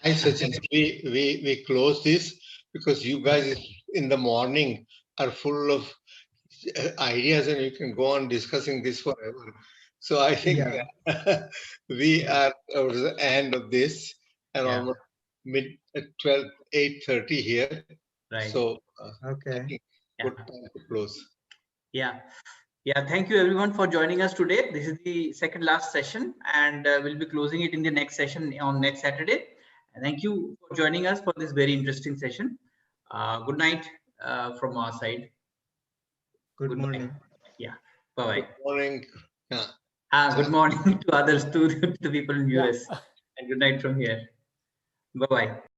I suggest we close this, because you guys in the morning are full of ideas and you can go on discussing this forever. So I think we are towards the end of this and almost mid 8:30 here. Right. So okay. Good time to close. Yeah. Thank you everyone for joining us today. This is the second last session, and we'll be closing it in the next session on next Saturday. And thank you for joining us for this very interesting session. Good night from our side. Good morning. Yeah. Bye-bye. Good morning. Good morning to others, to the people in US. And good night from here. Bye-bye.